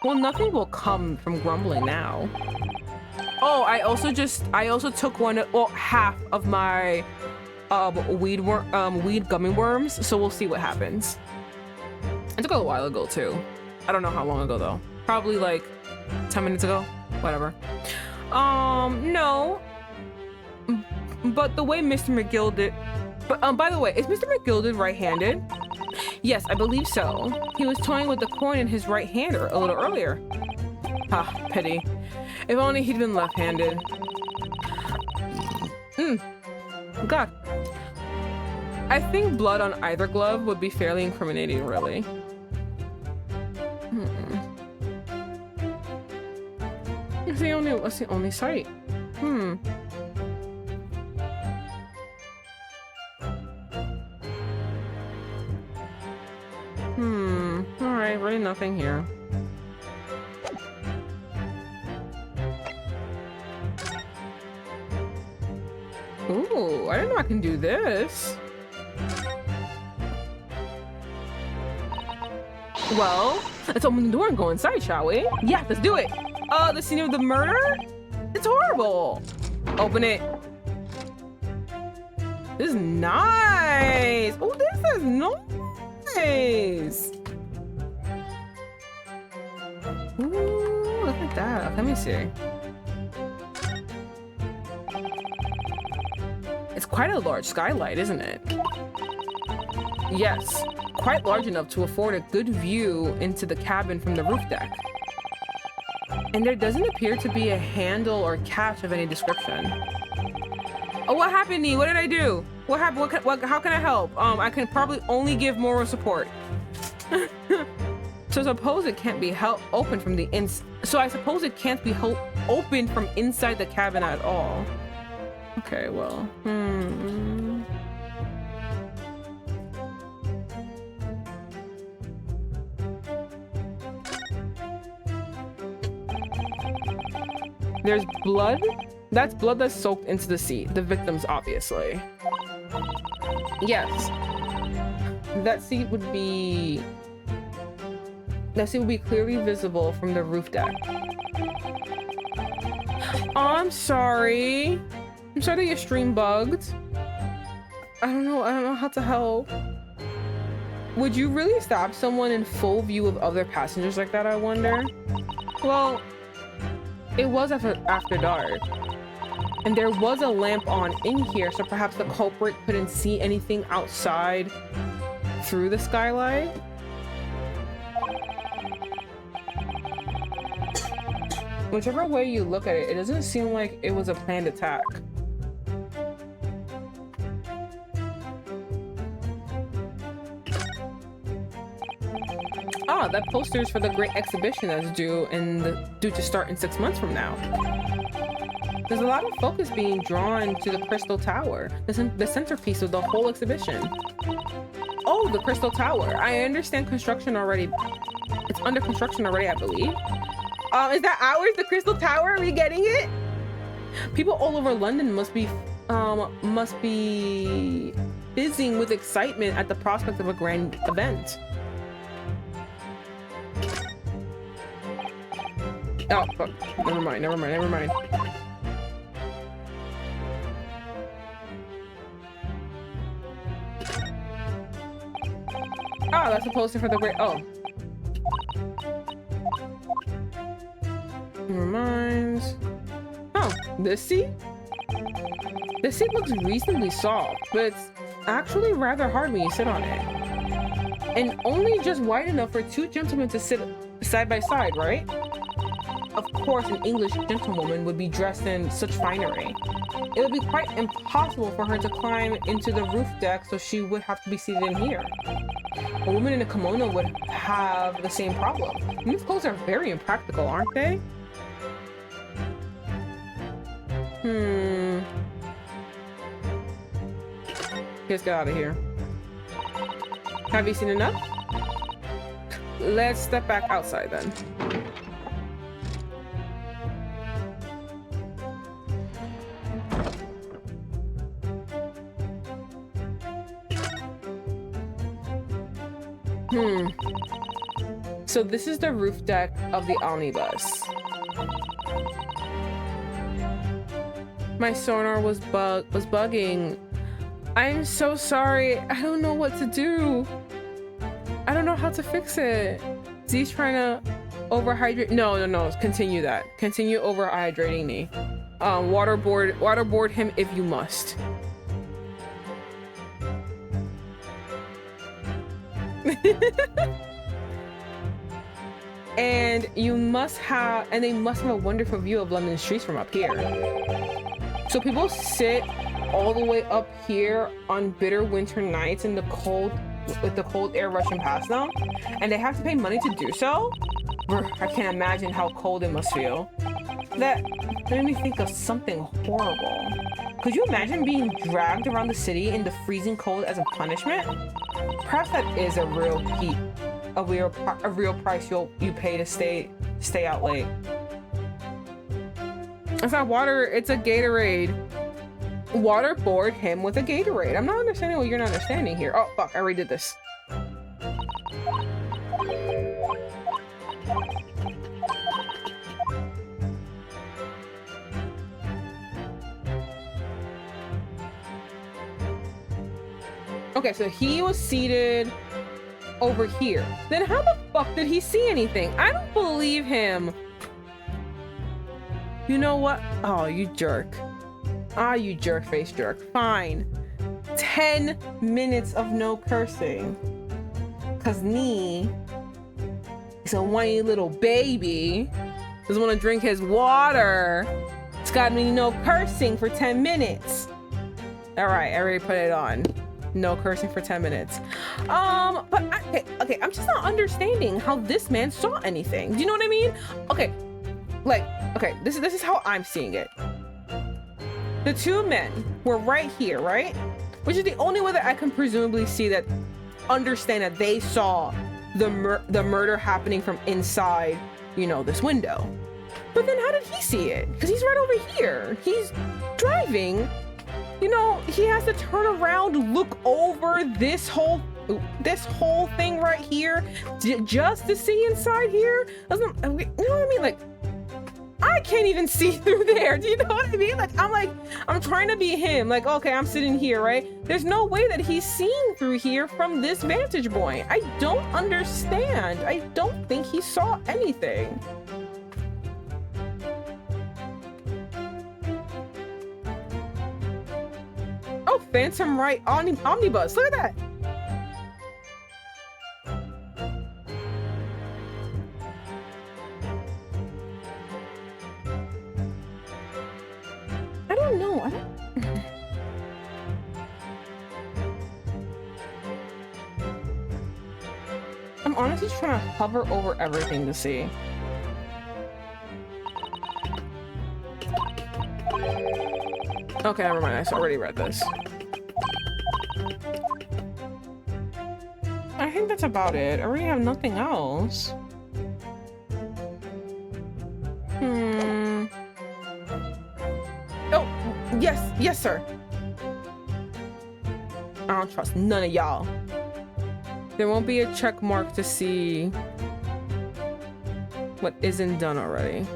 Well, nothing will come from grumbling now. Oh, I also took half of my weed gummy worms, so we'll see what happens. I took it a while ago too. I don't know how long ago though. Probably like 10 minutes ago. Whatever. No. But the way Mr. McGill did. But by the way, is Mr. McGill right-handed? Yes, I believe so. He was toying with the coin in his right hand a little earlier. Ah, pity. If only he'd been left-handed. God. I think blood on either glove would be fairly incriminating, really. It's the only sight. Alright, really nothing here. Ooh, I didn't know I can do this. Well, let's open the door and go inside, shall we? Yeah, let's do it. The scene of the murder? It's horrible. Open it. This is nice. Oh, this is nice. Ooh, look at that. Let me see. It's quite a large skylight, isn't it? Yes, quite large enough to afford a good view into the cabin from the roof deck. And there doesn't appear to be a handle or catch of any description. Oh, what happened, Nee? What did I do? What happened? How can I help? I can probably only give moral support. So suppose it can't be open from the So I suppose it can't be opened from inside the cabin at all. Okay, well, There's blood. That's blood that's soaked into the seat. The victim's, obviously. Yes. That seat would be clearly visible from the roof deck. Oh, I'm sorry. I'm sorry that your stream bugged. I don't know how to help. Would you really stop someone in full view of other passengers like that, I wonder? Well, it was after dark. And there was a lamp on in here, so perhaps the culprit couldn't see anything outside through the skylight. Whichever way you look at it, it doesn't seem like it was a planned attack. Ah, that poster is for the great exhibition that's due to start in 6 months from now. There's a lot of focus being drawn to the Crystal Tower, the centerpiece of the whole exhibition. Oh, the Crystal Tower. I understand construction already. It's under construction already, I believe. Is that ours, the Crystal Tower? Are we getting it? People all over London must be fizzing with excitement at the prospect of a grand event. Oh, fuck. Never mind. Oh, that's a poster for the great. Oh. Never mind. Oh, this seat? This seat looks reasonably soft, but it's actually rather hard when you sit on it. And only just wide enough for two gentlemen to sit side by side, right? Of course, an English gentlewoman would be dressed in such finery. It would be quite impossible for her to climb into the roof deck, so she would have to be seated in here. A woman in a kimono would have the same problem. These clothes are very impractical, aren't they? Let's get out of here. Have you seen enough? Let's step back outside then. So this is the roof deck of the omnibus. My sonar was bugging. I'm so sorry. I don't know what to do. I don't know how to fix it. Z's trying to overhydrate. No. Continue that. Continue overhydrating me. Waterboard him if you must. And they must have a wonderful view of London streets from up here. So people sit all the way up here on bitter winter nights in the cold, with the cold air rushing past them, and they have to pay money to do so? I can't imagine how cold it must feel. That made me think of something horrible. Could you imagine being dragged around the city in the freezing cold as a punishment? Perhaps that is a real price you pay to stay out late. It's not water, it's a Gatorade. Waterboard him with a Gatorade. I'm not understanding what you're not understanding here. Oh fuck, I already did this. Okay, so he was seated over here. Then how the fuck did he see anything? I don't believe him. You know what? Oh, you jerk. Ah, you jerk face jerk. Fine. 10 minutes of no cursing. Cause Nee is a whiny little baby Doesn't want to drink his water. It's got me no cursing for 10 minutes. All right, I already put it on. No cursing for 10 minutes. Okay, I'm just not understanding how this man saw anything. Do you know what I mean? Okay, this is how I'm seeing it. The two men were right here, right? Which is the only way that I can presumably understand that they saw the murder happening from inside, this window. But then how did he see it? Because he's right over here. He's driving. He has to turn around, look over this whole thing right here just to see inside here. You know what I mean? Like, I can't even see through there. Do you know what I mean? I'm trying to be him. Like, okay, I'm sitting here, right? There's no way that he's seeing through here from this vantage point. I don't understand. I don't think he saw anything. Oh, Phantom Right Omnibus. Look at that. I don't know. I'm honestly trying to hover over everything to see. Okay, never mind. I already read this. I think that's about it. I already have nothing else. Oh, yes, sir. I don't trust none of y'all. There won't be a check mark to see what isn't done already.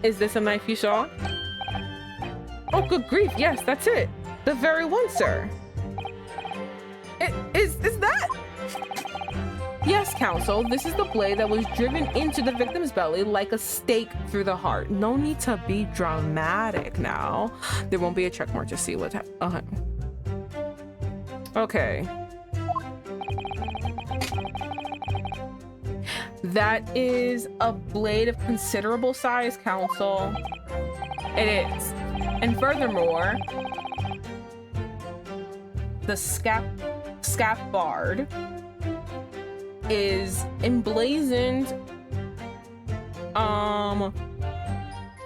Is this a knife you saw? Oh, good grief. Yes, that's it. The very one, sir. Is that? Yes, counsel. This is the blade that was driven into the victim's belly like a stake through the heart. No need to be dramatic now. There won't be a check mark to see what happened. Okay. That is a blade of considerable size, counsel. It is. And furthermore, the scapard is emblazoned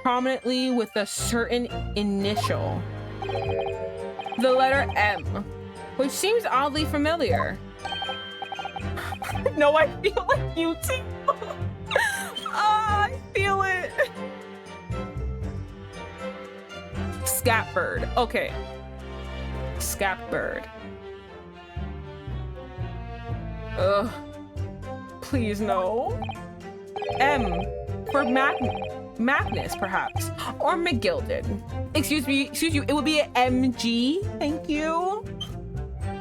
prominently with a certain initial. The letter M, which seems oddly familiar. No, I feel like you too. I feel it. Scapbird. Okay. Scapbird. Ugh. Please no. M for Magnus, perhaps. Or McGilded. Excuse you. It would be an MG. Thank you.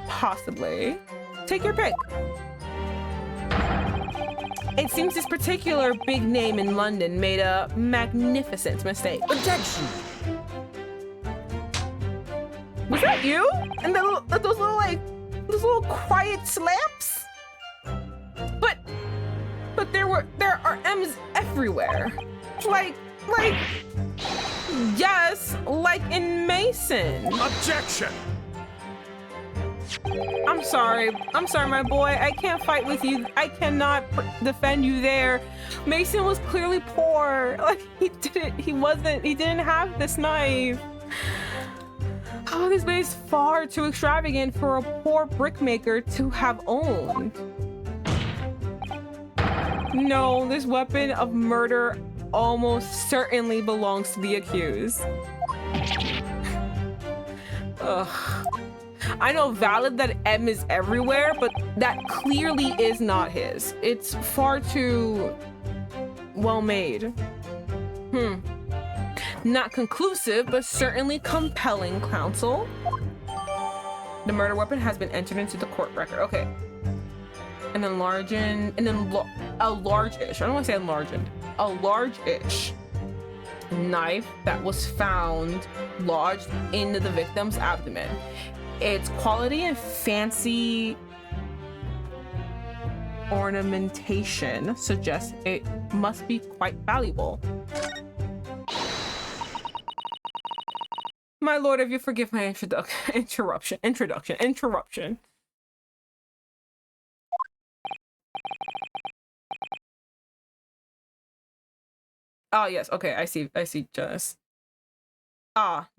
Possibly. Take your pick. It seems this particular big name in London made a magnificent mistake. Objection! Was that you? And those little quiet slaps? But there are M's everywhere. Like, yes, like in Mason. Objection! I'm sorry, my boy. I can't fight with you. I cannot defend you there. Mason was clearly poor. Like, he didn't have this knife. Oh, this blade is far too extravagant for a poor brickmaker to have owned. No, this weapon of murder almost certainly belongs to the accused. Ugh. I know valid that M is everywhere, but that clearly is not his. It's far too well made. Not conclusive, but certainly compelling, counsel. The murder weapon has been entered into the court record. Okay. A largish, I don't want to say enlarged, a large-ish knife that was found lodged into the victim's abdomen. Its quality and fancy ornamentation suggests it must be quite valuable. My lord, if you forgive my interruption. Oh, yes. Okay, I see, Janice.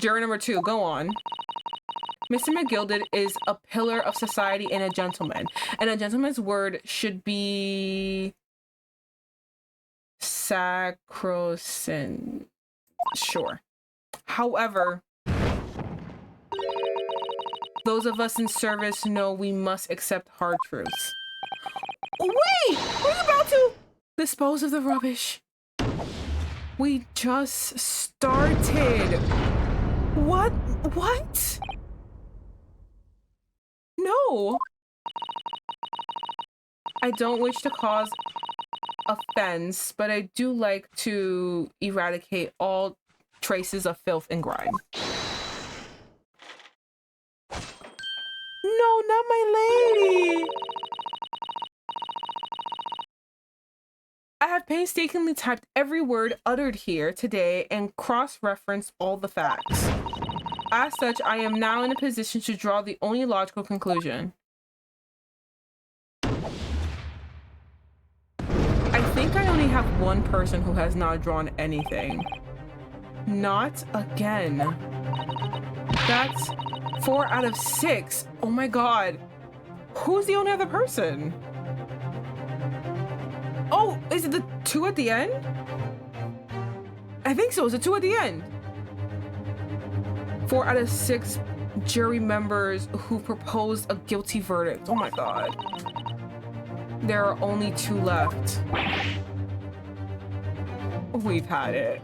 Jury number 2, go on. Mr. McGilded is a pillar of society and a gentleman. And a gentleman's word should be sacrosanct. Sure. However, those of us in service know we must accept hard truths. Wait! We're about to dispose of the rubbish. We just started. What? What? No. I don't wish to cause offense, but I do like to eradicate all traces of filth and grime. No, not my lady. I have painstakingly typed every word uttered here today and cross-referenced all the facts. As such, I am now in a position to draw the only logical conclusion. I think I only have one person who has not drawn anything. Not again. That's 4 out of 6. Oh my god. Who's the only other person? Oh, is it the 2 at the end? I think so. It's a 2 at the end. 4 out of 6 jury members who proposed a guilty verdict. Oh my god. There are only 2 left. We've had it.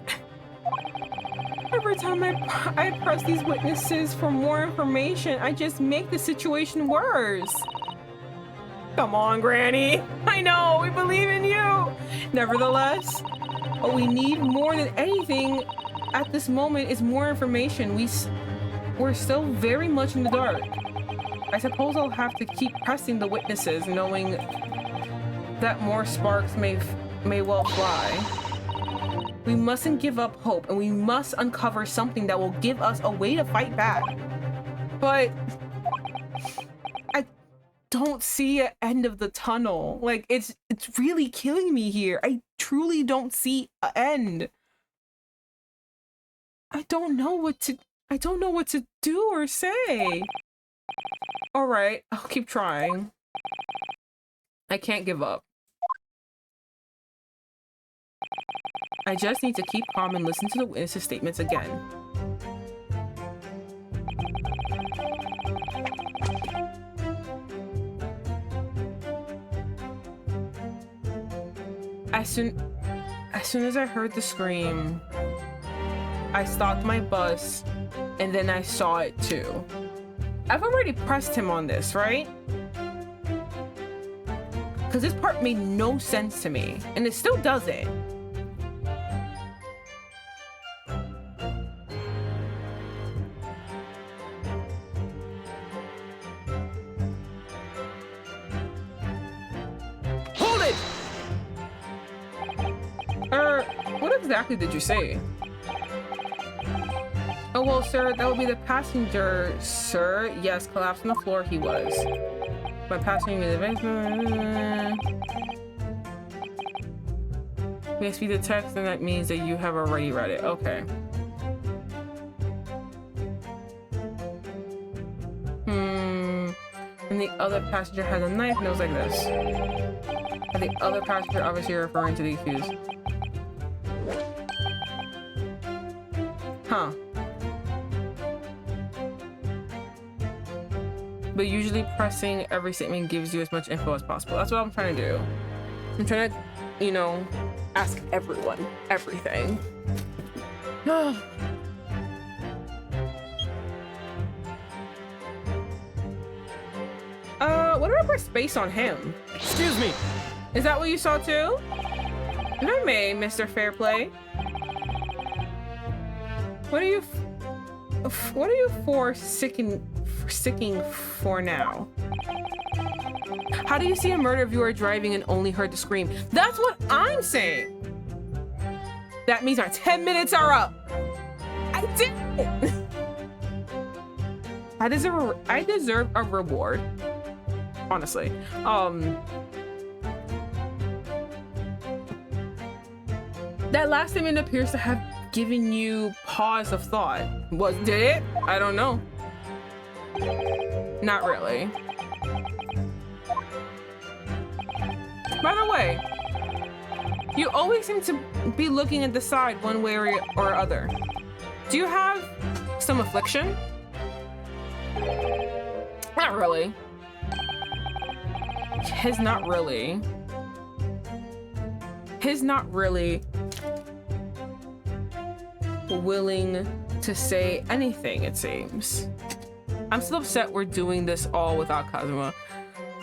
Every time I press these witnesses for more information, I just make the situation worse. Come on, Granny. I know, we believe in you. Nevertheless, what we need more than anything at this moment is more information. We're still very much in the dark. I suppose I'll have to keep pressing the witnesses, knowing that more sparks may well fly. We mustn't give up hope, and we must uncover something that will give us a way to fight back. But I don't see an end of the tunnel. Like, it's really killing me here. I truly don't see an end. I don't know what to do or say. All right, I'll keep trying. I can't give up. I just need to keep calm and listen to the witnesses' statements again. As soon as I heard the scream, I stopped my bus, and then I saw it too. I've already pressed him on this, right? Because this part made no sense to me, and it still doesn't. Hold it! What exactly did you say? Oh, well, sir, that would be the passenger, sir. Yes, collapsed on the floor he was. My passenger in the basement. We speak the text, and that means that you have already read it. Okay. And the other passenger had a knife, and it was like this. And the other passenger obviously referring to the accused. Huh. But usually pressing every statement gives you as much info as possible. That's what I'm trying to do. I'm trying to, you know, ask everyone everything. What did I press space on him? Excuse me. Is that what you saw too? If I may, Mr. Fairplay. What are you sticking for now. How do you see a murder if you are driving and only heard the scream? That's what I'm saying. That means our 10 minutes are up. I did it. I deserve a reward. Honestly. That last statement appears to have given you pause of thought. Did it? I don't know. Not really. By the way, you always seem to be looking at the side one way or other. Do you have some affliction? Not really. His not really willing to say anything, it seems. I'm still upset we're doing this all without Kazuma.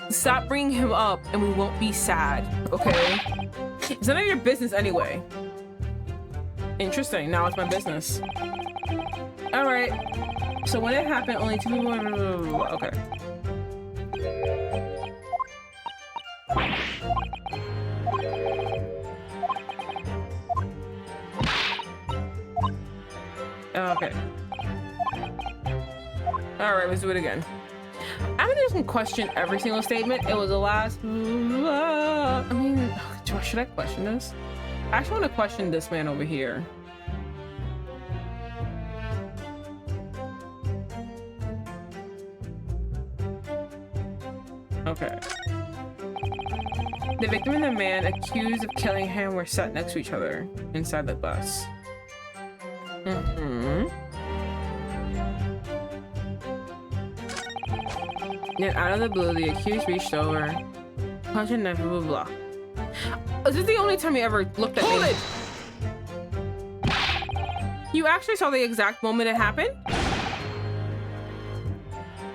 Stop bringing him up and we won't be sad, okay? It's none of your business anyway. Interesting, now it's my business. All right, so when it happened, only 2 people, okay. Okay. All right, let's do it again. I'm gonna question every single statement. It was the last. I mean, should I question this? I actually want to question this man over here. Okay. The victim and the man accused of killing him were sat next to each other inside the bus. Then out of the blue, the accused reached over, punched and blah blah blah. Is this the only time you ever looked at me? You actually saw the exact moment it happened?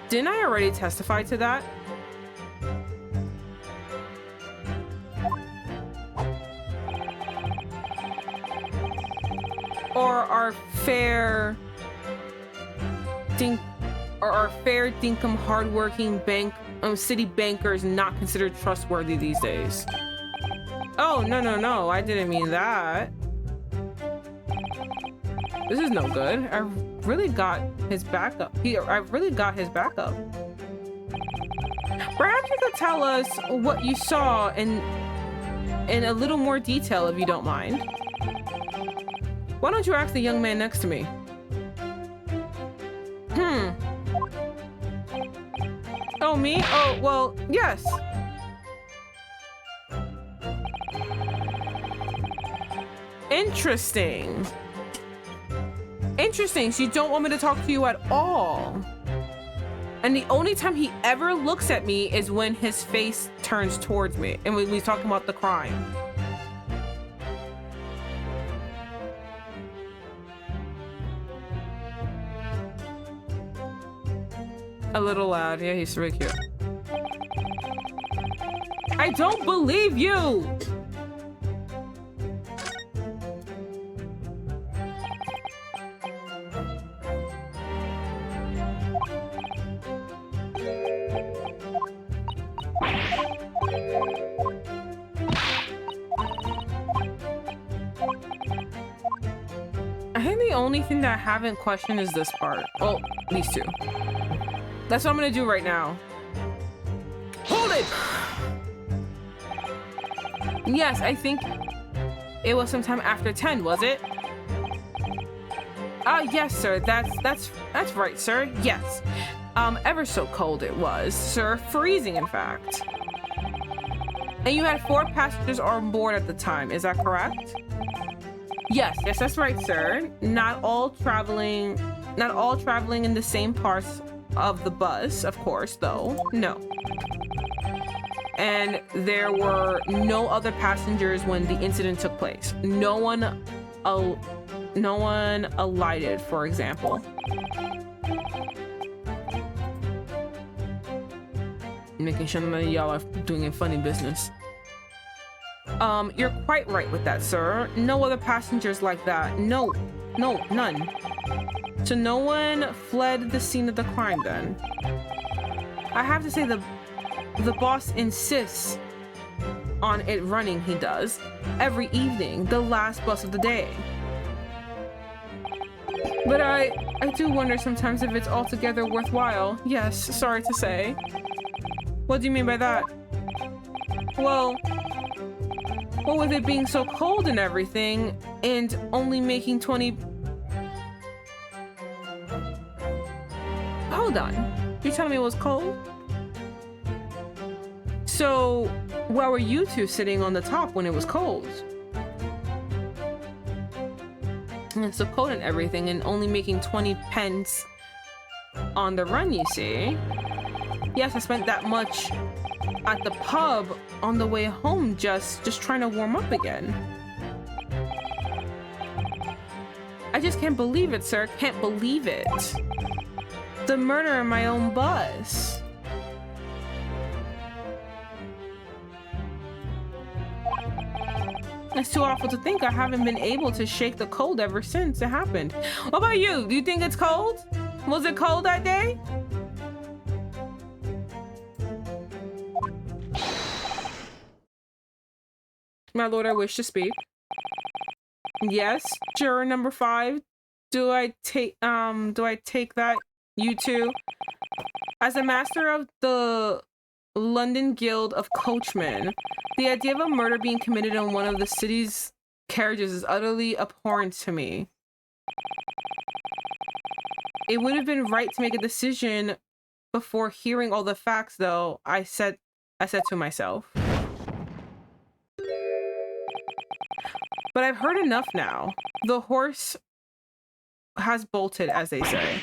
Didn't I already testify to that? Or our fair dinkum hardworking city bankers not considered trustworthy these days? Oh, no, I didn't mean that. This is no good. I really got his backup. I really got his backup. Perhaps you could tell us what you saw in a little more detail if you don't mind. Why don't you ask the young man next to me? Oh, me? Oh, well, yes. Interesting. Interesting, so you don't want me to talk to you at all. And the only time he ever looks at me is when his face turns towards me and when we're talking about the crime. A little loud. Yeah, he's really cute. I don't believe you! I think the only thing that I haven't questioned is this part. Well, these two. That's what I'm gonna do right now. Hold it! Yes, I think it was sometime after 10, was it? Yes, sir. That's right, sir. Yes. Ever so cold it was, sir. Freezing, in fact. And you had 4 passengers on board at the time, is that correct? Yes, that's right, sir. Not all traveling in the same parts of the bus, of course, though. No. And there were no other passengers when the incident took place. No one alighted, for example. Making sure none of y'all are doing a funny business. You're quite right with that, sir. No other passengers like that. No, none. So no one fled the scene of the crime then. I have to say the boss insists on it running, he does, every evening, the last bus of the day. But I do wonder sometimes if it's altogether worthwhile. Yes, sorry to say. What do you mean by that? Well, with it being so cold and everything, and only making 20... Hold on. You're telling me it was cold? So, why were you two sitting on the top when it was cold? And it's so cold and everything, and only making 20 pence on the run, you see? Yes, I spent that much at the pub on the way home, just trying to warm up again. I just can't believe it, sir. Can't believe it. The murder in my own bus. It's too awful to think I haven't been able to shake the cold ever since it happened. What about you? Do you think it's cold? Was it cold that day? My lord, I wish to speak. Yes, juror number 5. Do I take that, you two? As a master of the London Guild of Coachmen, the idea of a murder being committed in one of the city's carriages is utterly abhorrent to me. It would have been right to make a decision before hearing all the facts, though, I said to myself. But I've heard enough now. The horse has bolted, as they say.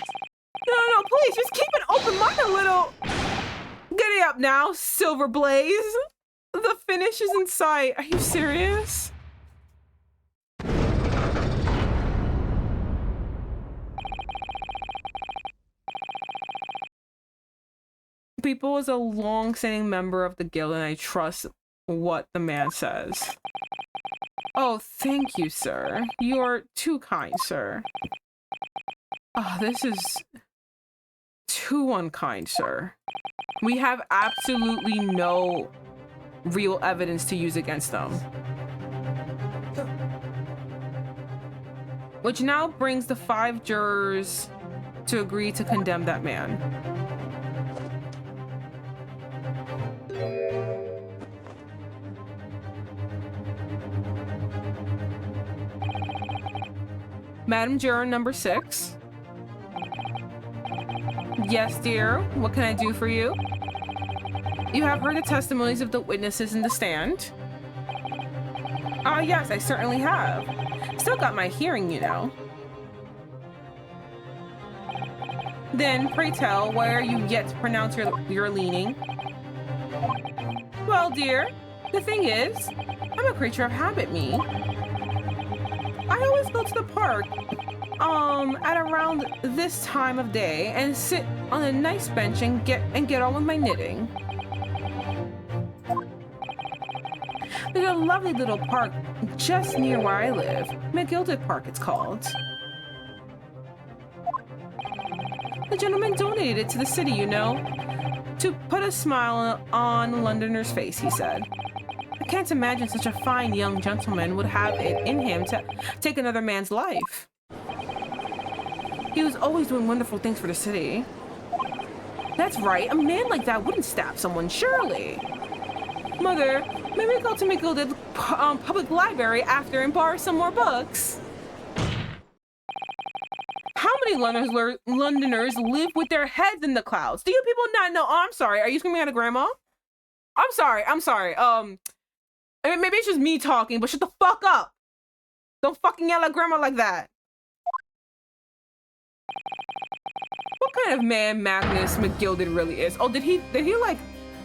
No, please, just keep an open mind a little. Get it up now, Silver Blaze. The finish is in sight. Are you serious? People is a long-standing member of the guild, and I trust what the man says. Oh, thank you, sir. You're too kind, sir. Oh, this is too unkind, sir. We have absolutely no real evidence to use against them. Which now brings the 5 jurors to agree to condemn that man. Madam Juror number 6. Yes, dear. What can I do for you? You have heard the testimonies of the witnesses in the stand? Yes, I certainly have. Still got my hearing, you know. Then, pray tell, why are you yet to pronounce your leaning? Well, dear, the thing is, I'm a creature of habit, me. I always go to the park at around this time of day and sit on a nice bench and get on with my knitting. There's a lovely little park just near where I live. McGilded Park, it's called. The gentleman donated it to the city, you know, to put a smile on a Londoner's face, he said. I can't imagine such a fine young gentleman would have it in him to take another man's life. He was always doing wonderful things for the city. That's right, a man like that wouldn't stab someone, surely. Mother, may we go to McGilded Public Library after and borrow some more books? How many Londoners live with their heads in the clouds? Do you people not know? Oh, I'm sorry. Are you screaming at a grandma? I'm sorry. Maybe it's just me talking, but shut the fuck up. Don't fucking yell at grandma like that. What kind of man Magnus McGilded really is? Oh, did he like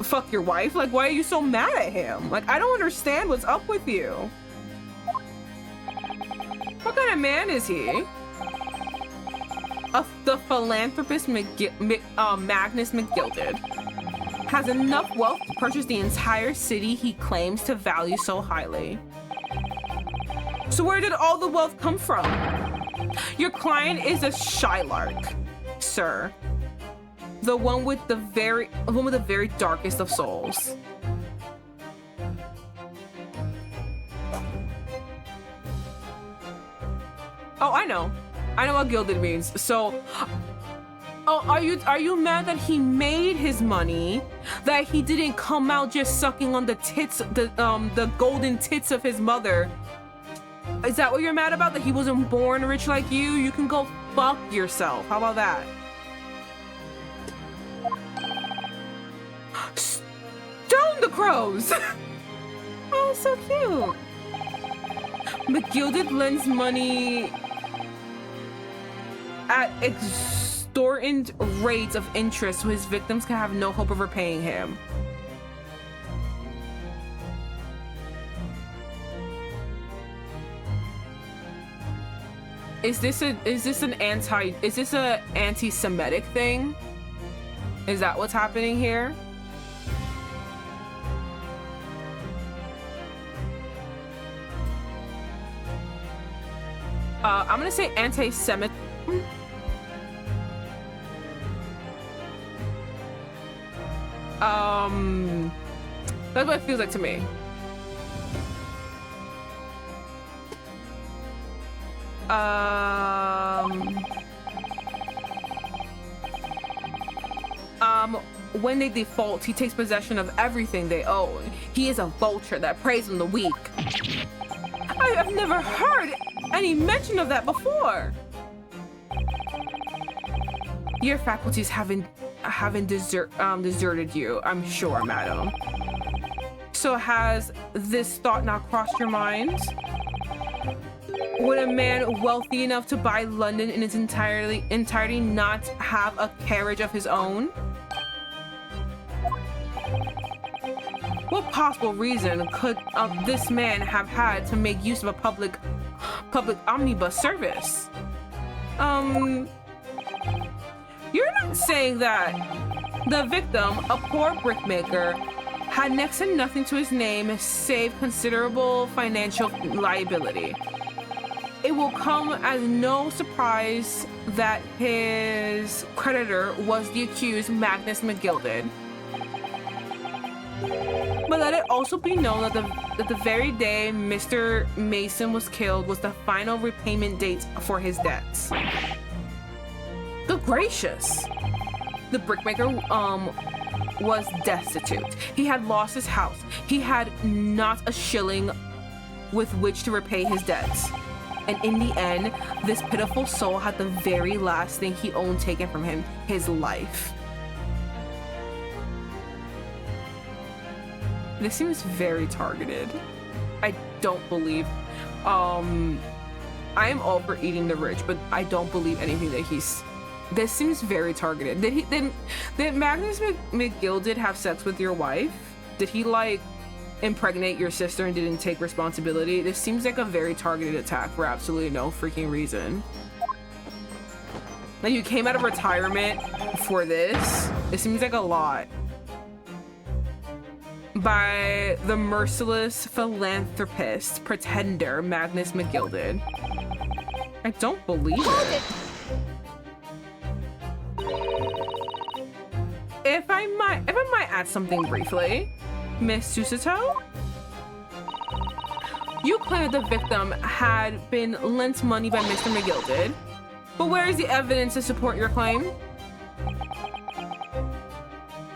fuck your wife? Like, why are you so mad at him? Like, I don't understand what's up with you. What kind of man is he? The philanthropist Magnus McGilded has enough wealth to purchase the entire city he claims to value so highly. So where did all the wealth come from? Your client is a Shylark, sir. The one with the very darkest of souls. Oh, I know what gilded means. So, oh, are you mad that he made his money, that he didn't come out just sucking on the tits, the golden tits of his mother? Is that what you're mad about? That he wasn't born rich like you? You can go fuck yourself. How about that? Stone the crows! Oh, so cute. McGilded lends money at exorbitant rates of interest so his victims can have no hope of repaying him. Is this a anti-Semitic thing? Is that what's happening here? I'm gonna say anti-Semitic. That's what it feels like to me. When they default, he takes possession of everything they own. He is a vulture that preys on the weak. I have never heard any mention of that before. Your faculties haven't deserted you, I'm sure, madam. So has this thought not crossed your mind? Would a man wealthy enough to buy London in its entirety not have a carriage of his own? What possible reason could this man have had to make use of a public omnibus service? You're not saying that the victim, a poor brickmaker, had next to nothing to his name save considerable financial liability. It will come as no surprise that his creditor was the accused Magnus McGilded. But let it also be known that the very day Mr. Mason was killed was the final repayment date for his debts. Good gracious! The brickmaker was destitute. He had lost his house. He had not a shilling with which to repay his debts. And in the end, this pitiful soul had the very last thing he owned taken from him, his life. This seems very targeted. I don't believe. I am all for eating the rich, but I don't believe anything that he's. This seems very targeted. Did Magnus McGilded have sex with your wife? Did he like impregnate your sister and didn't take responsibility? This seems like a very targeted attack for absolutely no freaking reason. Like you came out of retirement for this? It seems like a lot. By the merciless philanthropist pretender Magnus McGilded. I don't believe it. If I might add something briefly, Miss Susato, you claim that the victim had been lent money by Mr. McGilded, but where is the evidence to support your claim?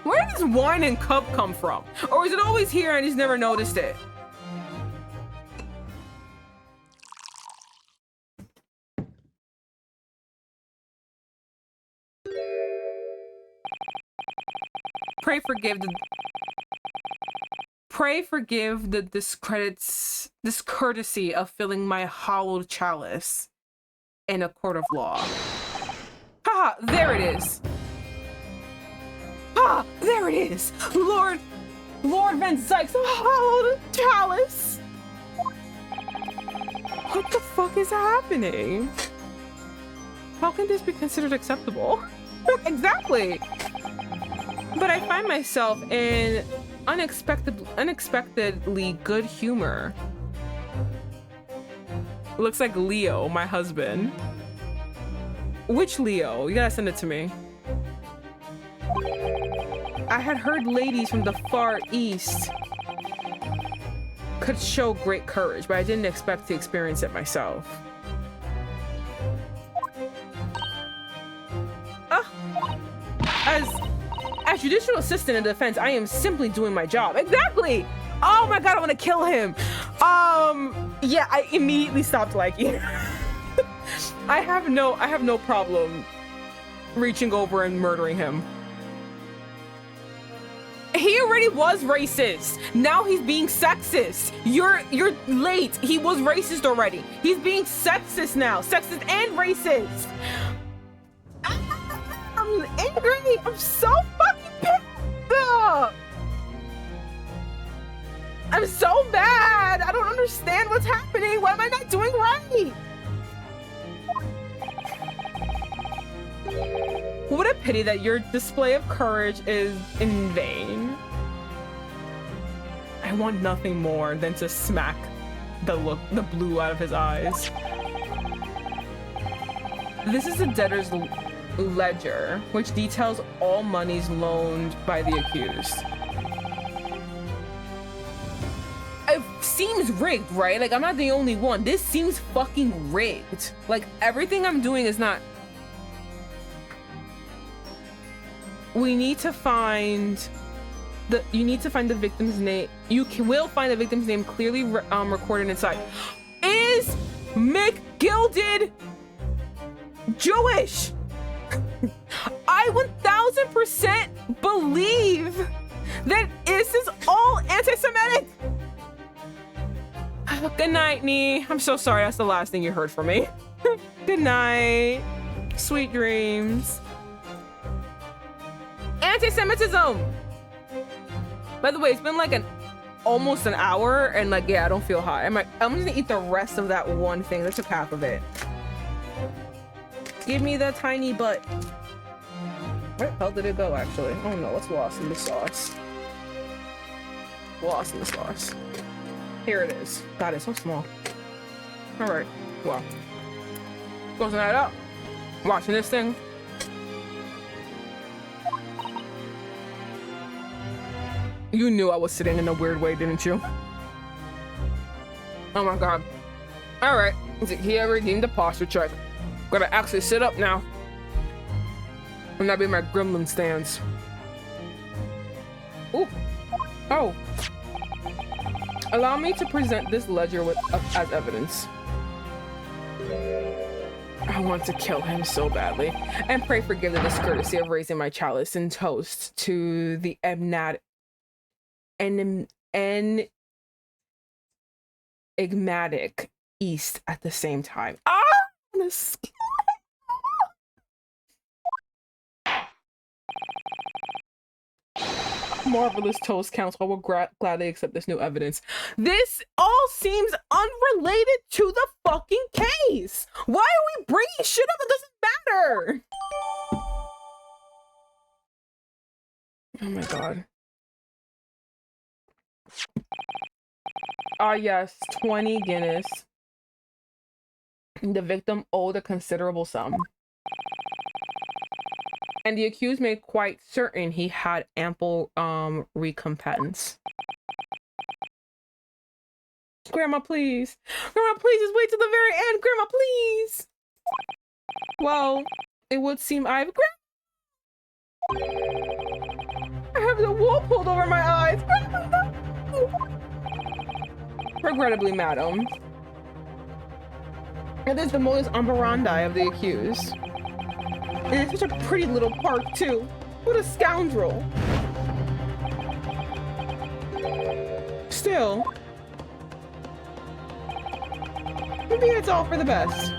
Where does wine and cup come from? Or is it always here and he's never noticed it? Pray forgive the discourtesy of filling my hollowed chalice in a court of law. Haha, there it is. Ah, there it is! Lord Van Zyke's hollowed chalice! What the fuck is happening? How can this be considered acceptable? Exactly! But I find myself in unexpectedly good humor. Looks like Leo, my husband. Which Leo? You gotta send it to me. I had heard ladies from the Far East could show great courage, but I didn't expect to experience it myself. As judicial assistant in defense, I am simply doing my job. Exactly. Oh my god, I want to kill him. Yeah, I immediately stopped liking. I have no problem reaching over and murdering him. He already was racist. Now he's being sexist. You're late. He was racist already. He's being sexist now. Sexist and racist. I'm angry. I'm so fucking pissed. I'm so mad. I don't understand what's happening. What am I not doing right? What a pity that your display of courage is in vain. I want nothing more than to smack the blue out of his eyes. This is the debtor's ledger, which details all monies loaned by the accused. It seems rigged, right? Like, I'm not the only one. This seems fucking rigged. Like, everything I'm doing is not... We need to find the... You need to find the victim's name. You will find the victim's name clearly recorded inside. Is McGilded Jewish? I 1000% believe that this is all anti-Semitic. Good night, Nee. I'm so sorry. That's the last thing you heard from me. Good night. Sweet dreams. Anti-Semitism. By the way, it's been like almost an hour, and like, yeah, I don't feel hot. I'm gonna eat the rest of that one thing. That took half of it. Give me the tiny butt. Where the hell did it go, actually? Oh no, it's lost in the sauce. Lost in the sauce. Here it is. God, it's so small. Alright. Well. Closing that up. Watching this thing. You knew I was sitting in a weird way, didn't you? Oh my god. Alright. He redeemed the posture check. Gotta actually sit up now. And not be my gremlin stance. Ooh. Oh. Allow me to present this ledger as evidence. I want to kill him so badly. And pray forgive the discourtesy of raising my chalice and toast to the enigmatic East at the same time. Ah! Marvelous toast, counsel. I will gladly accept this new evidence. This all seems unrelated to the fucking case. Why are we bringing shit up that doesn't matter? Oh my god. Ah yes, 20 Guinness. The victim owed a considerable sum. And the accused made quite certain he had ample recompense. Grandma, please. Grandma, please, just wait till the very end. Grandma, please. Well, it would seem I have the wool pulled over my eyes. Grandma, no. Regrettably, madam. It is the modus operandi of the accused. And it's such a pretty little park, too. What a scoundrel. Still, maybe it's all for the best.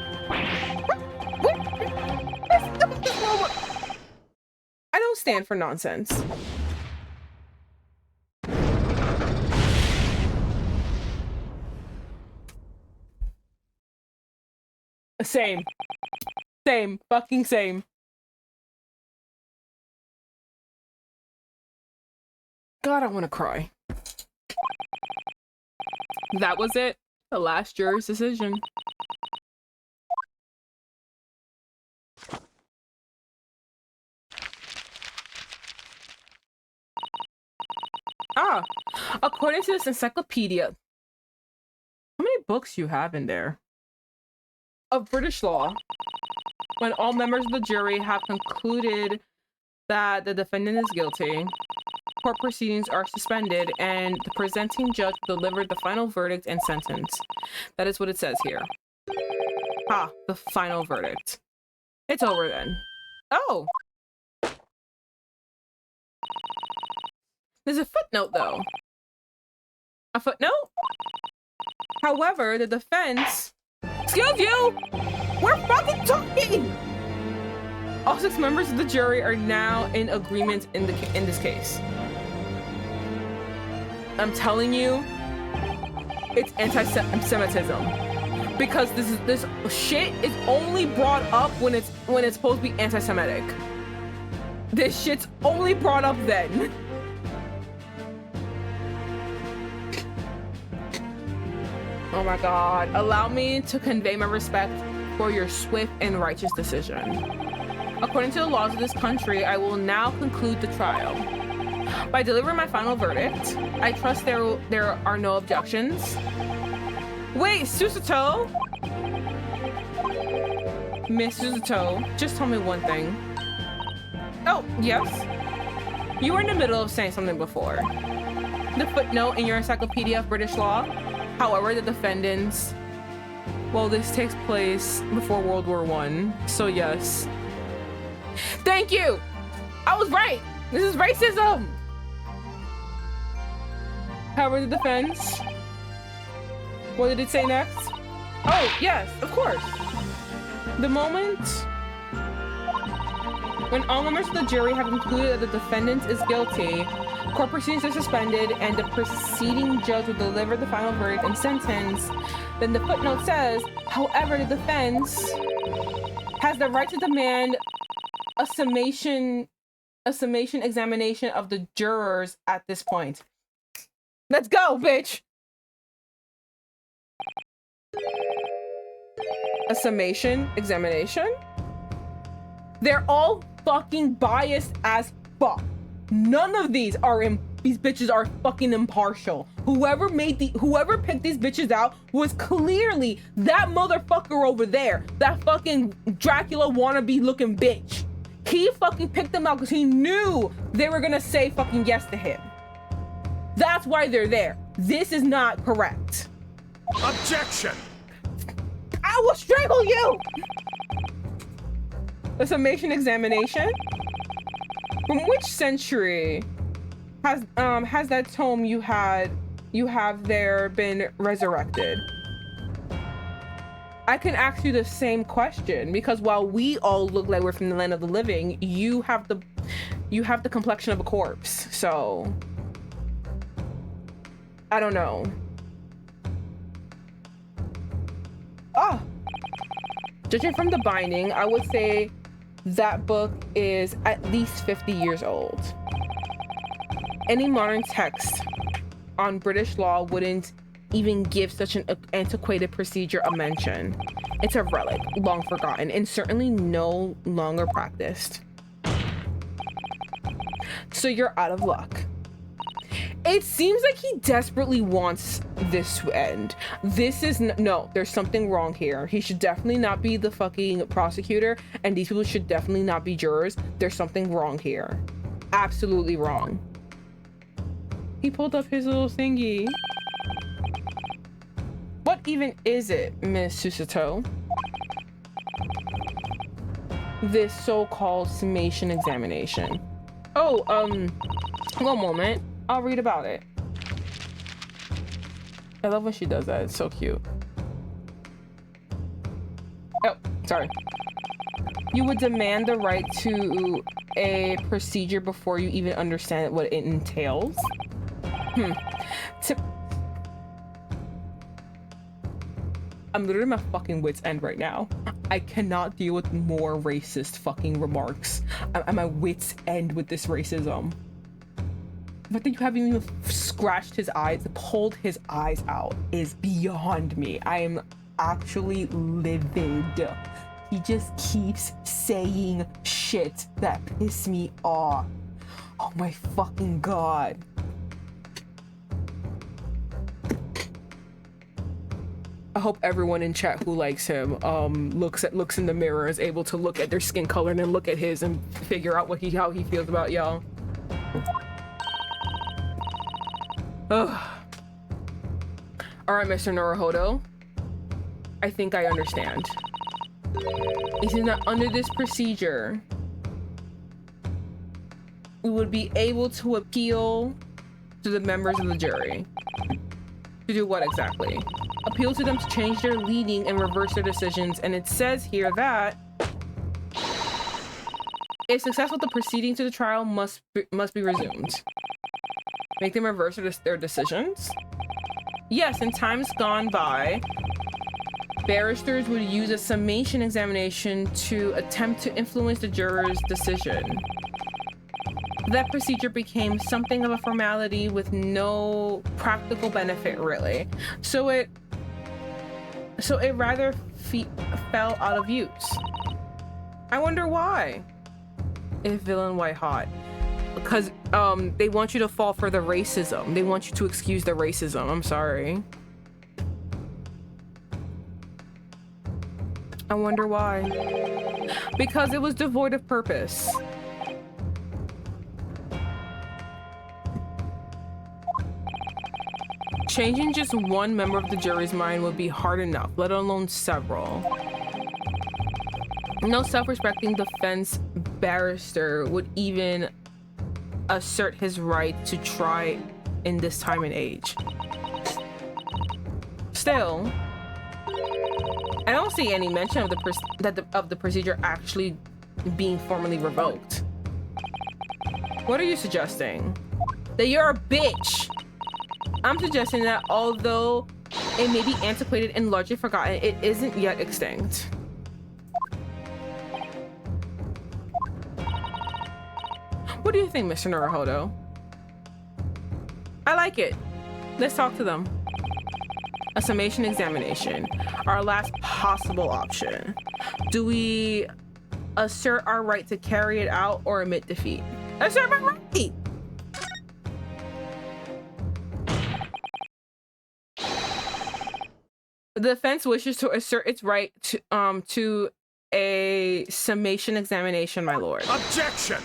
I don't stand for nonsense. Same. Same. Fucking same. God, I want to cry. That was it. The last juror's decision. According to this encyclopedia, how many books you have in there? Of British law, when all members of the jury have concluded that the defendant is guilty, court proceedings are suspended and the presenting judge delivered the final verdict and sentence. That is what it says here. Ah, the final verdict. It's over then. Oh! There's a footnote though. A footnote? However, the defense... Excuse you! We're fucking talking! All 6 members of the jury are now in agreement in this case. I'm telling you, it's anti-Semitism. Because this shit is only brought up when it's supposed to be anti-Semitic. This shit's only brought up then. Oh my god. Allow me to convey my respect for your swift and righteous decision. According to the laws of this country, I will now conclude the trial. By delivering my final verdict, I trust there are no objections. Wait, Susato? Miss Susato, just tell me one thing. Oh, yes? You were in the middle of saying something before. The footnote in your Encyclopedia of British Law. However, the defendants... Well, this takes place before World War I, so yes. Thank you! I was right! This is racism! However, the defense... What did it say next? Oh, yes, of course. The moment when all members of the jury have concluded that the defendant is guilty, court proceedings are suspended and the proceeding judge will deliver the final verdict and sentence. Then the footnote says, however, the defense has the right to demand a summation examination of the jurors at this point. Let's go, bitch! A summation examination? They're all fucking biased as fuck. None of these bitches are fucking impartial. Whoever picked these bitches out was clearly that motherfucker over there. That fucking Dracula wannabe looking bitch. He fucking picked them out because he knew they were gonna say fucking yes to him. That's why they're there. This is not correct. Objection! I will strangle you! A summation examination? From which century has that tome you have there been resurrected? I can ask you the same question because while we all look like we're from the land of the living, you have the complexion of a corpse. So I don't know. Ah, judging from the binding, I would say that book is at least 50 years old. Any modern text on British law wouldn't even give such an antiquated procedure a mention. It's a relic, long forgotten, and certainly no longer practiced. So you're out of luck. It seems like he desperately wants this to end. This is no, there's something wrong here. He should definitely not be the fucking prosecutor, and these people should definitely not be jurors. There's something wrong here. Absolutely wrong. He pulled up his little thingy. What even is it, Miss Susato? This so-called summation examination. Oh, one moment. I'll read about it. I love when she does that. It's so cute. Oh, sorry. You would demand the right to a procedure before you even understand what it entails? I'm literally at my fucking wit's end right now. I cannot deal with more racist fucking remarks. I'm at my wit's end with this racism. The fact that you haven't even scratched his eyes, pulled his eyes out is beyond me. I am actually livid. He just keeps saying shit that piss me off. Oh my fucking god. I hope everyone in chat who likes him looks in the mirror, is able to look at their skin color and then look at his and figure out how he feels about y'all. Ugh. All right, Mr. Naruhodo. I think I understand. It is that under this procedure, we would be able to appeal to the members of the jury. To do what exactly? Appeal to them to change their leading and reverse their decisions. And it says here that if successful, the proceeding to the trial must be resumed. Make them reverse their decisions? Yes, in times gone by, barristers would use a summation examination to attempt to influence the juror's decision. That procedure became something of a formality with no practical benefit, really. So it rather fell out of use. I wonder why. If villain white hot. Because they want you to fall for the racism. They want you to excuse the racism. I'm sorry. I wonder why. Because it was devoid of purpose. Changing just one member of the jury's mind would be hard enough, let alone several. No self-respecting defense barrister would even assert his right to try in this time and age. Still, I don't see any mention of the procedure actually being formally revoked. What are you suggesting? That you're a bitch. I'm suggesting that although it may be antiquated and largely forgotten, it isn't yet extinct. What do you think, Mr. Naruhodo? I like it. Let's talk to them. A summation examination, our last possible option. Do we assert our right to carry it out or admit defeat? Assert my right! The defense wishes to assert its right to a summation examination, my lord. Objection!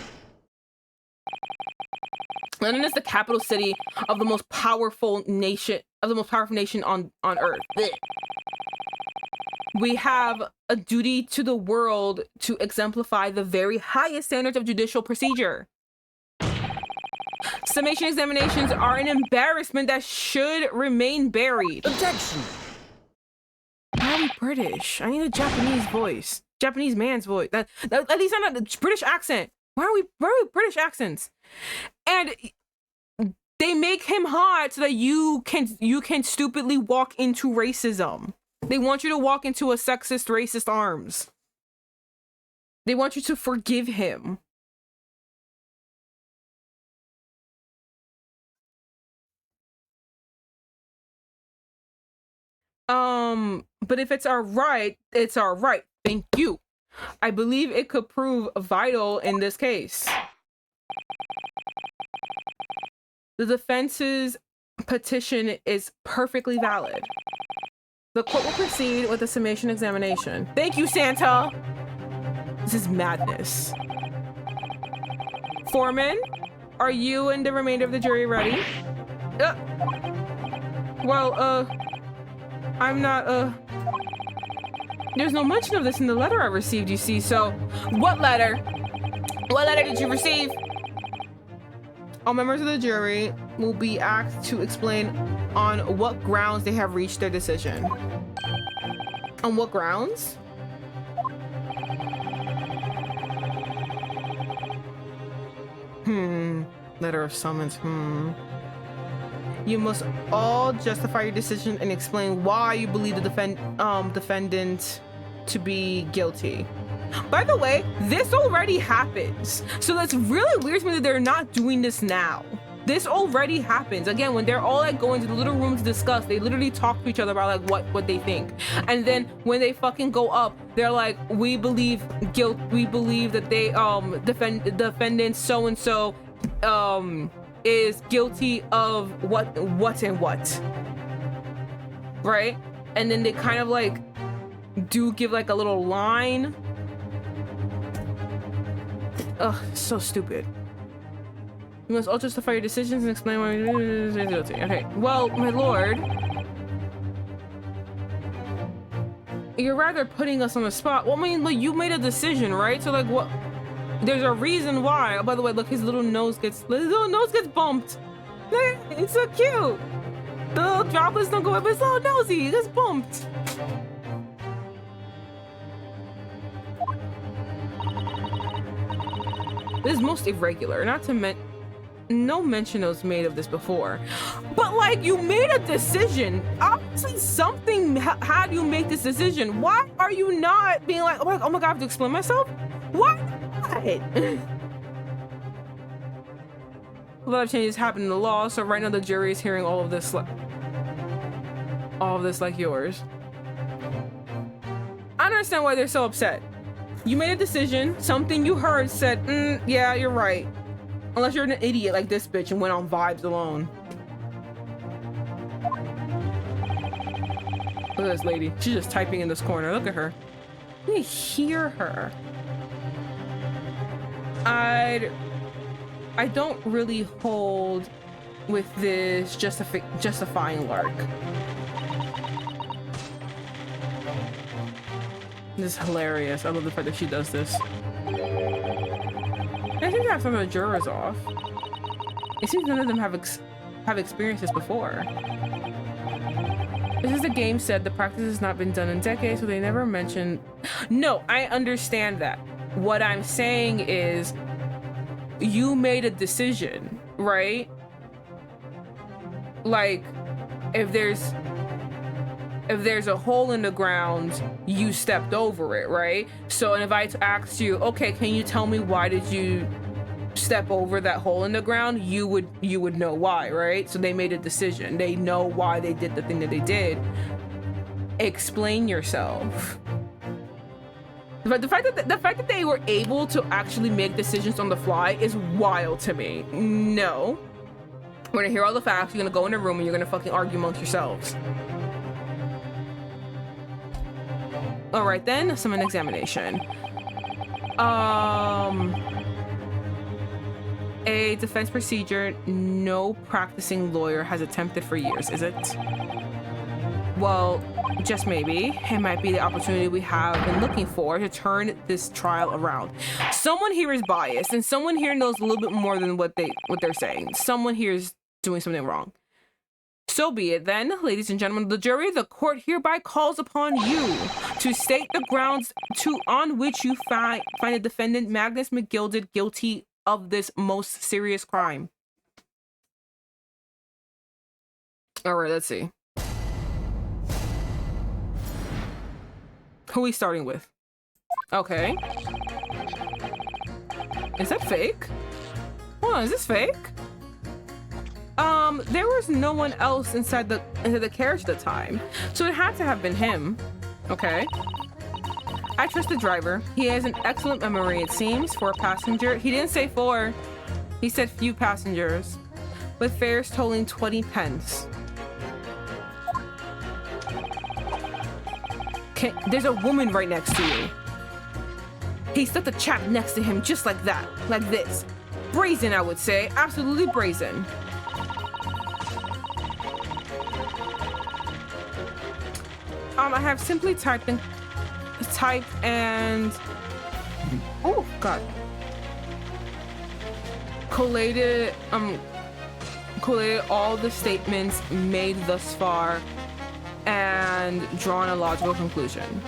London is the capital city of the most powerful nation on earth. Blech. We have a duty to the world to exemplify the very highest standards of judicial procedure. Summation examinations are an embarrassment that should remain buried. Objection! Why are we British? I need a Japanese voice. Japanese man's voice. At least not a British accent. Why are we British accents? And they make him hot so that you can stupidly walk into racism. They want you to walk into a sexist, racist arms. They want you to forgive him. But if it's our right, it's our right. Thank you. I believe it could prove vital in this case. The defense's petition is perfectly valid. The court will proceed with the summation examination. Thank you, Santa. This is madness. Foreman, are you and the remainder of the jury ready? I'm not, there's no mention of this in the letter I received, you see, so... What letter? What letter did you receive? All members of the jury will be asked to explain on what grounds they have reached their decision. On what grounds? Letter of summons, You must all justify your decision and explain why you believe the defendant to be guilty. By the way, this already happens. So that's really weird to me that they're not doing this now. This already happens. Again, when they're all like going to the little room to discuss, they literally talk to each other about like what they think. And then when they fucking go up, they're like, we believe that they defendant so and so is guilty of what and what. Right? and then they kind of like do give like a little line. Ugh, so stupid. You must all justify your decisions and explain why you're guilty. Okay, well, my lord, you're rather putting us on the spot. Well, I mean, like, you made a decision, right? So, like, what? There's a reason why. Oh, by the way, look, his little nose gets bumped. It's so cute. The little droplets don't go up. It's so nosy. It gets bumped. This is most irregular. Not to mention, no mention was made of this before. But like, you made a decision. Obviously, something had you make this decision. Why are you not being like, oh my God, I have to explain myself? Why not? A lot of changes happened in the law, so right now the jury is hearing all of this like yours. I don't understand why they're so upset. You made a decision, something you heard said, yeah, you're right. Unless you're an idiot like this bitch and went on vibes alone. Look at this lady. She's just typing in this corner. Look at her. You can hear her. I don't really hold with this justifying lark. This is hilarious. I love the fact that she does this. I think they have some of the jurors off. It seems none of them have experienced this before. This is the game said the practice has not been done in decades, so they never mentioned. No, I understand that. What I'm saying is, you made a decision, right? Like, if there's a hole in the ground, you stepped over it, right? So, and if I asked you, okay, can you tell me why did you step over that hole in the ground? You would know why, right? So they made a decision. They know why they did the thing that they did. Explain yourself. But the fact that they were able to actually make decisions on the fly is wild to me. No. We're gonna hear all the facts, you're gonna go in a room and you're gonna fucking argue amongst yourselves. All right then, summon examination. A defense procedure no practicing lawyer has attempted for years, is it? Well, just maybe. It might be the opportunity we have been looking for to turn this trial around. Someone here is biased, and someone here knows a little bit more than what they're saying. Someone here is doing something wrong. So be it then, ladies and gentlemen, the jury, the court hereby calls upon you to state the grounds on which you find the defendant Magnus McGilded guilty of this most serious crime. All right, let's see. Who are we starting with? Okay. Is that fake? Hold on, is this fake? There was no one else inside the carriage at the time, so it had to have been him. Okay. I trust the driver. He has an excellent memory, it seems, for a passenger. He didn't say 4. He said few passengers, with fares totaling 20 pence. There's a woman right next to you. He stuck the chap next to him just like that, like this. Brazen, I would say. Absolutely brazen. I have simply typed and oh god, collated all the statements made thus far and drawn a logical conclusion.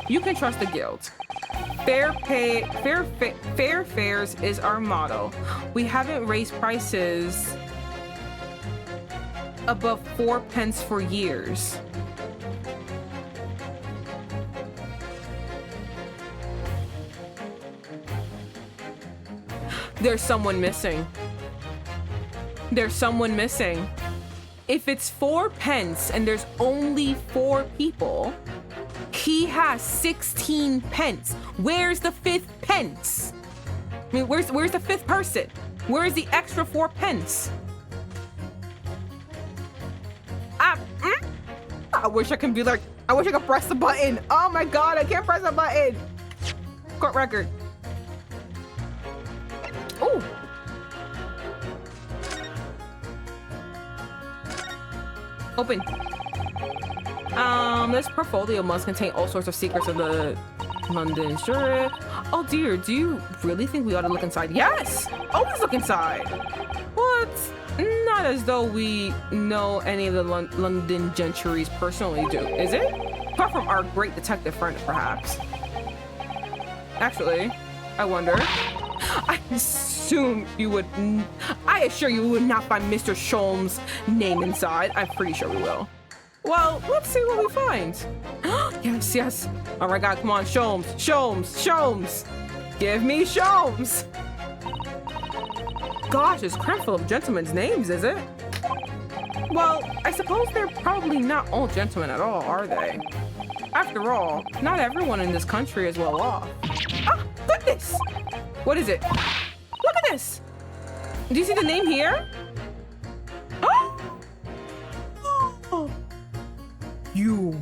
You can trust the guild. Fair fares is our motto. We haven't raised prices above 4 pence for years. There's someone missing. There's someone missing. If it's 4 pence and there's only 4 people, he has 16 pence. Where's the 5th pence? I mean, where's the 5th person? Where's the extra 4 pence? I wish I can be like, I wish I could press the button. Oh my god, I can't press the button. Court record. Ooh. Open. This portfolio must contain all sorts of secrets of the London jury. Oh dear, do you really think we ought to look inside? Yes! Always look inside! What? Not as though we know any of the London gentries personally do, is it? Apart from our great detective friend, perhaps. Actually, I wonder. I assure you would not find Mr. Sholmes' name inside. I'm pretty sure we will. Well, let's see what we find. Yes, yes. Oh my god, come on, Sholmes, Sholmes, Sholmes. Give me Sholmes. Gosh, it's crammed full of gentlemen's names, is it? Well, I suppose they're probably not all gentlemen at all, are they? After all, not everyone in this country is well off. Ah, goodness! What is it? Look at this! Do you see the name here? Oh! You.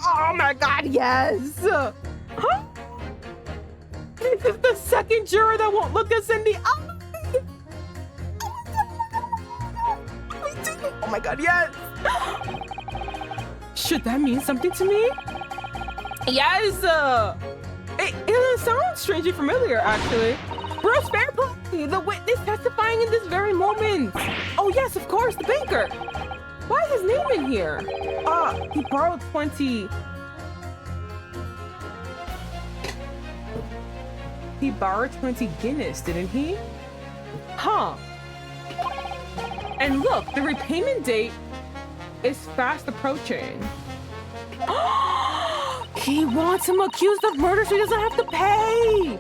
Oh my god, yes! This is the second juror that won't look us in the eye! Oh my god, yes! Should that mean something to me? Yes! It sounds strangely familiar, actually. Bruce Fairplay, the witness testifying in this very moment. Oh yes, of course, the banker. Why is his name in here? He borrowed 20. He borrowed 20 Guinness, didn't he? Huh. And look, the repayment date is fast approaching. He wants him accused of murder so he doesn't have to pay.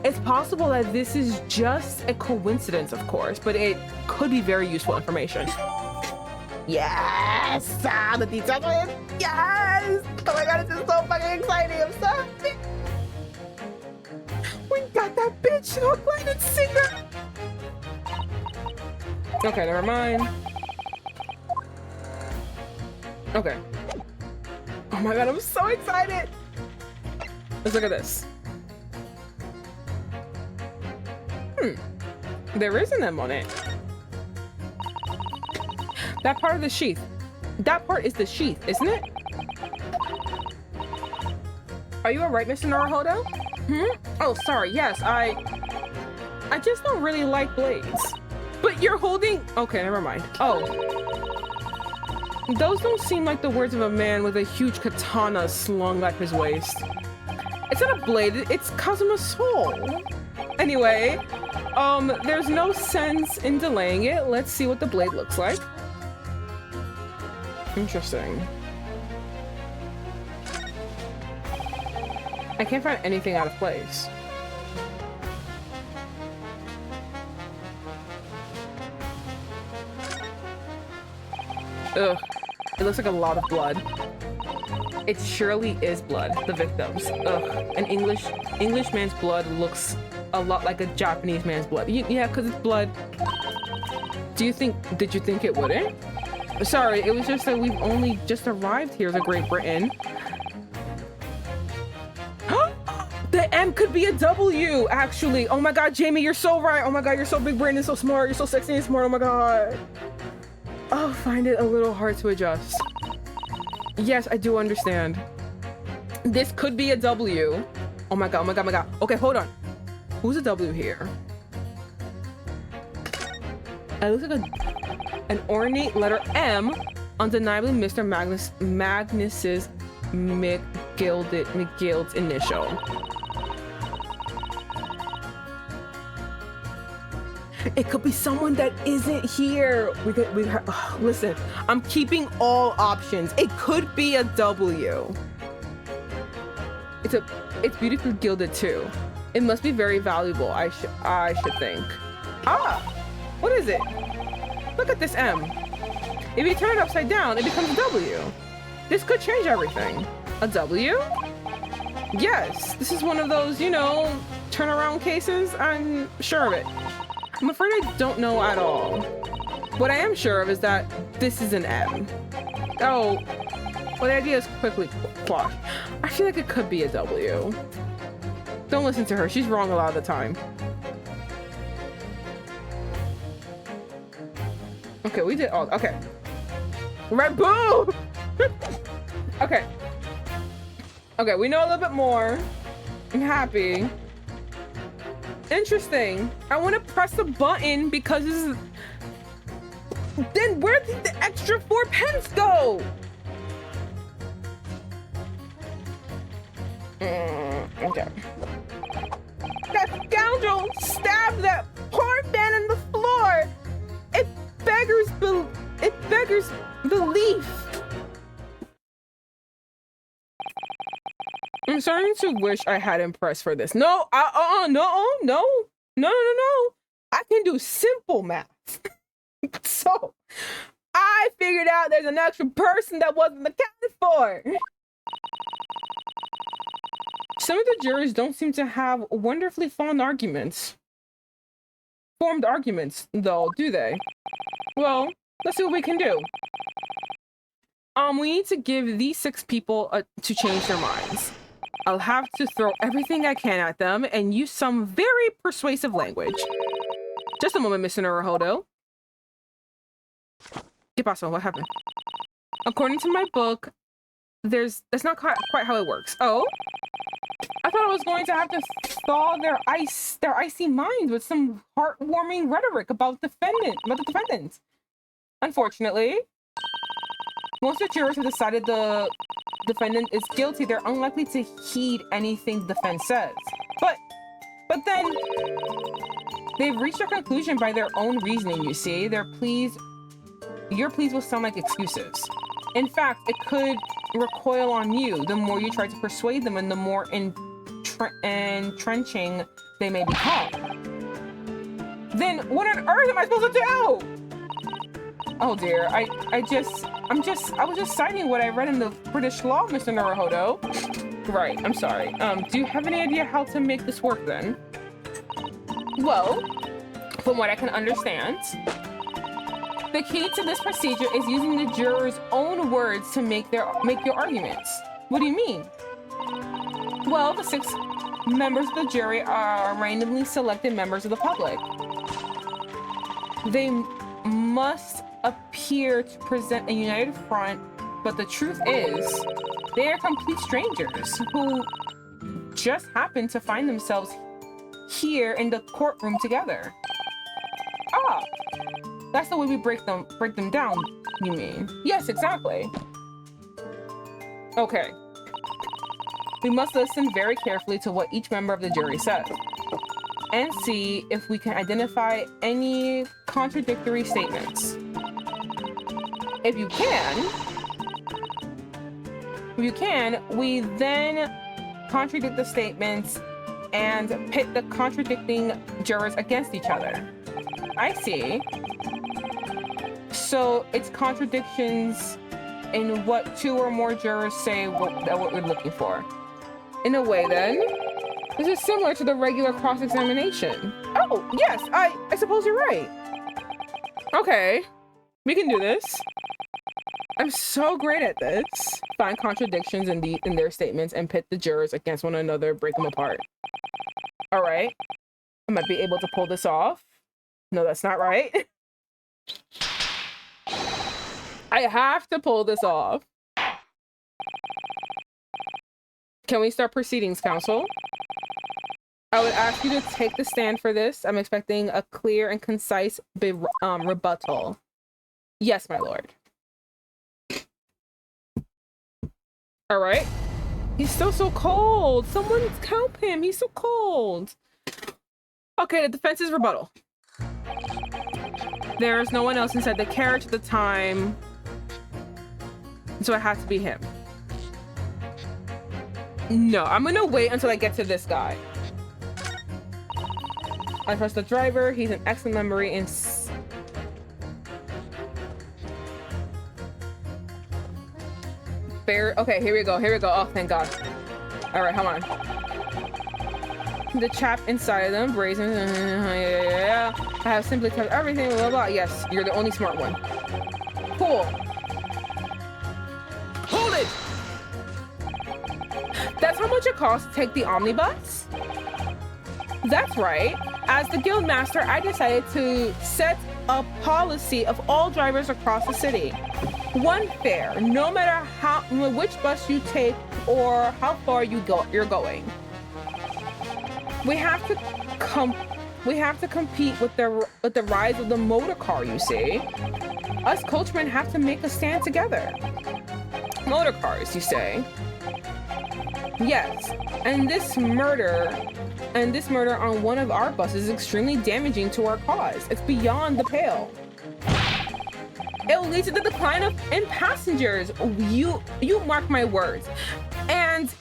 It's possible that this is just a coincidence, of course, but it could be very useful information. Yes! The detective! Yes! Oh my god, this is so fucking exciting. I'm so happy. We got that bitch hook, line, and singer. Okay, never mind. Okay. Oh my god, I'm so excited. Let's look at this. There is an M on it. That part of the sheath. That part is the sheath, isn't it? Are you alright, Mr. Naruhodo? Oh, sorry, yes, I just don't really like blades. But you're holding... Okay, never mind. Oh. Those don't seem like the words of a man with a huge katana slung at his waist. It's not a blade, it's Kazuma's soul. Anyway, there's no sense in delaying it. Let's see what the blade looks like. Interesting. I can't find anything out of place. Ugh, it looks like a lot of blood. It surely is blood, the victims. Ugh, an English man's blood looks a lot like a Japanese man's blood. Yeah, because it's blood. Did you think it wouldn't? Sorry, it was just that we've only just arrived here to Great Britain. The M could be a W, actually. Oh my god, Jamie, you're so right. Oh my god, you're so big brain and so smart. You're so sexy and smart. Oh my god. I'll find it a little hard to adjust. Yes, I do understand. This could be a W. Oh my god, oh my god, oh my god. Okay, hold on. Who's a W here? It looks like an ornate letter M, undeniably Mr. Magnus's McGild's initial. It could be someone that isn't here. Listen, I'm keeping all options. It could be a W. It's beautifully gilded too. It must be very valuable, I should think. Ah, what is it? Look at this M. If you turn it upside down, it becomes a W. This could change everything. A W? Yes, this is one of those, you know, turnaround cases. I'm sure of it. I'm afraid I don't know at all. What I am sure of is that this is an M. Oh, well, the idea is quickly quashed. I feel like it could be a W. Don't listen to her. She's wrong a lot of the time. Okay, we did all. Okay. Red Bull! Okay. Okay, we know a little bit more. I'm happy. Interesting. I want to press the button because this is... Then where did the extra 4 pence go? Okay. That scoundrel stabbed that poor man in the floor. It beggars belief. I'm starting to wish I hadn't pressed for this. No, no. I can do simple math. So, I figured out there's an extra person that wasn't accounted for. Some of the jurors don't seem to have wonderfully formed arguments, though, do they? Well, let's see what we can do. We need to give these 6 people to change their minds. I'll have to throw everything I can at them and use some very persuasive language. Just a moment, Mr. Naruhodo. ¿Qué pasó? What happened? According to my book, that's not quite how it works. Oh? I thought I was going to have to thaw their icy minds with some heartwarming rhetoric about the defendant. Unfortunately, most of the jurors have decided the defendant is guilty. They're unlikely to heed anything the defense says. But then they've reached their conclusion by their own reasoning, you see. Your pleas will sound like excuses. In fact, it could recoil on you the more you try to persuade them and the more entrenching they may become. Then what on earth am I supposed to do? Oh dear, I was just citing what I read in the British law, Mr. Naruhodo. Right, I'm sorry. Do you have any idea how to make this work then? Well, from what I can understand, the key to this procedure is using the jurors' own words to make your arguments. What do you mean? Well, the 6 members of the jury are randomly selected members of the public. They must appear to present a united front, but the truth is, they are complete strangers who just happen to find themselves here in the courtroom together. Ah, that's the way we break them down, you mean? Yes, exactly. Okay. We must listen very carefully to what each member of the jury says and see if we can identify any contradictory statements. If you can, we then contradict the statements and pit the contradicting jurors against each other. I see. So it's contradictions in what 2 or more jurors say that what we're looking for. In a way, then, this is similar to the regular cross-examination. Oh, yes, I suppose you're right. Okay, we can do this. I'm so great at this. Find contradictions in their statements and pit the jurors against one another, break them apart. All right, I might be able to pull this off. No, that's not right. I have to pull this off. Can we start proceedings, counsel? I would ask you to take the stand for this. I'm expecting a clear and concise rebuttal. Yes, my lord. All right. He's still so cold. Someone help him. He's so cold. Okay, the defense's rebuttal. There's no one else inside the carriage at the time, so it has to be him. No, I'm gonna wait until I get to this guy. I trust the driver. He's an excellent memory and okay, here we go. Oh, thank God. All right, hold on. The chap inside of them, brazen. Yeah. I have simply typed everything, blah, blah, blah. Yes, you're the only smart one. Cool. Hold it! That's how much it costs to take the omnibus? That's right. As the guild master, I decided to set a policy of all drivers across the city. One fare, no matter which bus you take or how far you're going. We have to compete with the rise of the motor car, you see. Us coachmen have to make a stand together. Motor cars, you say? Yes, and this murder on one of our buses is extremely damaging to our cause. It's beyond the pale. It will lead to the decline in passengers. You mark my words. And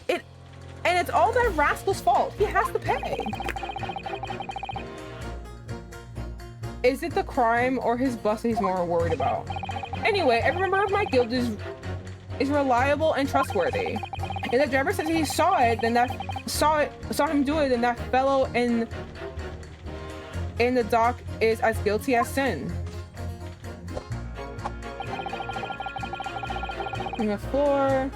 it's all that rascal's fault. He has to pay. Is it the crime or his bus he's more worried about? Anyway, every member of my guild is reliable and trustworthy. And the driver says he saw him do it, then that fellow in the dock is as guilty as sin. On the floor.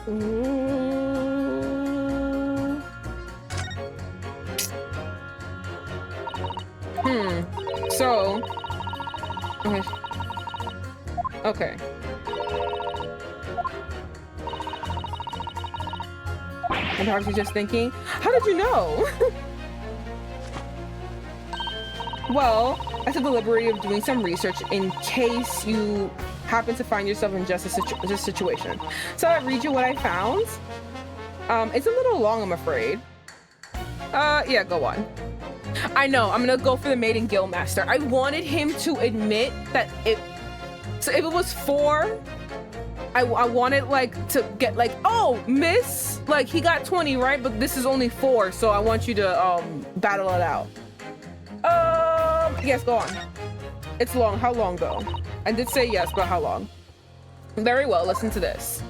So. Okay. And perhaps you're just thinking, how did you know? Well, I took the liberty of doing some research in case you happen to find yourself in just a situation. So I read you what I found. It's a little long, I'm afraid. Yeah, go on. I know, I'm gonna go for the maiden guild master. I wanted him to admit that so if it was 4, I wanted like to get like, oh, miss, like he got 20, right? But this is only 4, so I want you to battle it out. Yes, go on. It's long. How long though? I did say yes, but how long? Very well, listen to this.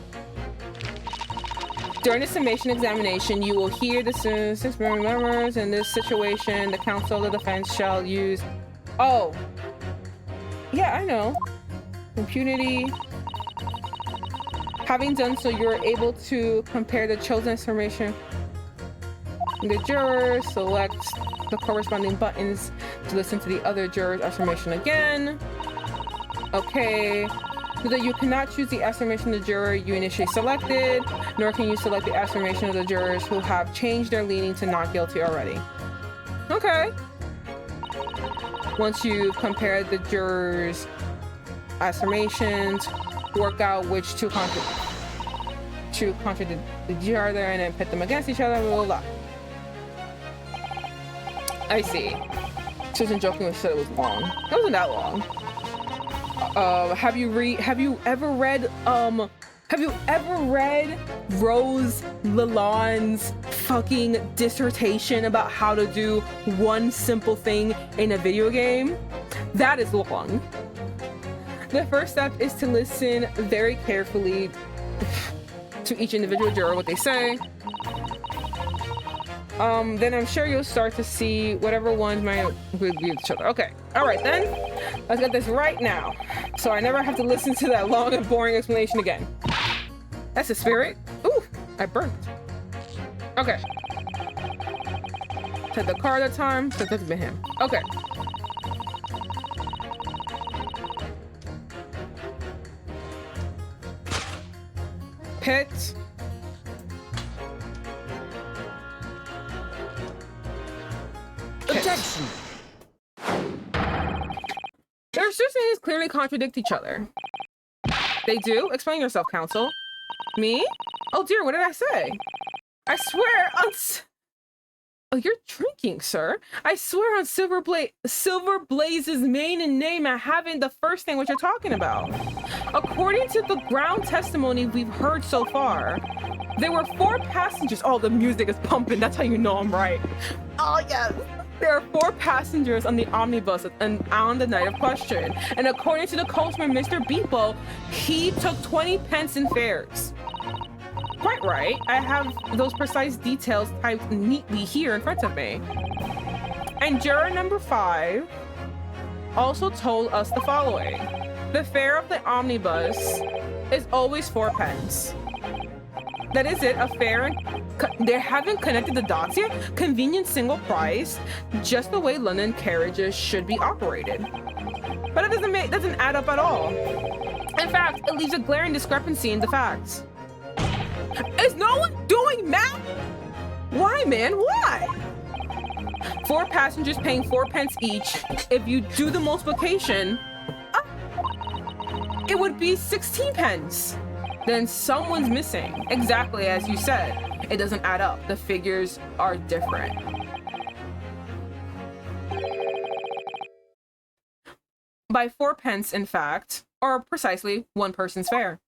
During the summation examination, you will hear the 6 members. In this situation, the counsel of the defense shall use... Oh. Yeah, I know. Impunity. Having done so, you are able to compare the chosen information. The jurors select the corresponding buttons to listen to the other jurors' affirmation again. Okay. So that you cannot choose the affirmation of the juror you initially selected, nor can you select the affirmation of the jurors who have changed their leaning to not guilty already. Okay. Once you've compared the jurors' affirmations, work out which two contradict each other and then pit them against each other, blah, blah, blah. I see. She wasn't joking when she said it was long. It wasn't that long. Have you ever read Rose Lalonde's fucking dissertation about how to do one simple thing in a video game? That is long. The first step is to listen very carefully to each individual juror, what they say. Then I'm sure you'll start to see whatever ones might agree with each other. Okay, all right then. Let's get this right now, so I never have to listen to that long and boring explanation again. That's the spirit. Ooh, I burnt. Okay. Set the card at the time, so that's been him. Okay. Pit. Objection! Their decisions clearly contradict each other. They do? Explain yourself, counsel. Me? Oh dear, what did I say? I swear on... Oh, you're drinking, sir. I swear on Silver Blaze's maiden name, I haven't the first thing what you're talking about. According to the ground testimony we've heard so far, there were 4 passengers. Oh, the music is pumping. That's how you know I'm right. Oh, yes. There are 4 passengers on the omnibus and on the night of question. And according to the coachman, Mr. Beeple, he took 20 pence in fares. Quite right. I have those precise details typed neatly here in front of me. And juror number 5 also told us the following. The fare of the omnibus is always 4 pence. That is it, a fare, they haven't connected the dots here. Convenient single price, just the way London carriages should be operated. But it doesn't add up at all. In fact, it leaves a glaring discrepancy in the facts. Is no one doing math? Why, man, why? 4 passengers paying 4 pence each. If you do the multiplication, it would be 16 pence. Then someone's missing. Exactly as you said. It doesn't add up. The figures are different. By 4 pence, in fact, or precisely 1 person's fare.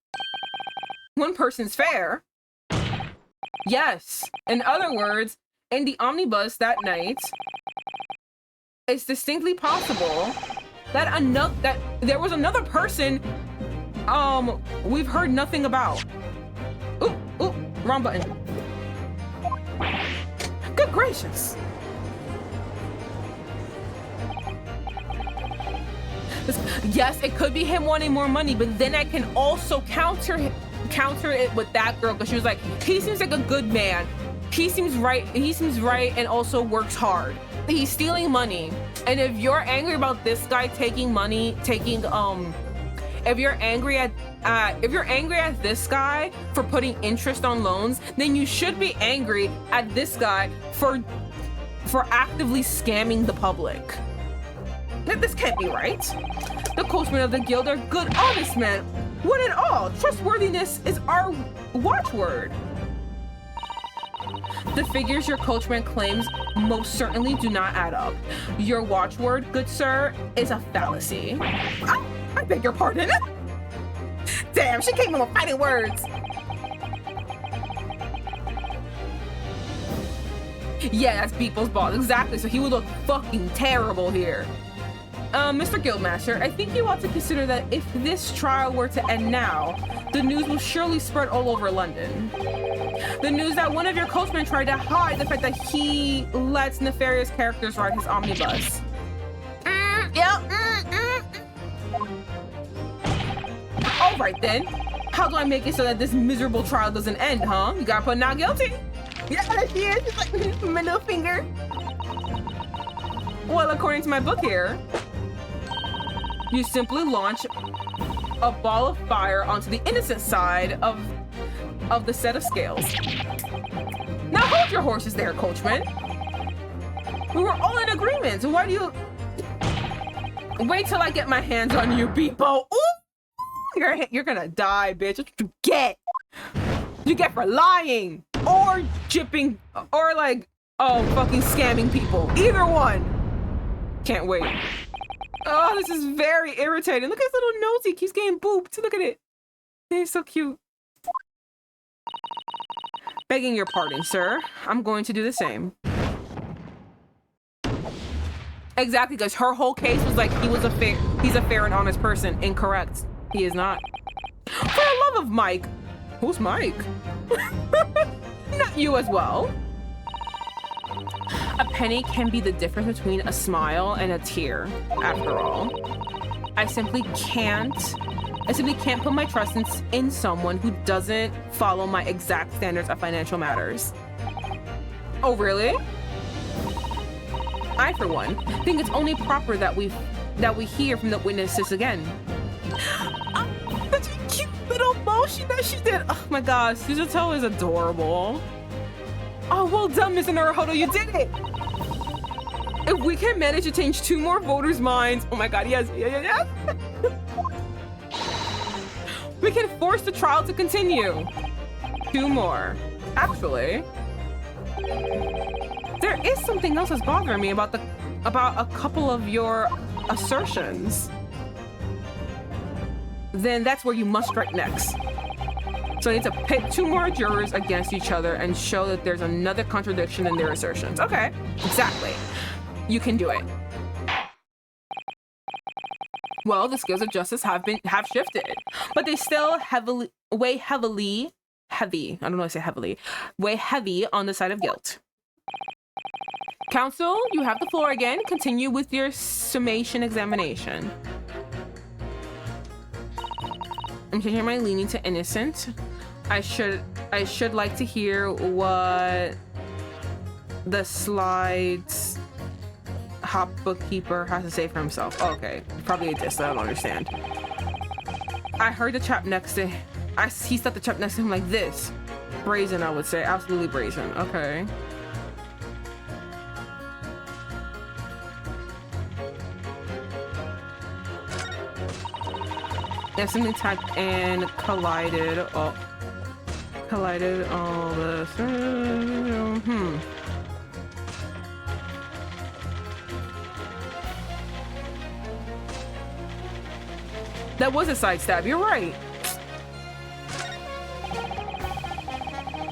1 person's fare? Yes. In other words, in the omnibus that night, it's distinctly possible that there was another person we've heard nothing about. Ooh, wrong button. Good gracious. Yes, it could be him wanting more money, but then I can also counter it with that girl, because she was like, he seems like a good man. He seems right and also works hard. He's stealing money. And if you're angry about this guy taking money, if you're angry at this guy for putting interest on loans, then you should be angry at this guy for actively scamming the public. This can't be right. The coachmen of the guild are good, honest men. What at all? Trustworthiness is our watchword. The figures your coachman claims most certainly do not add up. Your watchword, good sir, is a fallacy. I beg your pardon. Damn, she came in with fighting words. Yeah, that's Beeple's boss. Exactly, so he would look fucking terrible here. Mr. Guildmaster, I think you ought to consider that if this trial were to end now, the news will surely spread all over London. The news that one of your coachmen tried to hide the fact that he lets nefarious characters ride his omnibus. All right then. How do I make it so that this miserable trial doesn't end, huh? You gotta put not guilty. Yeah, she is. It's like my middle finger. Well, according to my book here, you simply launch a ball of fire onto the innocent side of the set of scales. Now hold your horses there, coachman. We were all in agreement. So why do you... Wait till I get my hands on you, Beepo. Ooh! You're gonna die, bitch. That's what you get. You get for lying or jipping or like, fucking scamming people. Either one. Can't wait. Oh, this is very irritating. Look at his little nose. He keeps getting booped. Look at it. He's so cute. Begging your pardon, sir. I'm going to do the same. Exactly, because her whole case was like he's a fair and honest person. Incorrect. He is not. For the love of Mike. Who's Mike? Not you as well. A penny can be the difference between a smile and a tear, after all. I simply can't put my trust in someone who doesn't follow my exact standards of financial matters. Oh, really? I, for one, think it's only proper that we hear from the witnesses again. Such a cute little motion that she did. Oh my gosh, Suzuto is adorable. Oh, well done, Mr. Naruhodo, you did it! If we can manage to change 2 more voters' minds, oh my god, yes. We can force the trial to continue. 2 more. Actually, there is something else that's bothering me about a couple of your assertions. Then that's where you must strike next. So I need to pit 2 more jurors against each other and show that there's another contradiction in their assertions. Okay, exactly. You can do it. Well, the scales of justice have shifted, but they still weigh heavily heavy. I don't know how to say heavily. Weigh heavy on the side of guilt. Counsel, you have the floor again. Continue with your summation examination. I'm changing my leaning to innocent. I should like to hear what the slides hop bookkeeper has to say for himself. Oh, okay, probably a diss that I don't understand. I heard the chap next to he stopped the chap next to him like this. Brazen, I would say. Absolutely brazen. Okay. Yeah, something typed and collided all the That was a side stab, you're right.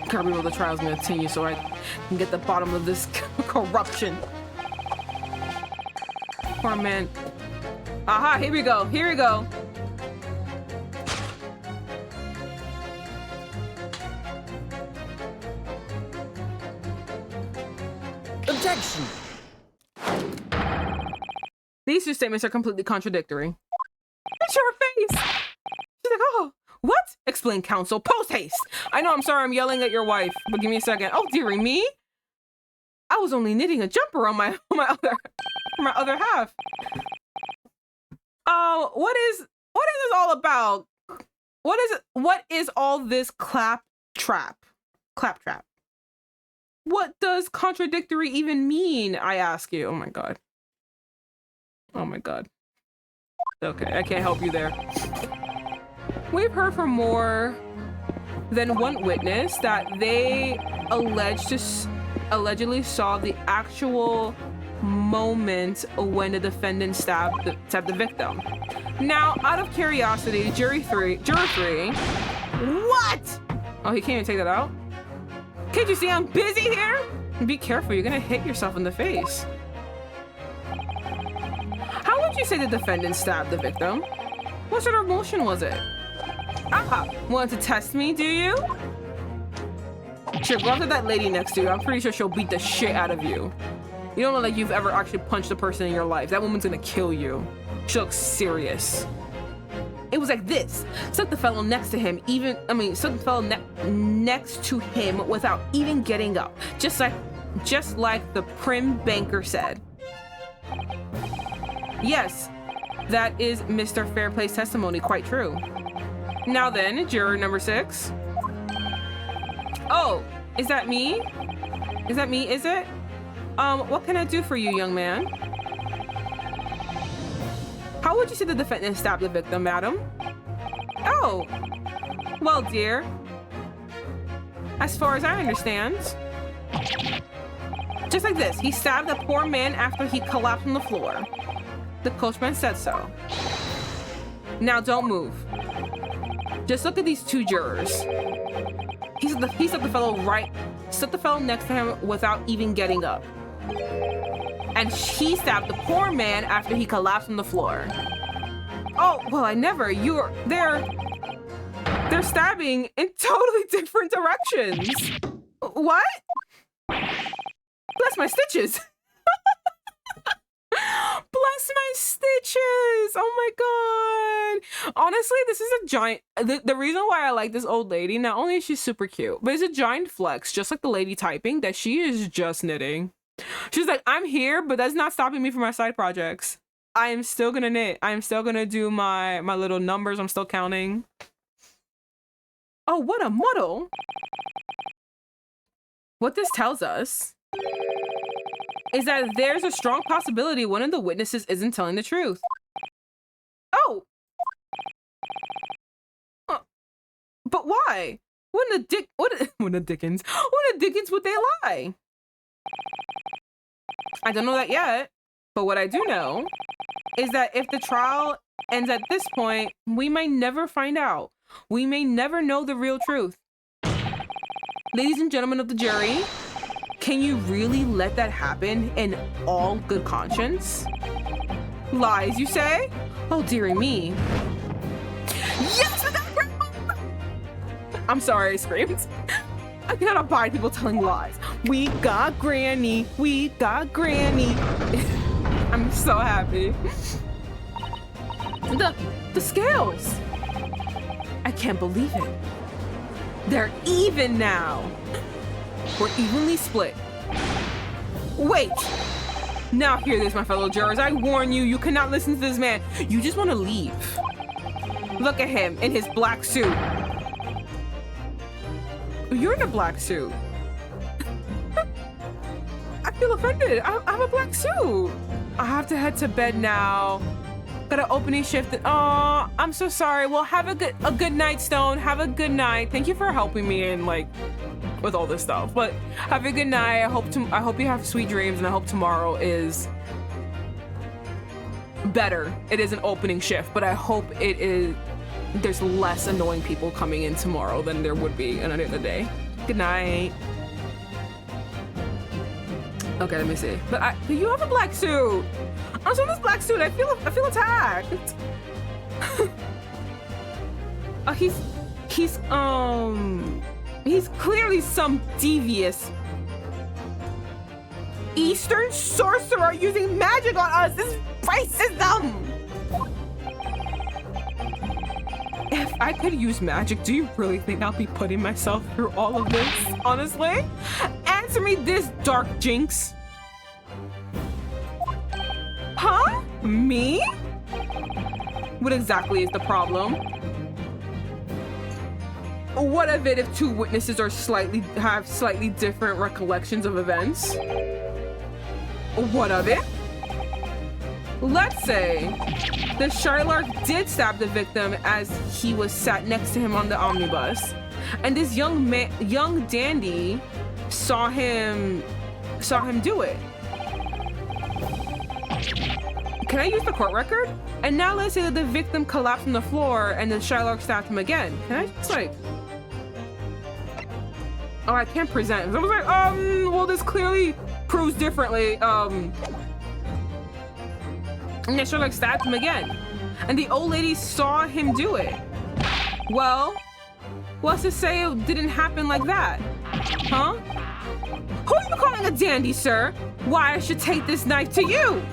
Gotta reroll the trial's gonna continue so I can get the bottom of this corruption. Poor man. Aha, here we go, here we go. Objection! These two statements are completely contradictory. It's your face! She's like, oh, what? Explain, counsel. Post haste! I know, I'm sorry I'm yelling at your wife, but give me a second. Oh, dearie me? I was only knitting a jumper on my other half. What is this all about? What is all this claptrap? What does contradictory even mean? I ask you. Oh my god. Oh my god. Okay, I can't help you there. We've heard from more than one witness that they allegedly saw the actual moment when the defendant stabbed the victim. Now, out of curiosity, juror three. What? Oh, he can't even take that out? Can't you see I'm busy here? Be careful, you're gonna hit yourself in the face. How would you say the defendant stabbed the victim? What sort of motion was it? Ah, want to test me, do you? Sure, go after that lady next to you. I'm pretty sure she'll beat the shit out of you. You don't look like you've ever actually punched a person in your life. That woman's gonna kill you. She looks serious. It was like this. Stuck the fellow next to him, stuck the fellow next to him without even getting up. Just like the prim banker said. Yes, that is Mr. Fairplay's testimony, quite true. Now then, juror number 6. Oh, is that me? Is that me, is it? What can I do for you, young man? How would you say the defendant stabbed the victim, madam? Oh, well, dear. As far as I understand, just like this, he stabbed the poor man after he collapsed on the floor. The coachman said so. Now don't move. Just look at these two jurors. He stuck the fellow next to him without even getting up. And he stabbed the poor man after he collapsed on the floor. Oh, well, they're stabbing in totally different directions. What? Bless my stitches. Bless my stitches. Oh my god. Honestly, this is a giant the reason why I like this old lady, not only is she super cute, but it's a giant flex, just like the lady typing, that she is just knitting. She's like, I'm here, but that's not stopping me from my side projects. I am still gonna knit. I am still gonna do my little numbers. I'm still counting. Oh, what a muddle. What this tells us is that there's a strong possibility one of the witnesses isn't telling the truth. Oh! But why? When the Dickens would they lie? I don't know that yet, but what I do know is that if the trial ends at this point, we may never find out. We may never know the real truth. Ladies and gentlemen of the jury, can you really let that happen in all good conscience? Lies, you say? Oh, dearie me. Yes, I'm sorry, I screamed. I cannot abide people telling lies. We got Granny. We got Granny. I'm so happy. The scales. I can't believe it. They're even now. We're evenly split. Wait. Now hear this, my fellow jurors. I warn you, you cannot listen to this man. You just want to leave. Look at him in his black suit. You're in a black suit. I feel offended. I have a black suit. I have to head to bed now. Got an opening shift. Oh, I'm so sorry. Well, have a good night, Stone. Have a good night. Thank you for helping me in like with all this stuff. But have a good night. I hope you have sweet dreams, and I hope tomorrow is better. It is an opening shift, but I hope it is. There's less annoying people coming in tomorrow than there would be another day. Good night. Okay, let me see. But you have a black suit. I'm in this black suit. I feel attacked. He's clearly some devious Eastern sorcerer using magic on us. This is racism. If I could use magic, do you really think I'll be putting myself through all of this? Honestly? Answer me this, Dark Jinx. Huh? Me? What exactly is the problem? What of it if two witnesses have slightly different recollections of events? What of it? Let's say the Shylark did stab the victim as he was sat next to him on the omnibus, and this young dandy saw him do it. Can I use the court record? And now let's say that the victim collapsed on the floor and the Shylark stabbed him again. Can I just like... Oh, I can't present. I was like, well, this clearly proves differently. And the Shylark stabbed him again. And the old lady saw him do it. Well, what's to say it didn't happen like that? Huh? Who are you calling a dandy, sir? Why I should take this knife to you?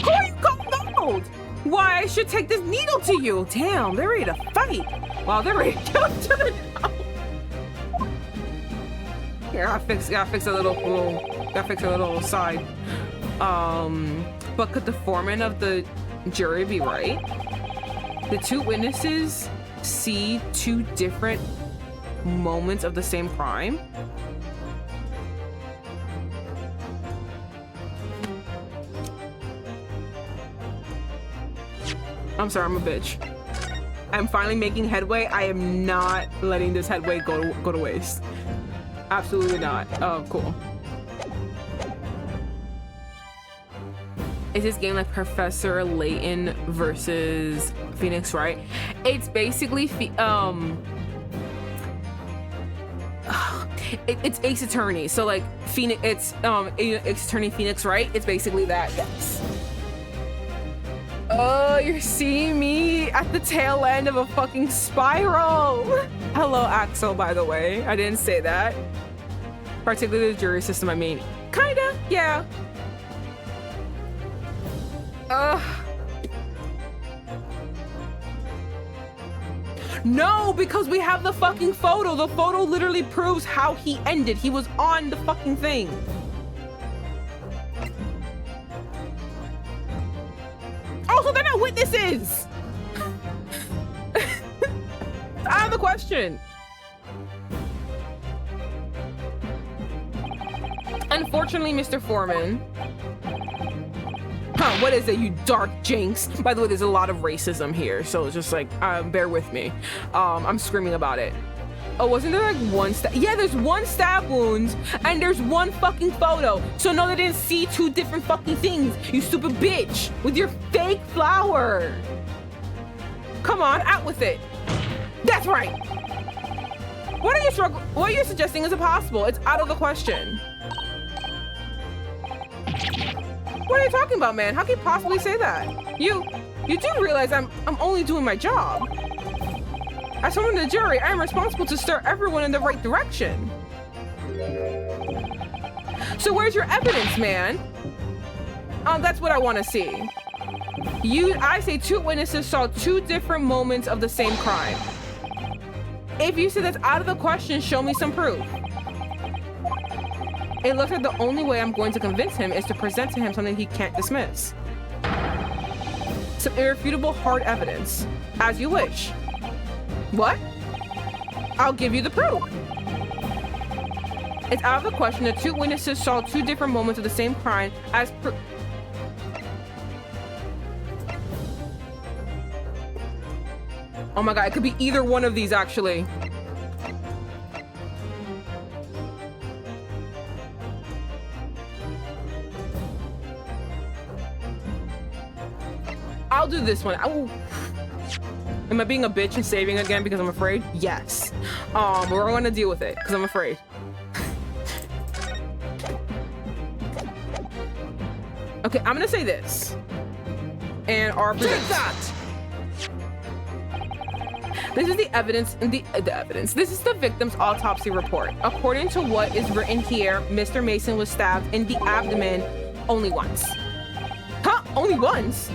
Who are you calling old? Why I should take this needle to you? Damn, they're ready to fight. Wow, they're ready to kill each other now. Here, gotta fix a little side. But could the foreman of the jury be right? The two witnesses see two different moments of the same crime? I'm sorry, I'm a bitch. I'm finally making headway. I am not letting this headway go to waste. Absolutely not. Oh, cool. Is this game like Professor Layton versus Phoenix Wright? It's basically it's Ace Attorney. So like Phoenix, it's Ace Attorney Phoenix Wright. It's basically that. Yes. Oh, you're seeing me at the tail end of a fucking spiral. Hello, Axel, by the way. I didn't say that. Particularly the jury system, I mean. Kinda, yeah. No, because we have the fucking photo. The photo literally proves how he ended. He was on the fucking thing. Also, they're not witnesses. Out of the question. Unfortunately, Mr. Foreman. Huh, what is it, you dark jinx? By the way, there's a lot of racism here, so it's just like, bear with me. I'm screaming about it. Oh, wasn't there like one stab? Yeah, there's one stab wound, and there's one fucking photo. So no, they didn't see two different fucking things, you stupid bitch, with your fake flower. Come on, out with it. That's right. What are you suggesting is impossible? It's out of the question. What are you talking about, man? How can you possibly say that? You do realize I'm only doing my job. As someone in the jury, I am responsible to steer everyone in the right direction. So where's your evidence, man? That's what I want to see. I say 2 witnesses saw 2 different moments of the same crime. If you say that's out of the question, show me some proof. It looks like the only way I'm going to convince him is to present to him something he can't dismiss. Some irrefutable hard evidence. As you wish. What? I'll give you the proof. It's out of the question that 2 witnesses saw 2 different moments of the same crime as proof. Oh my god, it could be either one of these actually. I'll do this one. Am I being a bitch and saving again because I'm afraid? Yes. We're gonna deal with it because I'm afraid. Okay, I'm gonna say this. And our Take that! This is the evidence, the evidence. This is the victim's autopsy report. According to what is written here, Mr. Mason was stabbed in the abdomen only once. Huh? Only once?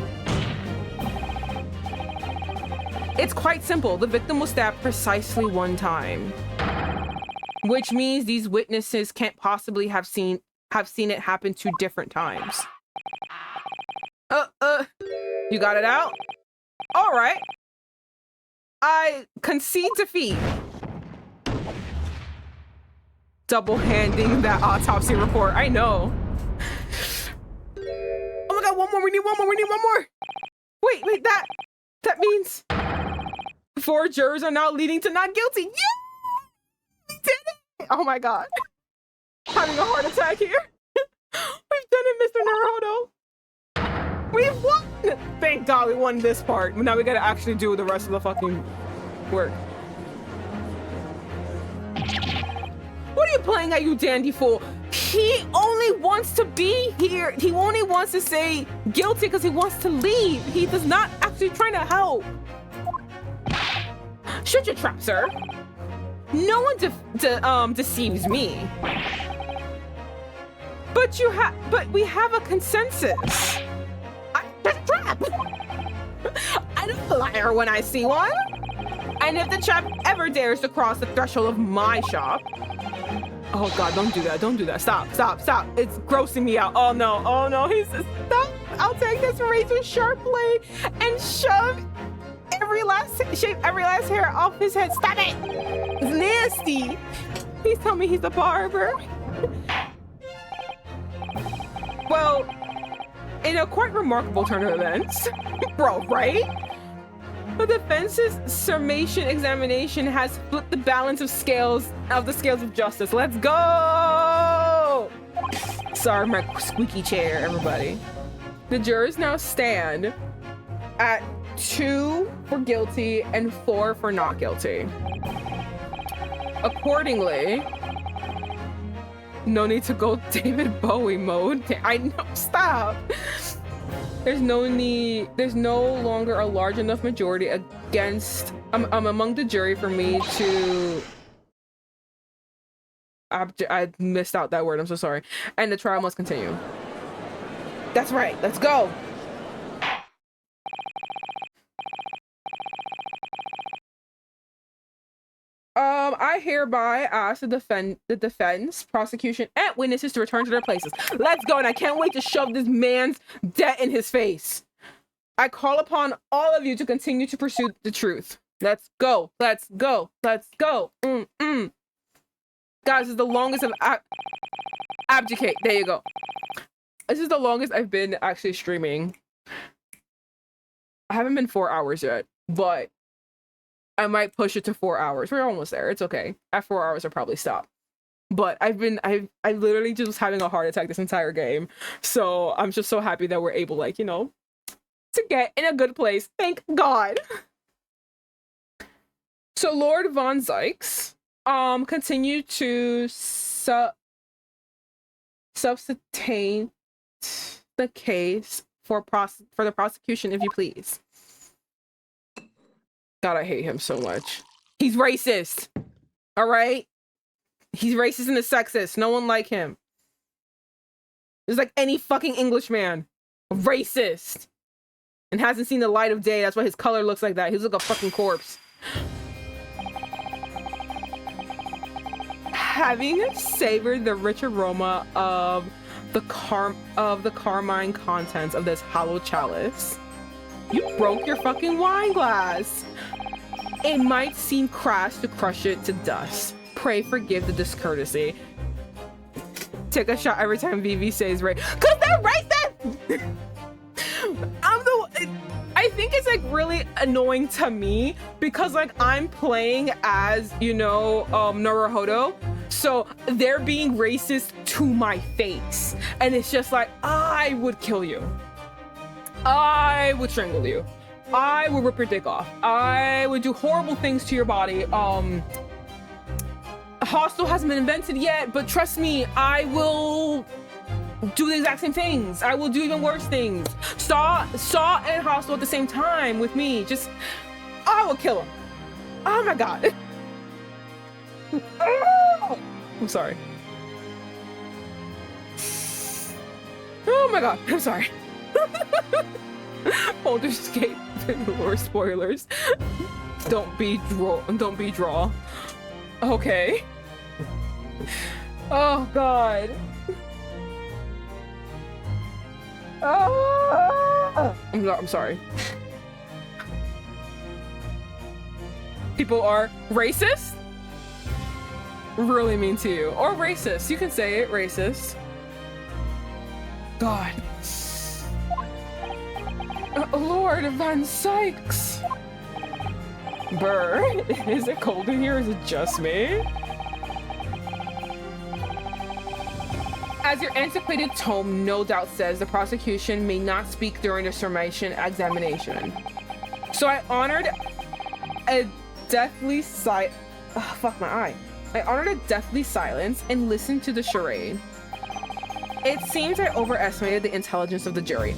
It's quite simple. The victim was stabbed precisely 1 time. Which means these witnesses can't possibly have seen it happen 2 different times. You got it out? All right. I concede defeat. Double-handing that autopsy report. I know. Oh my god, one more. We need one more. We need one more. Wait, that means 4 jurors are now leading to not guilty. Yeah! We did it! Oh my god. Having a heart attack here. We've done it, Mr. Naruto. We've won! Thank God we won this part. Now we gotta actually do the rest of the fucking work. What are you playing at, you dandy fool? He only wants to be here. He only wants to say guilty because he wants to leave. He does not actually trying to help. Shut your trap, sir. No one deceives me. But we have a consensus. That's a trap. I don't liar when I see one. And if the trap ever dares to cross the threshold of my shop. Oh God, don't do that. Don't do that. Stop. It's grossing me out. Oh no. He says, stop. I'll take this razor sharp blade and shave every last hair off his head. Stop it. It's nasty. Please tell me he's a barber. Well, in a quite remarkable turn of events, bro, right? The defense's summation examination has flipped the balance of the scales of justice. Let's go! Sorry, my squeaky chair, everybody. The jurors now stand at 2 for guilty and 4 for not guilty. Accordingly, no need to go David Bowie mode. I know, stop. There's no longer a large enough majority among the jury for me to I missed out that word, I'm so sorry. And the trial must continue. That's right, let's go. I hereby ask the defense, prosecution, and witnesses to return to their places. Let's go, and I can't wait to shove this man's debt in his face. I call upon all of you to continue to pursue the truth. Let's go. Let's go. Let's go. Guys, this is the longest I've abdicate. There you go. This is the longest I've been actually streaming. I haven't been 4 hours yet, but I might push it to 4 hours. We're almost there. It's okay. At 4 hours, I'll probably stop. But I literally just was having a heart attack this entire game. So I'm just so happy that we're able, like, you know, to get in a good place. Thank God. So Lord Von Zykes continued to substantiate the case for the prosecution, if you please. God, I hate him so much. He's racist. All right? He's racist and a sexist. No one like him. He's like any fucking Englishman. Racist. And hasn't seen the light of day. That's why his color looks like that. He's like a fucking corpse. Having savored the rich aroma of the carmine contents of this hollow chalice, you broke your fucking wine glass. It might seem crass to crush it to dust. Pray forgive the discourtesy. Take a shot every time Vivi says right. Cause they're racist! I think it's like really annoying to me because like I'm playing as, you know, Naruhodo. So they're being racist to my face. And it's just like, I would kill you. I would strangle you. I would rip your dick off. I would do horrible things to your body. Hostile hasn't been invented yet, but trust me, I will do the exact same things. I will do even worse things. Saw and Hostile at the same time with me. Just, I will kill him. Oh my god. I'm sorry. Oh my god, I'm sorry. Baldur's Gate or spoilers. Don't be draw. Okay. Oh god. I'm sorry. People are racist? Really mean to you. Or racist. You can say it, racist. God. Lord Van Sykes. Burr, is it cold in here? Is it just me? As your antiquated tome no doubt says, the prosecution may not speak during the summation examination. So I honored a deathly I honored a deathly silence and listened to the charade. It seems I overestimated the intelligence of the jury.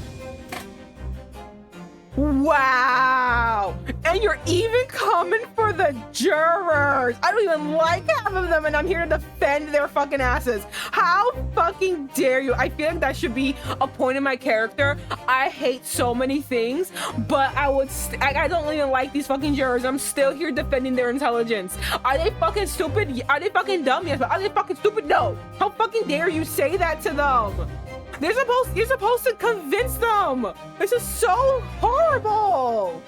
Wow! And you're even coming for the jurors! I don't even like half of them and I'm here to defend their fucking asses. How fucking dare you? I feel like that should be a point in my character. I hate so many things, but I don't even like these fucking jurors. I'm still here defending their intelligence. Are they fucking stupid? Are they fucking dumb? Yes, but are they fucking stupid? No. How fucking dare you say that to them? You're supposed to convince them. This is so horrible.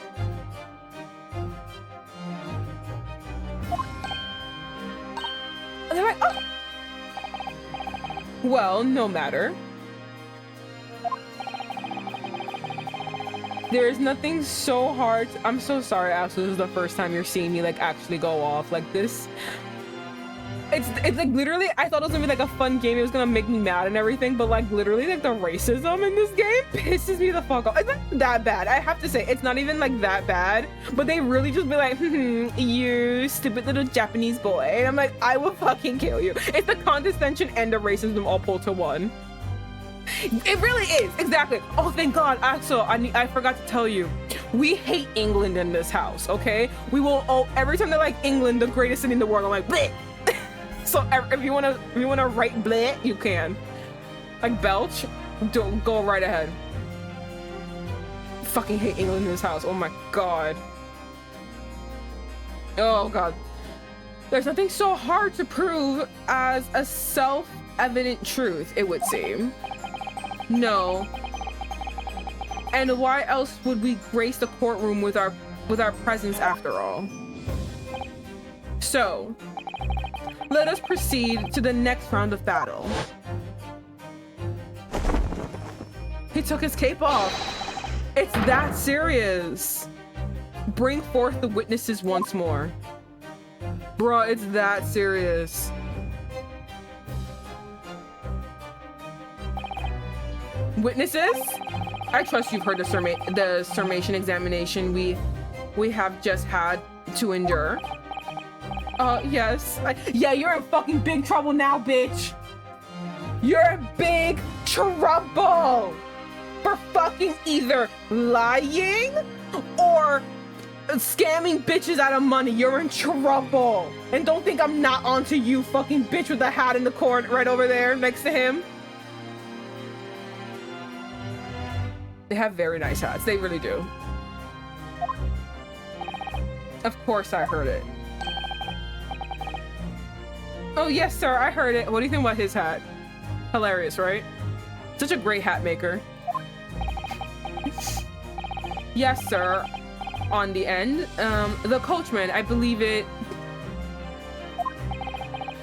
And they're like, oh. Well, no matter. There is nothing so hard. I'm so sorry, Axel. This is the first time you're seeing me like actually go off like this. It's like literally, I thought it was gonna be like a fun game. It was gonna make me mad and everything, but like literally like the racism in this game pisses me the fuck off. It's not that bad. I have to say, it's not even like that bad, but they really just be like, you stupid little Japanese boy. And I'm like, I will fucking kill you. It's the condescension and the racism all pulled to one. It really is, exactly. Oh, thank God. Axel, I forgot to tell you. We hate England in this house, okay? We will, every time they're like, England, the greatest city in the world, I'm like, bleh. So if you wanna write bleh, you can. Like belch, don't go right ahead. Fucking hate England in this house. Oh my god. Oh god. There's nothing so hard to prove as a self-evident truth, it would seem. No. And why else would we grace the courtroom with our presence after all? So, let us proceed to the next round of battle. He took his cape off. It's that serious. Bring forth the witnesses once more. Bruh, it's that serious. Witnesses? I trust you've heard the summation examination we have just had to endure. Yes. Yeah, you're in fucking big trouble now, bitch. You're in big trouble for fucking either lying or scamming bitches out of money. You're in trouble. And don't think I'm not onto you, fucking bitch with a hat in the corner right over there next to him. They have very nice hats. They really do. Of course I heard it. Oh, yes, sir. I heard it. What do you think about his hat? Hilarious, right? Such a great hat maker. Yes, sir. On the end. The coachman, I believe it.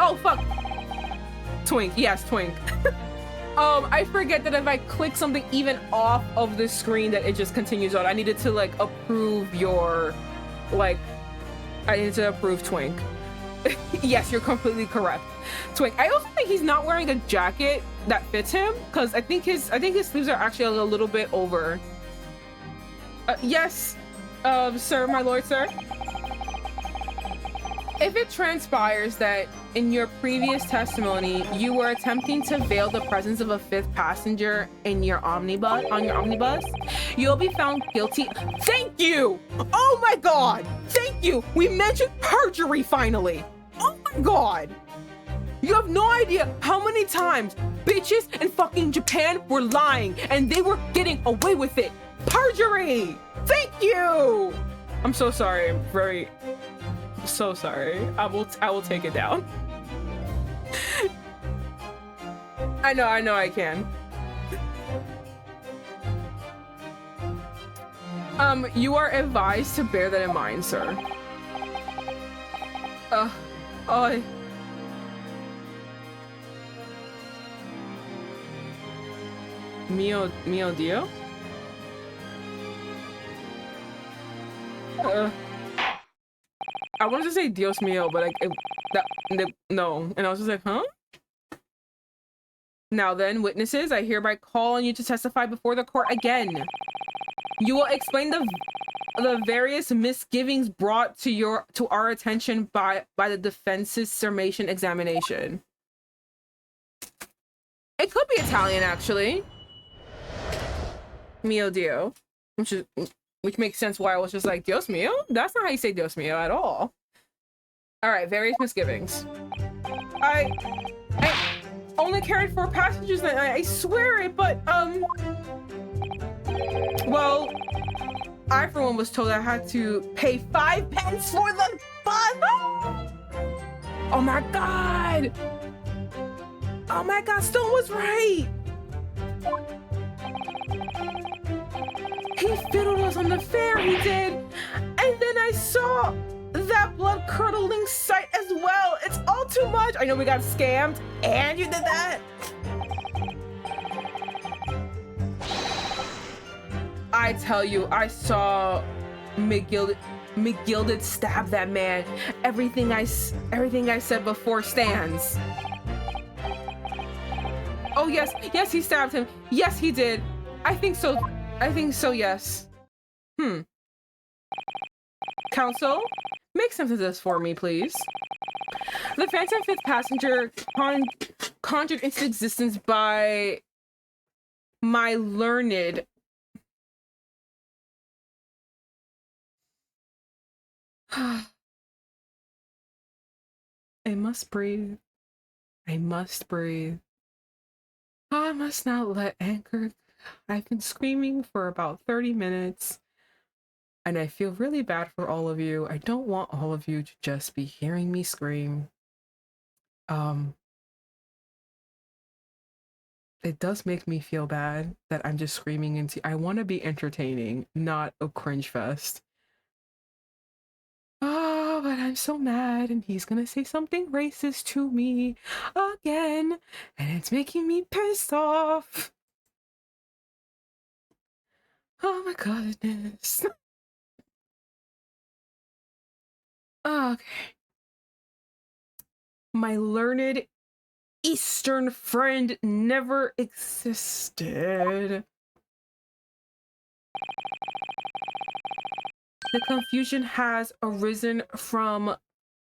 Oh, fuck. Twink. Yes, Twink. I forget that if I click something even off of the screen that it just continues on. I needed to, like, approve your, like, I needed to approve Twink. Yes, you're completely correct. Twink. I also think he's not wearing a jacket that fits him, because I think his sleeves are actually a little bit over. Yes, sir, my lord, sir. If it transpires that in your previous testimony you were attempting to veil the presence of a fifth passenger in your omnibus, you'll be found guilty. Thank you! Oh my god! Thank you! We mentioned perjury finally! Oh my god! You have no idea how many times bitches in fucking Japan were lying and they were getting away with it. Perjury! Thank you! I'm so sorry. I'm very so sorry. I will take it down. I know I can. You are advised to bear that in mind, sir. Mio Dio? I wanted to say Dios mío, but no. And I was just like, huh? Now then, witnesses, I hereby call on you to testify before the court again. You will explain the various misgivings brought to our attention by the defense's summation examination. It could be Italian, actually. Mio Dio, which makes sense why I was just like, Dios mío? That's not how you say Dios mío at all. All right, various misgivings. I only carried 4 passengers, and I swear it, but, well, I, for one, was told I had to pay 5 pence for the bus. Oh my God. Oh my God, Stone was right. He fiddled us on the fare, he did. And then I saw that blood-curdling sight as well. It's all too much. I know we got scammed, and you did that. I tell you, I saw McGilded stab that man. Everything I said before stands. Oh yes, he stabbed him. Yes, he did. I think so, yes. Counsel, make sense of this for me, please. The phantom fifth passenger conjured into existence by my learned... I must breathe. I must breathe. I must not let anger. I've been screaming for about 30 minutes. And I feel really bad for all of you. I don't want all of you to just be hearing me scream. It does make me feel bad that I'm just screaming into... I want to be entertaining, not a cringe fest. Oh, but I'm so mad, and he's gonna say something racist to me again, and it's making me pissed off. Oh my goodness. Okay. My learned Eastern friend never existed. The confusion has arisen from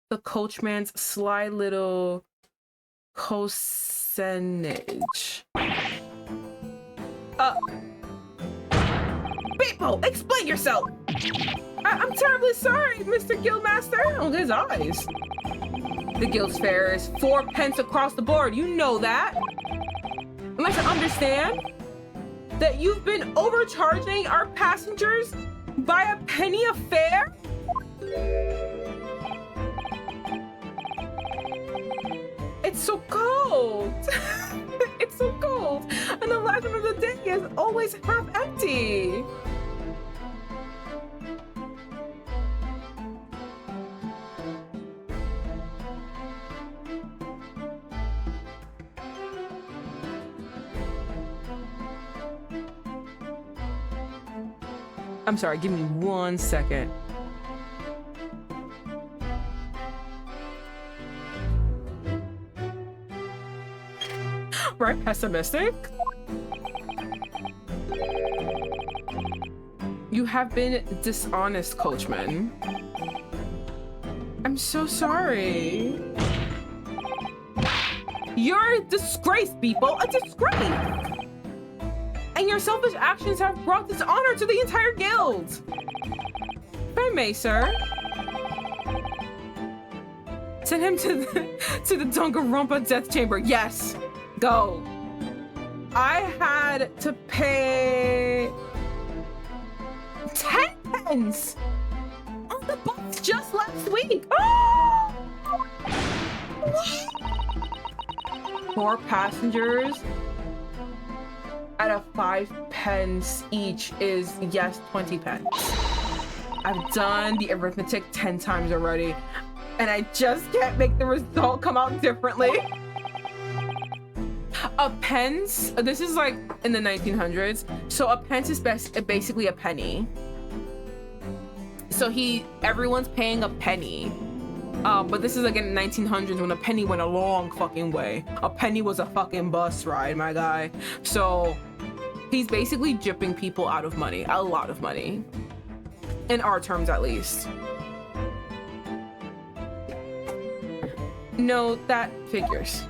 the coachman's sly little cosenage. People, explain yourself! I'm terribly sorry, Mr. Guildmaster. Oh, his eyes. The guild's fare is 4 pence across the board. You know that. Am I to understand that you've been overcharging our passengers by a penny a fare? It's so cold. It's so cold. And the last one of the day is always half empty. I'm sorry, give me 1 second. Right, pessimistic? You have been dishonest, coachman. I'm so sorry. You're a disgrace, people, a disgrace! And your selfish actions have brought dishonor to the entire guild. If I may, sir. Send him to the Danganronpa death chamber. Yes, go. I had to pay 10 pence on the bus just last week. Oh! What? 4 passengers at a 5 pence each is, yes, 20 pence. I've done the arithmetic 10 times already, and I just can't make the result come out differently. A pence, this is like in the 1900s, so a pence is basically a penny. So everyone's paying a penny. But this is like in the 1900s when a penny went a long fucking way. A penny was a fucking bus ride, my guy. So he's basically gypping people out of money, a lot of money. In our terms, at least. No, that figures.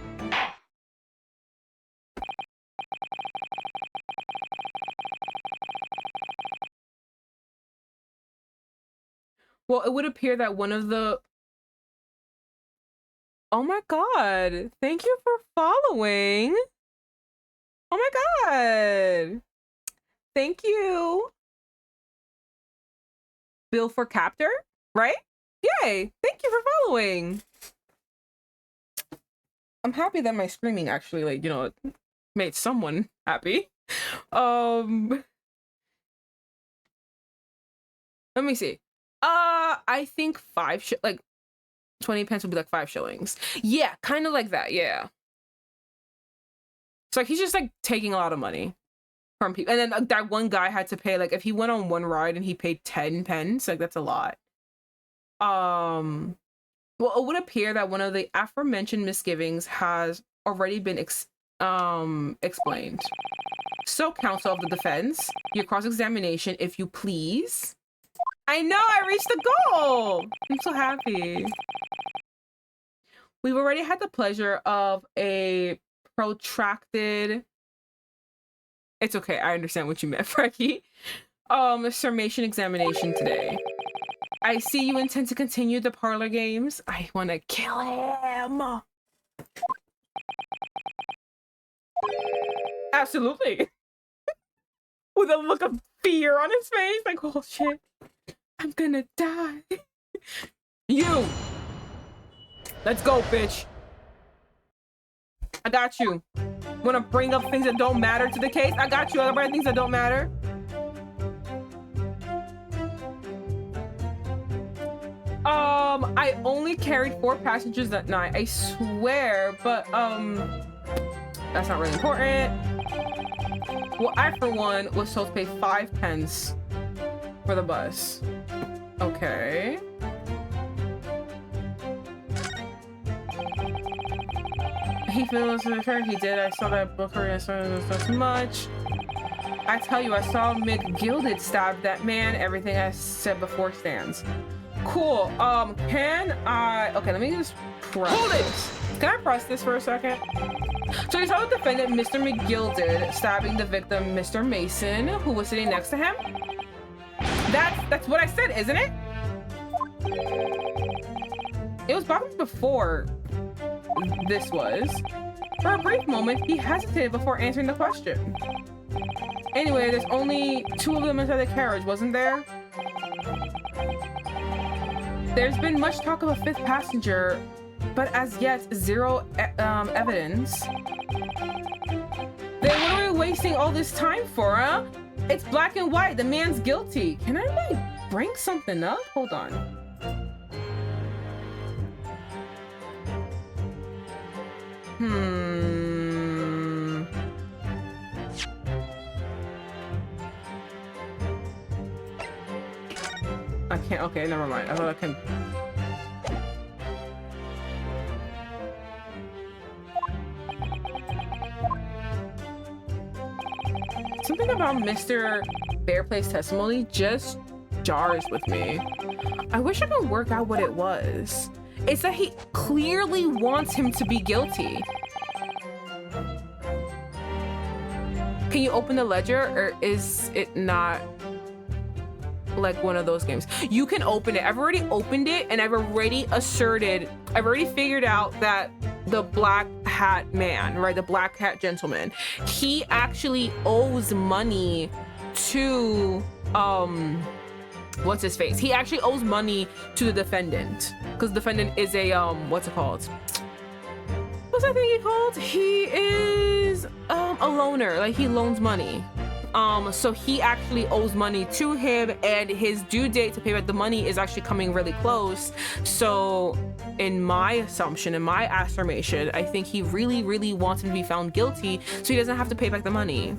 Well, it would appear that one of the... Oh my god, thank you for following. Oh my god. Thank you. Bill for captor, right? Yay, thank you for following. I'm happy that my screaming actually, like, you know, made someone happy. Let me see. I think 20 pence would be like 5 shillings. Yeah, kind of like that, yeah. So like, he's just like taking a lot of money from people. And then that one guy had to pay, like, if he went on one ride and he paid 10 pence, like, that's a lot. Well, it would appear that one of the aforementioned misgivings has already been explained. So, counsel of the defense, your cross-examination, if you please. I know, I reached the goal! I'm so happy. We've already had the pleasure of a protracted... It's okay, I understand what you meant, Frankie. Summation examination today. I see you intend to continue the parlor games. I want to kill him. Absolutely. With a look of fear on his face, like, oh shit, I'm gonna die. You. Let's go, bitch. I got you. Wanna bring up things that don't matter to the case? I got you. I bring things that don't matter. I only carried 4 passengers that night. I swear, but that's not really important. Well, I for one was supposed to pay 5 pence for the bus. Okay. He feels fair. He did. I saw that book and so much. I tell you, I saw McGilded stab that man. Everything I said before stands. Cool. Can I... Okay, let me just press this. Can I press this for a second? So you saw the defendant, Mr. McGilded, stabbing the victim, Mr. Mason, who was sitting next to him. That's what I said, isn't it? It was probably before this was. For a brief moment, he hesitated before answering the question. Anyway, there's only 2 of them inside the carriage, wasn't there? There's been much talk of a 5th passenger, but as yet, 0 evidence. Then what are we wasting all this time for, huh? It's black and white. The man's guilty. Can I, like, bring something up? Hold on. I can't. Okay, never mind. I thought I can. Something about Mr. Fairplay's testimony just jars with me. I wish I could work out what it was. It's that he clearly wants him to be guilty. Can you open the ledger, or is it not like one of those games? You can open it. I've already opened it, and I've already figured out that the black hat man, right, the black hat gentleman, he actually owes money to what's his face? He actually owes money to the defendant, because the defendant is a what's it called? What's that thing he called? He is a loaner, like he loans money. So he actually owes money to him, and his due date to pay back the money is actually coming really close. So in my assumption, in my affirmation, I think he really, really wants him to be found guilty so he doesn't have to pay back the money.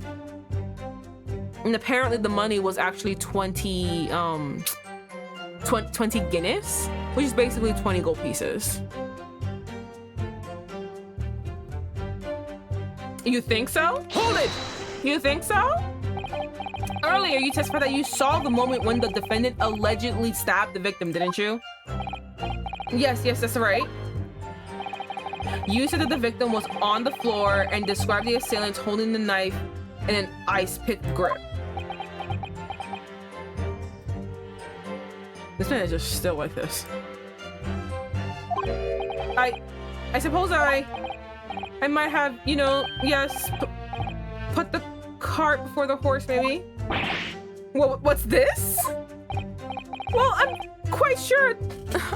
And apparently the money was actually 20 Guinness, which is basically 20 gold pieces. You think so? Hold it! You think so? Earlier, you testified that you saw the moment when the defendant allegedly stabbed the victim, didn't you? Yes, that's right. You said that the victim was on the floor and described the assailant holding the knife in an ice pick grip. This man is just still like this. I suppose I might have, you know, yes, put the cart before the horse, maybe. What's this? Well, I'm quite sure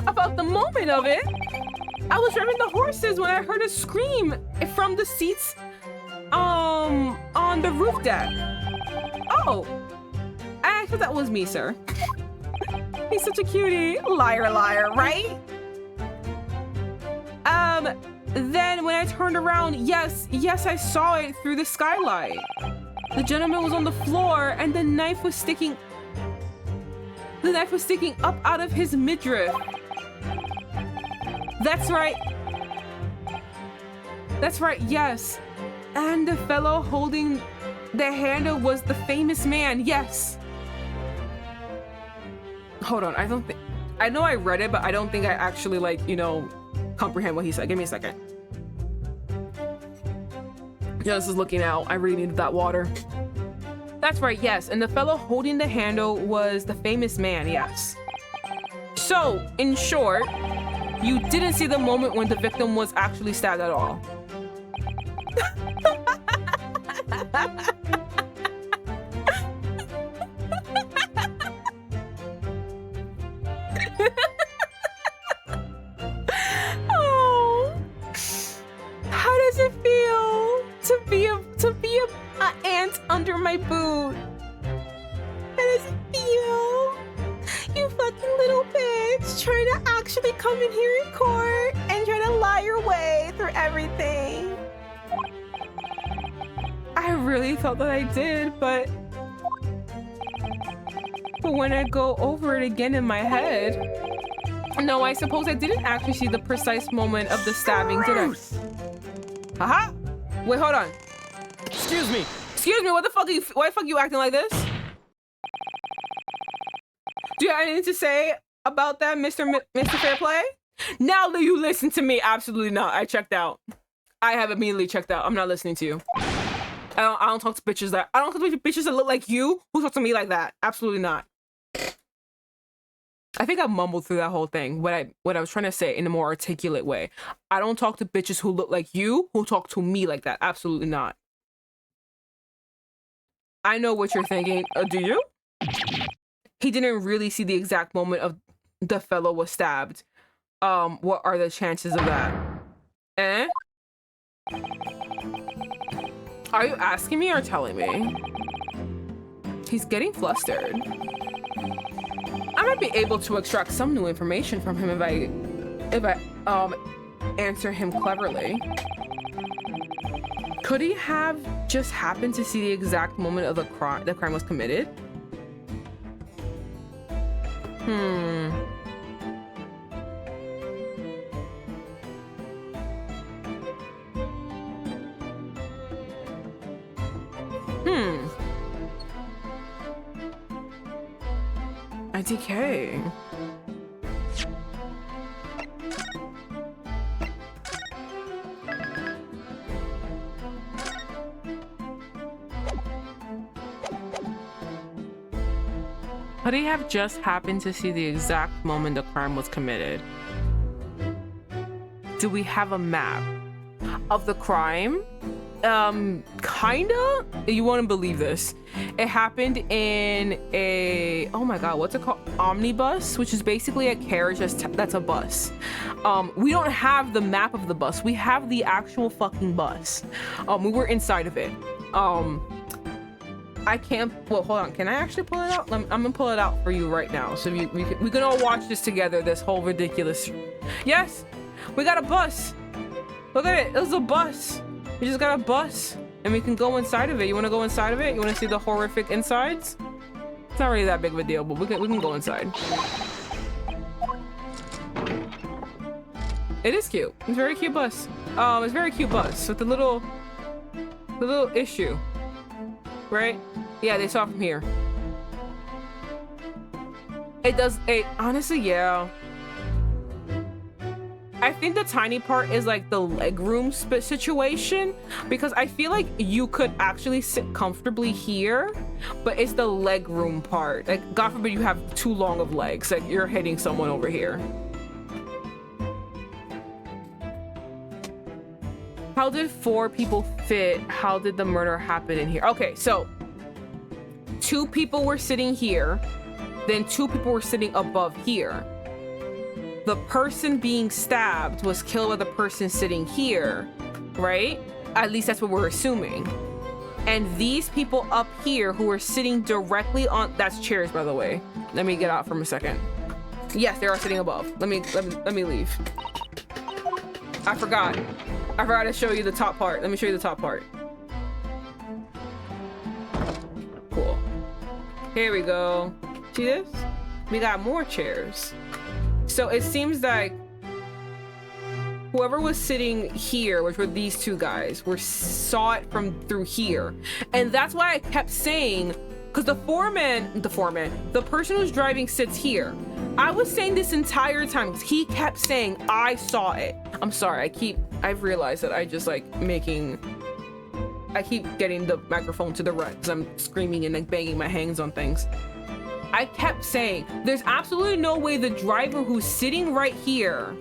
about the moment of it. I was driving the horses when I heard a scream from the seats on the roof deck. Oh, I thought that was me, sir. He's such a cutie. Liar, right? Then when I turned around, yes, I saw it through the skylight. The gentleman was on the floor and the knife was sticking up out of his midriff. That's right, yes. And the fellow holding the handle was the famous man, yes. Hold on, I know I read it, but I don't think I actually, like, you know, comprehend what he said. Give me a second. Yeah, this is looking out. I really needed that water. That's right, yes. And the fellow holding the handle was the famous man, yes. So, in short, you didn't see the moment when the victim was actually stabbed at all. Oh, how does it feel to be a ant under my boot? How does it feel? You fucking little bitch, trying to actually come in here in court and try to lie your way through everything. I really thought that I did, but when I go over it again in my head, no, I suppose I didn't actually see the precise moment of the stabbing, did I? Haha! Wait, hold on. Excuse me. Excuse me, why the fuck are you acting like this? Do you have anything to say about that, Mr. Fairplay? Now that you listen to me, absolutely not. I checked out. I have immediately checked out. I'm not listening to you. I don't talk to bitches that look like you who talk to me like that. Absolutely not. I think I mumbled through that whole thing. What I was trying to say in a more articulate way. I don't talk to bitches who look like you who talk to me like that. Absolutely not. I know what you're thinking. Do you? He didn't really see the exact moment of the fellow was stabbed. What are the chances of that? Eh? Are you asking me or telling me? He's getting flustered. I might be able to extract some new information from him if I answer him cleverly. Could he have just happened to see the exact moment of the crime was committed? IDK. Could he have just happened to see the exact moment the crime was committed? Do we have a map of the crime? Kinda? You won't believe this. It happened in a, oh my god, what's it called? Omnibus, which is basically a carriage that's a bus. We don't have the map of the bus. We have the actual fucking bus. We were inside of it. I can't, well, hold on. Can I actually pull it out? I'm gonna pull it out for you right now. So we can all watch this together, this whole ridiculous. Yes, we got a bus. Look at it, it was a bus. We just got a bus and we can go inside of it. You wanna go inside of it? You wanna see the horrific insides? It's not really that big of a deal, but we can go inside. It is cute. It's a very cute bus. It's a very cute bus with the little issue. Right? Yeah, they saw it from here. It does, honestly, yeah. I think the tiny part is like the legroom situation, because I feel like you could actually sit comfortably here, but it's the legroom part. Like, God forbid you have too long of legs, like you're hitting someone over here. How did 4 people fit? How did the murder happen in here? Okay, so 2 people were sitting here, then 2 people were sitting above here. The person being stabbed was killed by the person sitting here, right? At least that's what we're assuming. And these people up here who are sitting directly on, that's chairs, by the way. Let me get out for a second. Yes, they are sitting above. Let me leave. I forgot to show you the top part. Let me show you the top part. Cool. Here we go. See this? We got more chairs. So it seems like whoever was sitting here, which were these 2 guys, saw it from through here. And that's why I kept saying, because the person who's driving sits here. I was saying this entire time because he kept saying, I saw it. I'm sorry, I've realized that I just like I keep getting the microphone to the right because I'm screaming and like banging my hands on things. I kept saying, there's absolutely no way the driver who's sitting right here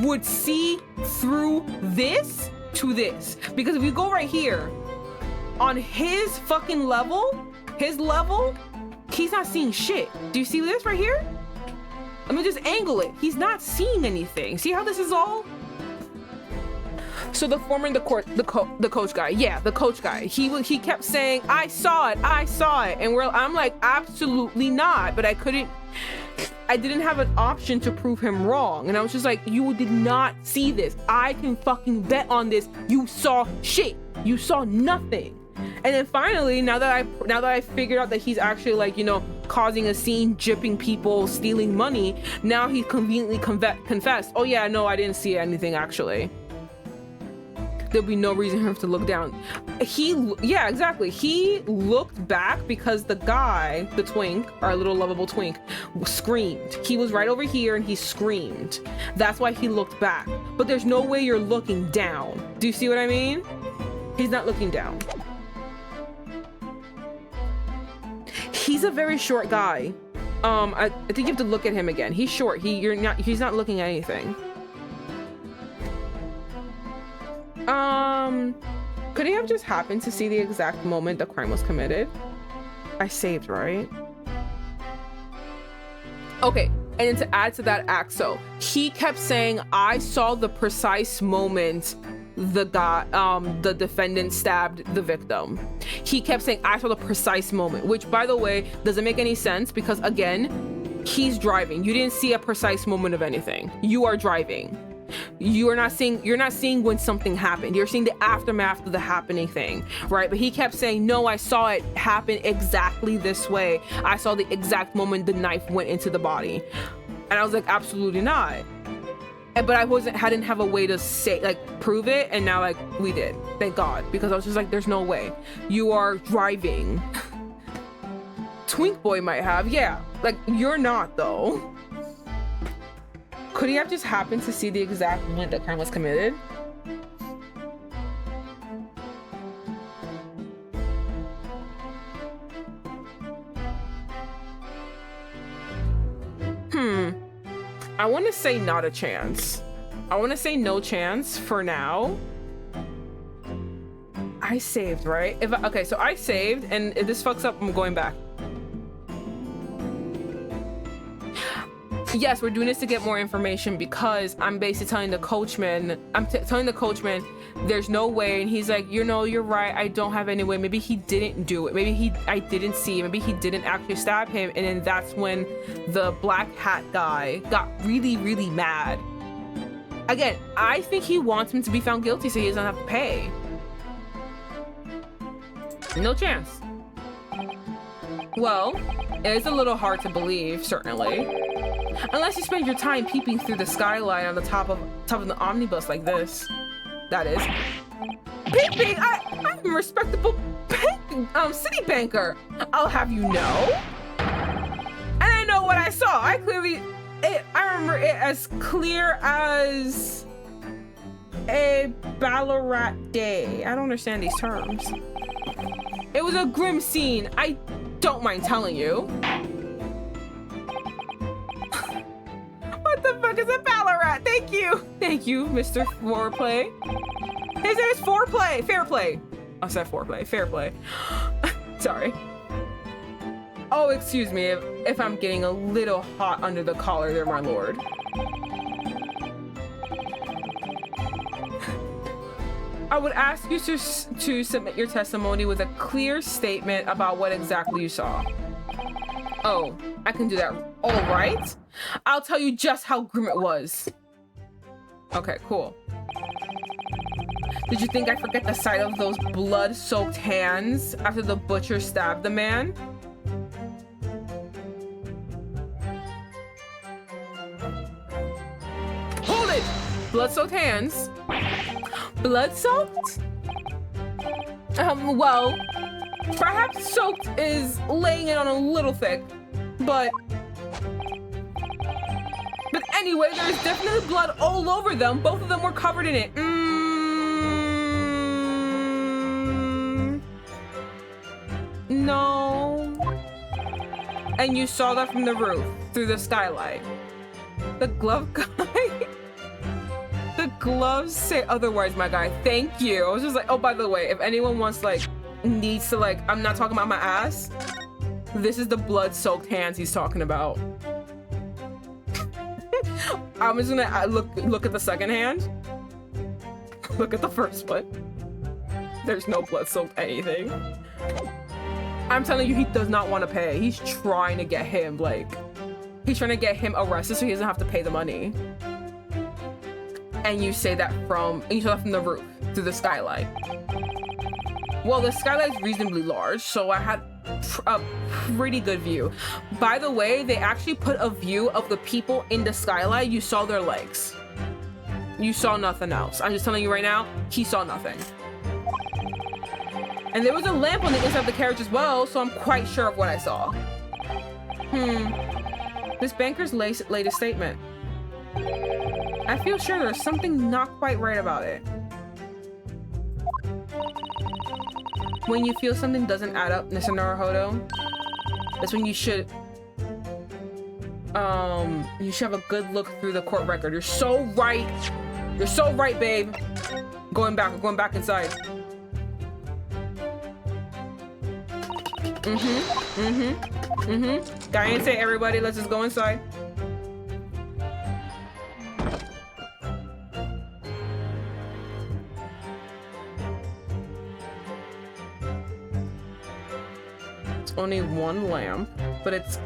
would see through this to this. Because if you go right here, on his fucking level, he's not seeing shit. Do you see this right here? Let me just angle it. He's not seeing anything. See how this is all? So the foreman, the coach guy, yeah, the coach guy, he kept saying, I saw it, and I'm like, absolutely not, but I didn't have an option to prove him wrong, and I was just like, you did not see this. I can fucking bet on this. You saw shit. You saw nothing. And then finally, now that I figured out that he's actually like, you know, causing a scene, gypping people, stealing money, now he conveniently confessed, oh yeah, no, I didn't see anything actually. There'll be no reason for him to look down. Yeah, exactly. He looked back because the guy, the twink, our little lovable twink, screamed. He was right over here and he screamed. That's why he looked back. But there's no way you're looking down. Do you see what I mean? He's not looking down. He's a very short guy. I think you have to look at him again. He's short. He's not looking at anything. Could he have just happened to see the exact moment the crime was committed? I saved, right? Okay, and then to add to that, Axo, he kept saying, I saw the precise moment the defendant stabbed the victim. He kept saying, I saw the precise moment, which, by the way, doesn't make any sense because, again, he's driving. You didn't see a precise moment of anything. You are driving. You're not seeing when something happened. You're seeing the aftermath of the happening thing, right? But he kept saying, no, I saw it happen exactly this way. I saw the exact moment the knife went into the body. And I was like, absolutely not. But I didn't have a way to say, like, prove it. And now, like, we did, thank God, because I was just like, there's no way. You are driving. Twink Boy might have, yeah. Like, you're not though. Could he have just happened to see the exact moment the crime was committed? I want to say not a chance. I want to say no chance for now. I saved, right? Okay, so I saved, and if this fucks up, I'm going back. Yes, we're doing this to get more information because I'm basically telling the coachman, there's no way, and he's like, you know, you're right, I don't have any way. Maybe he didn't do it. Maybe I didn't see, maybe he didn't actually stab him. And then that's when the black hat guy got really, really mad. Again, I think he wants him to be found guilty so he doesn't have to pay. No chance. Well, it's a little hard to believe, certainly. Unless you spend your time peeping through the skyline on the top of the omnibus like this. That is. Peeping! I'm a respectable city banker. I'll have you know. And I know what I saw. I remember it as clear as a Ballarat day. I don't understand these terms. It was a grim scene. I don't mind telling you. What the fuck is a Ballarat? Thank you, Mr. Foreplay. His name is Foreplay. Fair play. I said foreplay. Fair play. Sorry. Oh, excuse me if I'm getting a little hot under the collar there, my lord. I would ask you to submit your testimony with a clear statement about what exactly you saw. Oh, I can do that. All right. I'll tell you just how grim it was. Okay, cool. Did you think I'd forget the sight of those blood-soaked hands after the butcher stabbed the man? Hold it! Blood-soaked hands? Blood-soaked? Well, perhaps soaked is laying it on a little thick, but anyway, there's definitely blood all over them. Both of them were covered in it. No. And you saw that from the roof, through the skylight. The glove guy? The gloves say otherwise, my guy. Thank you. I was just like, oh, by the way, if anyone needs to, I'm not talking about my ass. This is the blood-soaked hands he's talking about. I'm just gonna look at the second hand. Look at the first one. There's no blood-soaked anything. I'm telling you, he does not want to pay. He's trying to get him, he's trying to get him arrested so he doesn't have to pay the money. And you saw that from the roof, through the skylight. Well, the skylight's reasonably large, so I had a pretty good view. By the way, they actually put a view of the people in the skylight. You saw their legs. You saw nothing else. I'm just telling you right now, he saw nothing. And there was a lamp on the inside of the carriage as well, so I'm quite sure of what I saw. This banker's latest statement. I feel sure there's something not quite right about it. When you feel something doesn't add up, Mr. Naruhodo, that's when you should You should have a good look through the court record. You're so right. You're so right, babe. Going back inside. Guy ain't say everybody, let's just go inside. It's only one lamp, but it's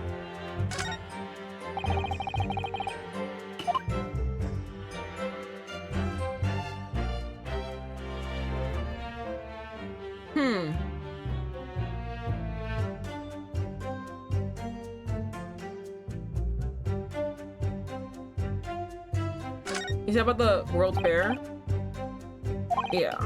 Is that about the World Fair? Yeah.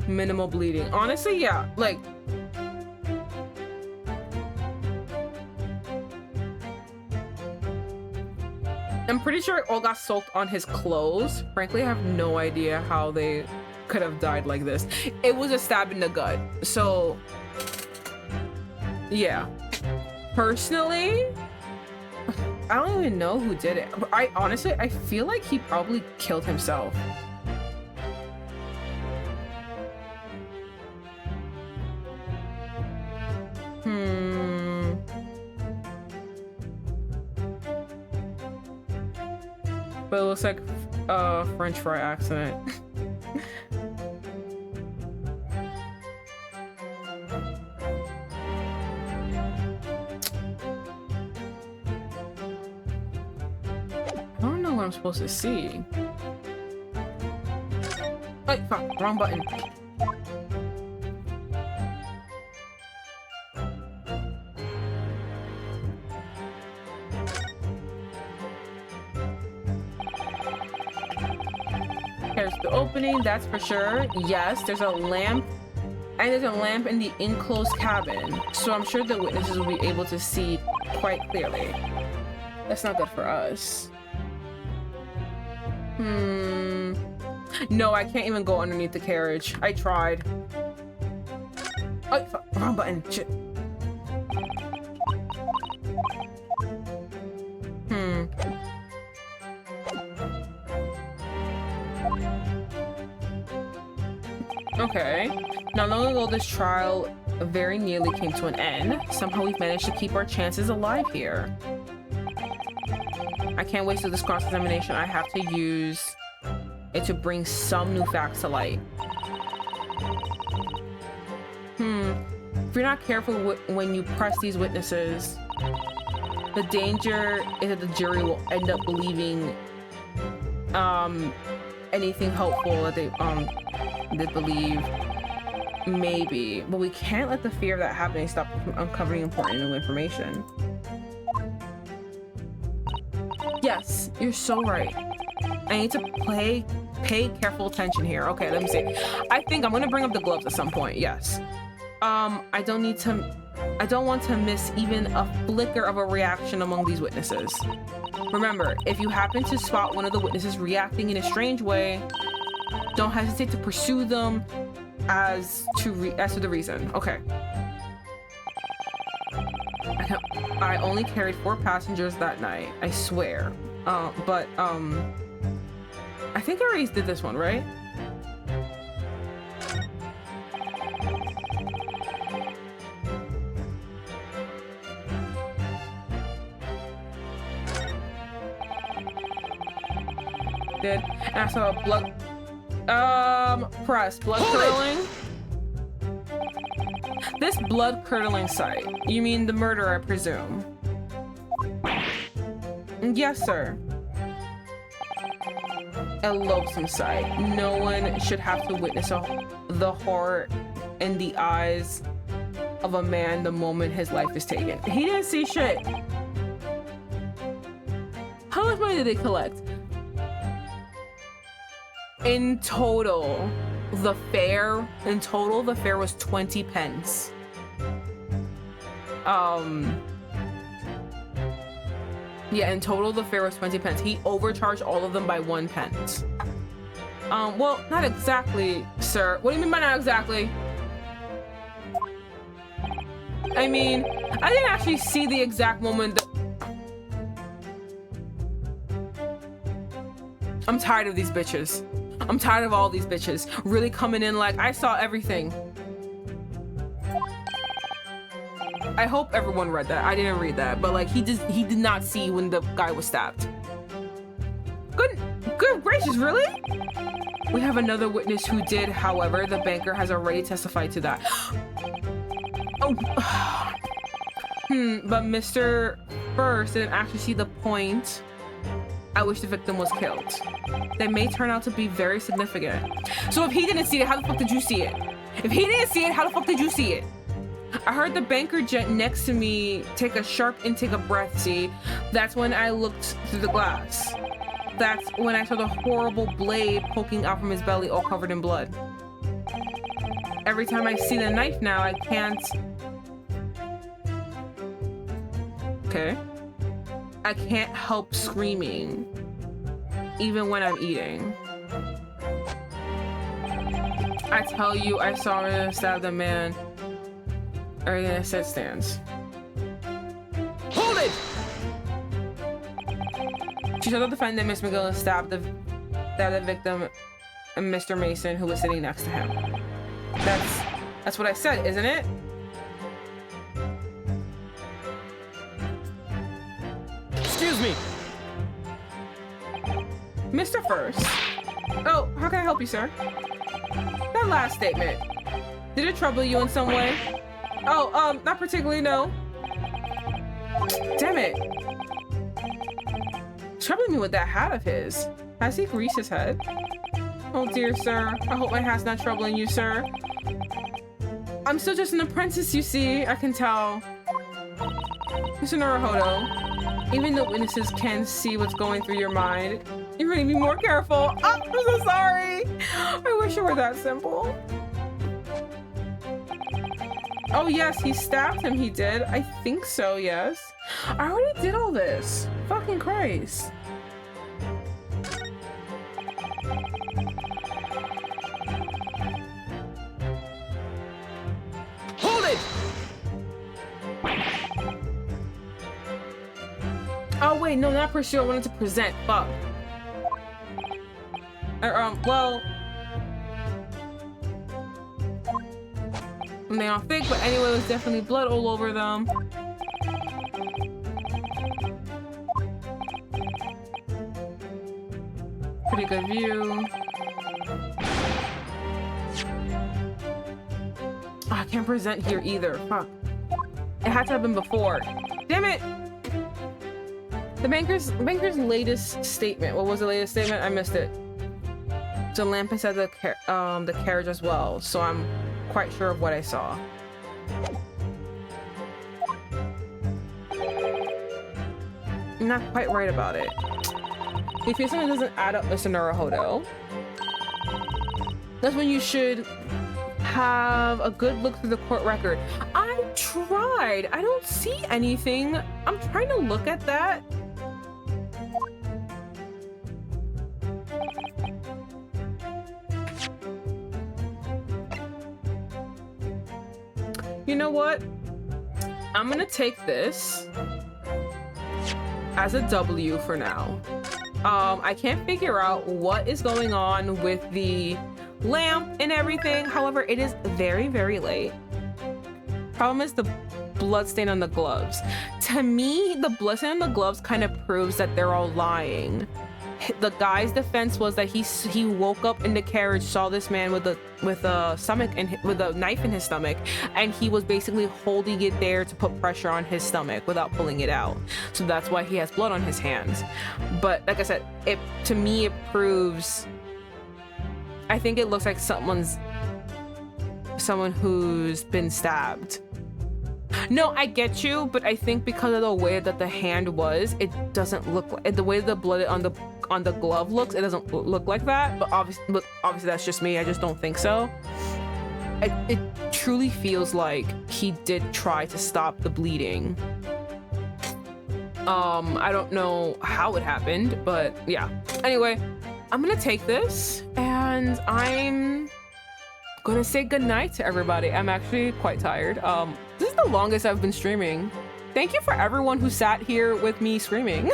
Minimal bleeding. Honestly, yeah. Like, I'm pretty sure it all got soaked on his clothes. Frankly, I have no idea how they could have died like this. It was a stab in the gut. So, yeah. Personally, I don't even know who did it. But I feel like he probably killed himself. But it looks like a French fry accident. I don't know what I'm supposed to see. Wait, fuck, wrong button. Here's the opening, that's for sure. Yes, there's a lamp, and there's a lamp in the enclosed cabin, so I'm sure the witnesses will be able to see quite clearly. That's not good for us. No, I can't even go underneath the carriage. I tried. Oh, fuck, wrong button. Shit. Okay. Not long ago, this trial very nearly came to an end. Somehow we've managed to keep our chances alive here. I can't wait till this cross-examination. I have to use it to bring some new facts to light. If you're not careful when you press these witnesses, the danger is that the jury will end up believing anything hopeful that they believe. Maybe, but we can't let the fear of that happening stop from uncovering important new information. Yes, you're so right. I need to pay careful attention here. Okay, let me see. I think I'm gonna bring up the gloves at some point. Yes. I don't want to miss even a flicker of a reaction among these witnesses. Remember, if you happen to spot one of the witnesses reacting in a strange way, don't hesitate to pursue them as to the reason. Okay. I only carried 4 passengers that night. I swear. But I think I already did this one, right? Did. And I saw a blood curdling. This blood curdling sight. You mean the murder, I presume? Yes, sir. A loathsome sight. No one should have to witness the horror in the eyes of a man the moment his life is taken. He didn't see shit. How much money did they collect? In total, the fare was 20 pence. Yeah, in total, the fare was 20 pence. He overcharged all of them by 1 pence. Well, not exactly, sir. What do you mean by not exactly? I mean, I didn't actually see the exact moment that... I'm tired of these bitches. I'm tired of all these bitches really coming in like, I saw everything. I hope everyone read that. I didn't read that, but like he did not see when the guy was stabbed. Good gracious, really? We have another witness who did, however, the banker has already testified to that. Oh, but Mr. First didn't actually see the point at which the victim was killed. They may turn out to be very significant. So if he didn't see it, how the fuck did you see it? If he didn't see it, how the fuck did you see it? I heard the banker gent next to me take a sharp intake of breath, see? That's when I looked through the glass. That's when I saw the horrible blade poking out from his belly all covered in blood. Every time I see the knife now, I can't... Okay. I can't help screaming, even when I'm eating. I tell you, I saw him stab the man. Everything I said stands. Hold it! She saw the defendant, Miss McGill, stabbed the victim, and Mr. Mason, who was sitting next to him. That's what I said, isn't it? Excuse me. Mr. First. Oh, how can I help you, sir? That last statement. Did it trouble you in some way? Oh, not particularly, no. Damn it. Troubling me with that hat of his. Has he greased his head? Oh dear, sir. I hope my hat's not troubling you, sir. I'm still just an apprentice, you see. I can tell. Mr. Naruhodo, even the witnesses can see what's going through your mind. You really be more careful. Oh, I'm so sorry. I wish it were that simple. Oh yes, he stabbed him, he did. I think so, yes. I already did all this. Fucking Christ. Hold it! Oh wait, no, not pursue. I wanted to present. Fuck. Well... They all thick, but anyway, there's definitely blood all over them. Pretty good view. Oh, I can't present here either. Fuck. It had to have been before. Damn it! The banker's latest statement. What was the latest statement? I missed it. The lamp inside the carriage as well. So I'm quite sure of what I saw. I'm not quite right about it. If you something doesn't add up, Mr. Naruhodo, that's when you should have a good look through the court record. I tried. I don't see anything. I'm trying to look at that. You know what? I'm gonna take this as a W for now. I can't figure out what is going on with the lamp and everything. However, it is very, very late. Problem is the blood stain on the gloves. To me, the blood stain on the gloves kind of proves that they're all lying. The guy's defense was that he woke up in the carriage, saw this man with a stomach and with a knife in his stomach, and he was basically holding it there to put pressure on his stomach without pulling it out. So that's why he has blood on his hands. But like I said, to me it proves. I think it looks like someone who's been stabbed. No, I get you, but I think because of the way that the hand was, it doesn't look like the way the blood on the glove looks. It doesn't look like that. But obviously that's just me. I just don't think so. It truly feels like he did try to stop the bleeding. I don't know how it happened, but yeah. Anyway, I'm gonna take this and and I'm gonna say goodnight to everybody. I'm actually quite tired. This is the longest I've been streaming. Thank you for everyone who sat here with me screaming.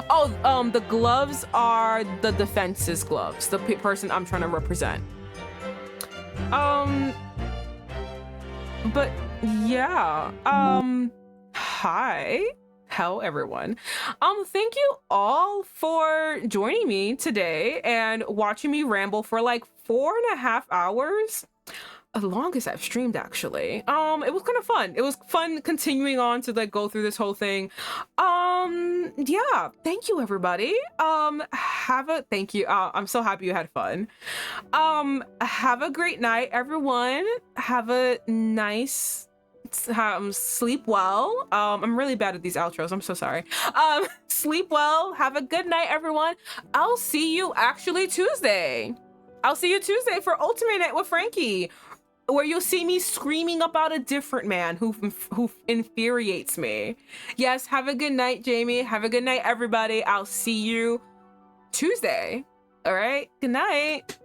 Oh, the gloves are the defense's gloves, the person I'm trying to represent. But yeah, hi. Hello, everyone. Thank you all for joining me today and watching me ramble for like 4.5 hours. The longest I've streamed, actually. It was kind of fun. It was fun continuing on to like go through this whole thing. Yeah, thank you, everybody. Thank you. I'm so happy you had fun. Have a great night, everyone. Have a nice sleep well. I'm really bad at these outros. I'm so sorry. Sleep well. Have a good night, everyone. I'll see you actually Tuesday. I'll see you Tuesday for Ultimate Night with Frankie, where you'll see me screaming about a different man who infuriates me. Yes, have a good night, Jamie. Have a good night, everybody. I'll see you Tuesday. All right, good night.